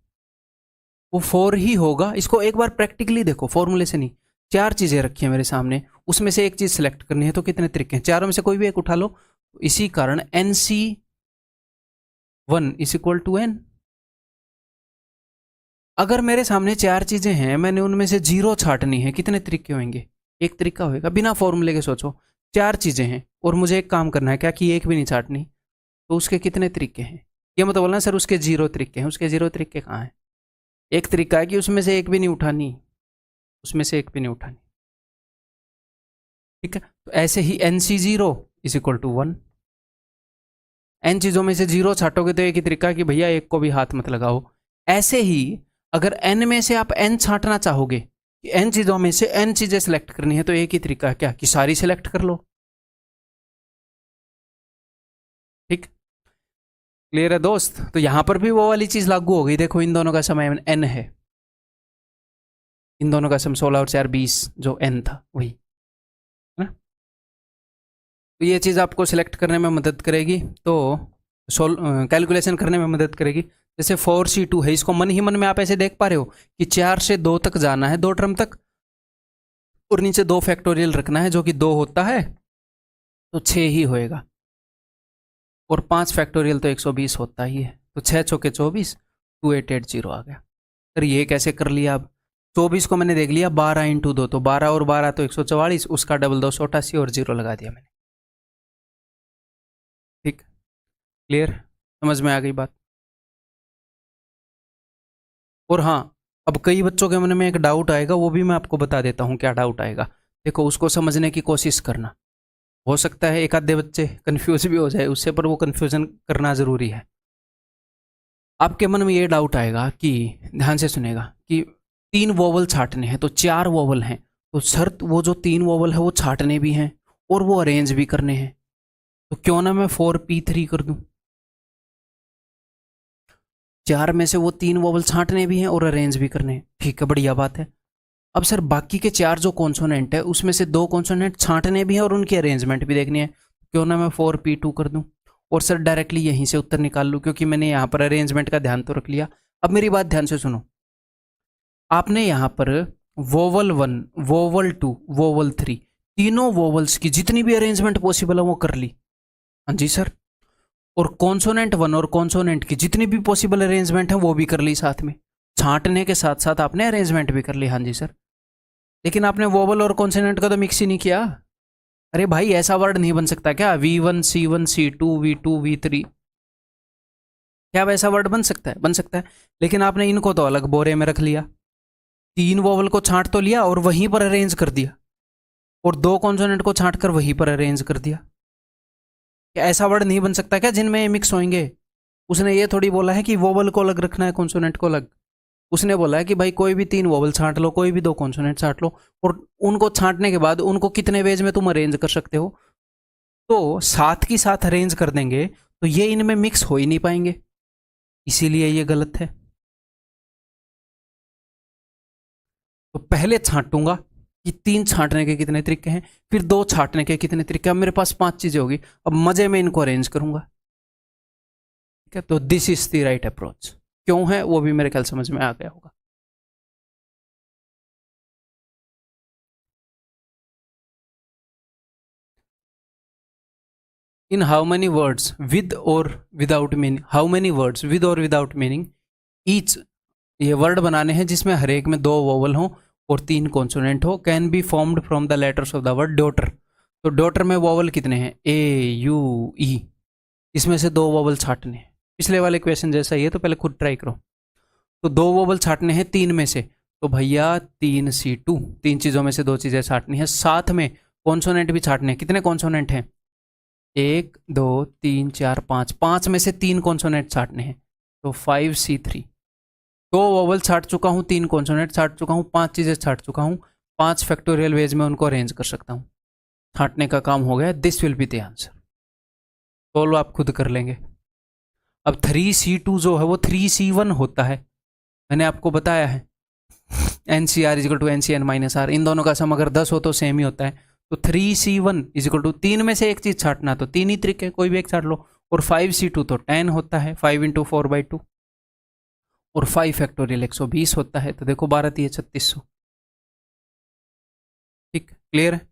[SPEAKER 1] वो 4 ही होगा। इसको एक बार प्रैक्टिकली देखो, फॉर्मूले से नहीं। 4 चीजें रखी है मेरे सामने, उसमें से एक चीज सेलेक्ट करनी है। तो कितने तरीके हैं? चारों में से कोई भी एक उठा लो। इसी कारण NC1 is equal to N। अगर मेरे सामने 4 चीजें हैं, मैंने उनमें से 0 छाटनी है, कितने तरीके होंगे? एक तरीका होगा। बिना फॉर्मूले के सोचो, 4 चीजें हैं और मुझे एक काम करना है, क्या कि एक भी नहीं छाटनी। तो उसके कितने तरीके हैं? ये मत बोलना सर उसके 0 तरीके हैं। उसके 0 तरीके कहाँ हैं? एक तरीका है कि उसमें से एक भी नहीं उठानी, उसमें से एक भी नहीं उठानी। ठीक है? तो ऐसे ही NC0 is equal to 1। N चीजों में से 0 छाटोगे तो एक ही तरीका है कि भैया एक को भी हाथ मत लगाओ। ऐसे ही अगर N में से आप N छाटना चाहोगे, कि N चीजों में से N चीजें सेलेक्ट करनी है, तो एक ही तरीका है, क्या कि सारी सेलेक्ट कर लो। ठीक? क्लियर है दोस्त? तो यहां पर भी वो वाली चीज लागू हो गई। देखो इन दोनों का समय N है, इन दोनों का सम 16 और 4 20, जो N था वही है ना। तो ये चीज़ आपको सिलेक्ट करने में मदद करेगी, तो कैलकुलेशन करने में मदद करेगी। जैसे 4C2 है, इसको मन ही मन में आप ऐसे देख पा रहे हो कि 4 से 2 तक जाना है, 2 टर्म तक, और नीचे 2 फैक्टोरियल रखना है, जो कि 2 होता है तो 6 ही होएगा, और 5 फैक्टोरियल तो 120 होता ही है। तो 6 चौके 24, 2880 आ गया। सर ये कैसे कर लिया? अब 24 को मैंने देख लिया 12 इंटू 2, तो 12 और 12 तो 144, उसका डबल 288 और 0 लगा दिया मैंने। ठीक, क्लियर, समझ में आ गई बात? और हाँ, अब कई बच्चों के मन में एक डाउट आएगा, वो भी मैं आपको बता देता हूँ क्या डाउट आएगा। देखो, उसको समझने की कोशिश करना। हो सकता है एक आधे बच्चे कंफ्यूज भी हो जाए उससे, पर वो कंफ्यूजन करना ज़रूरी है। आपके मन में ये डाउट आएगा कि, ध्यान से सुनेगा, कि 3 वोवल छाटने हैं तो 4 वोवल हैं, तो सर वो जो 3 वोवल है वो छाटने भी हैं और वो अरेंज भी करने हैं, तो क्यों ना मैं 4p3 कर दूं। 4 में से वो 3 वोवल छाटने भी हैं और अरेंज भी करने हैं, ठीक है, बढ़िया बात है। अब सर बाकी के 4 जो कॉन्सोनेंट है उसमें से 2 कॉन्सोनेंट छांटने भी हैं और उनकी अरेंजमेंट भी देखनी है, क्यों ना मैं 4p2 कर दूं और सर डायरेक्टली यहीं से उत्तर निकाल लूं, क्योंकि मैंने यहाँ पर अरेंजमेंट का ध्यान तो रख लिया। अब मेरी बात ध्यान से सुनो, आपने यहाँ पर वोवल 1, वोवल 2, वोवल 3, तीनों वोवल्स की जितनी भी अरेंजमेंट पॉसिबल है वो कर ली। हाँ जी सर। और कॉन्सोनेंट 1 और कॉन्सोनेंट की जितनी भी पॉसिबल अरेंजमेंट है वो भी कर ली साथ में, छांटने के साथ साथ आपने अरेंजमेंट भी कर ली। हाँ जी सर। लेकिन आपने वोवल और कॉन्सोनेंट का तो मिक्स ही नहीं किया। अरे भाई, ऐसा वर्ड नहीं बन सकता क्या? V1 C1 C2 V2 V3, क्या वैसा वर्ड बन सकता है? बन सकता है। लेकिन आपने इनको तो अलग बोरे में रख लिया, 3 वोवल को छांट तो लिया और वहीं पर अरेंज कर दिया, और 2 कॉन्सोनेंट को छांट कर वहीं पर अरेंज कर दिया। क्या ऐसा वर्ड नहीं बन सकता क्या जिनमें मिक्स होंगे? उसने ये थोड़ी बोला है कि वोवल को अलग रखना है, कॉन्सोनेंट को अलग। उसने बोला है कि भाई कोई भी 3 वोवल छांट लो, कोई भी 2 कॉन्सोनेंट छांट लो, और उनको छांटने के बाद उनको कितने वेज में तुम अरेंज कर सकते हो, तो साथ की साथ अरेंज कर देंगे तो ये इनमें मिक्स हो ही नहीं पाएंगे, इसीलिए ये गलत है। तो पहले छांटूंगा कि 3 छांटने के कितने तरीके हैं, फिर 2 छांटने के कितने तरीके। अब मेरे पास 5 चीजें होगी, अब मजे में इनको अरेंज करूंगा। ठीक है, तो this is the right approach. क्यों है वो भी मेरे ख्याल समझ में आ गया होगा। In how many words with or without meaning, how many words with or without meaning each, ये वर्ड बनाने हैं जिसमें हर एक में 2 वोवल हों और 3 कॉन्सोनेंट हो, can be formed from the letters of the word daughter. तो डॉटर में वोवल कितने हैं? A U E, इसमें से 2 वोवल छाटने हैं। पिछले वाले क्वेश्चन जैसा ही है, तो पहले खुद ट्राई करो। तो 2 वोवल छाटने हैं 3 में से, तो भैया 3C2, 3 चीज़ों में से 2 चीज़ें छाटनी है, साथ में कॉन्सोनेंट भी छाटने हैं। कितने कॉन्सोनेंट हैं? 1 2 3 4 5, 5 में से 3 कॉन्सोनेंट छाटने हैं, तो 5C3। 2 वोवल छाट चुका हूँ, 3 कॉन्सोनेंट छाट चुका हूँ, 5 चीज़ें छाट चुका हूँ, 5 फैक्टोरियल वेज में उनको अरेंज कर सकता हूँ। छाटने का काम हो गया, this will be the answer. Solve आप खुद कर लेंगे। अब 3C2 जो है वो 3C1 होता है, मैंने आपको बताया है। NCR इजिकल टू NCN-R, इन दोनों का सम अगर 10 हो तो सेम ही होता है। तो 3C1 इजिकल टू 3 में से एक चीज़ छाटना, तो 3 ही तरीके, कोई भी एक छाट लो। और 5C2 तो 10 होता है, 5 इंटू 4/2, और 5 फैक्टोरियल 120 होता है, तो देखो 12 3 3600। ठीक, क्लियर है?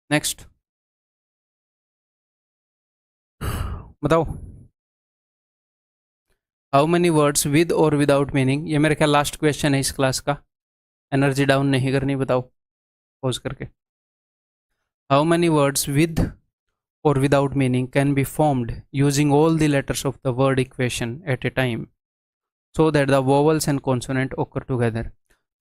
[SPEAKER 1] नेक्स्ट बताओ। How many words with or without meaning, ये मेरे ख्याल लास्ट क्वेश्चन है इस क्लास का, एनर्जी डाउन नहीं करनी, बताओ पॉज करके। How many words with or without meaning can be formed using all the letters of the word equation at a time so that the vowels and consonant occur together,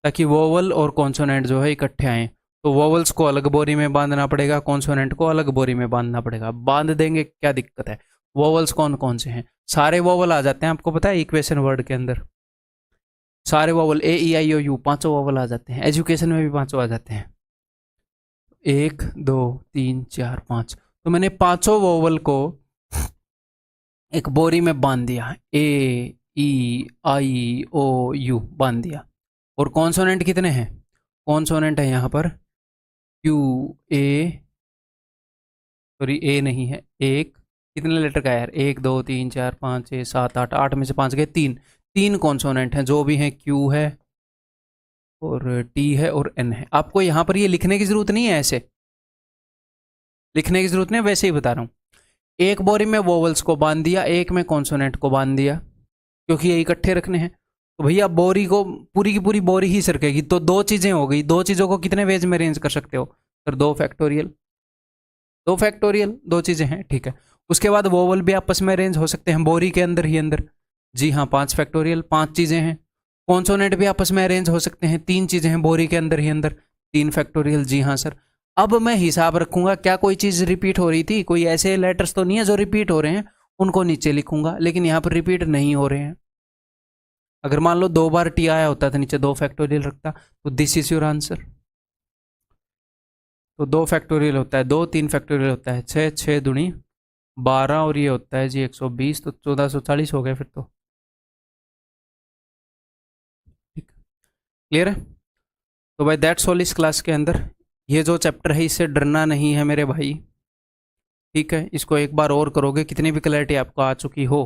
[SPEAKER 1] ताकि vowel और consonant जो है इकट्ठे आए। तो vowels को अलग बोरी में बांधना पड़ेगा, कॉन्सोनेंट को अलग बोरी में बांधना पड़ेगा। बांध देंगे, क्या दिक्कत है? वोवल्स कौन कौन से हैं? सारे वोवल आ जाते हैं, आपको पता है इक्वेशन वर्ड के अंदर सारे vowel A E I O U 5 vowel आ जाते हैं, एजुकेशन में भी 5 आ जाते हैं, 1 2 3 4 5। तो मैंने 5 वोवल को एक बोरी में बांध दिया, A E I O U बांध दिया। और कॉन्सोनेंट कितने हैं? कॉन्सोनेंट है यहाँ पर सॉरी ए नहीं है, एक, कितने लेटर का है यार? 1 2 3 4 5 6 7 8, 8 में से 5 गए, 3 कॉन्सोनेंट हैं जो भी हैं, Q है और T है और N है। आपको यहाँ पर ये लिखने की जरूरत नहीं है, ऐसे लिखने की जरूरत नहीं है, वैसे ही बता रहा हूँ। एक बोरी में वोवल्स को बांध दिया, एक में कॉन्सोनेंट को बांध दिया, क्योंकि ये इकट्ठे रखने हैं। तो भैया बोरी को पूरी की पूरी बोरी ही सरकेगी। तो दो चीज़ें हो गई, दो चीज़ों को कितने वेज में अरेंज कर सकते हो सर? 2 फैक्टोरियल, 2 फैक्टोरियल, दो चीज़ें हैं, ठीक है। उसके बाद वोवल भी आपस में अरेंज हो सकते हैं बोरी के अंदर ही अंदर, जी हाँ 5 फैक्टोरियल, 5 चीज़ें हैं। कॉन्सोनेंट भी आपस में अरेंज हो सकते हैं, 3 चीज़ें हैं बोरी के अंदर ही अंदर, 3 फैक्टोरियल, जी हाँ सर। अब मैं हिसाब रखूंगा क्या कोई चीज़ रिपीट हो रही थी, कोई ऐसे लेटर्स तो नहीं है जो रिपीट हो रहे हैं, उनको नीचे लिखूंगा, लेकिन यहाँ पर रिपीट नहीं हो रहे हैं। अगर मान लो 2 बार टी आया होता तो नीचे 2 फैक्टोरियल रखता, तो दिस इज योर आंसर। तो 2 फैक्टोरियल होता है 2, 3 फैक्टोरियल होता है 6, 6 दूनी 12, और ये होता है जी 120, तो 1440 हो गया फिर तो। ठीक, क्लियर है? तो भाई दैट्स ऑल इस क्लास के अंदर। ये जो चैप्टर है इससे डरना नहीं है मेरे भाई, ठीक है। इसको एक बार और करोगे, कितनी भी क्लैरिटी आपको आ चुकी हो,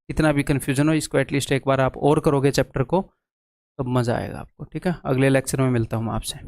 [SPEAKER 1] कितना भी कन्फ्यूजन हो, इसको एटलीस्ट एक बार आप और करोगे चैप्टर को, तब मज़ा आएगा आपको, ठीक है। अगले लेक्चर में मिलता हूँ मैं आपसे।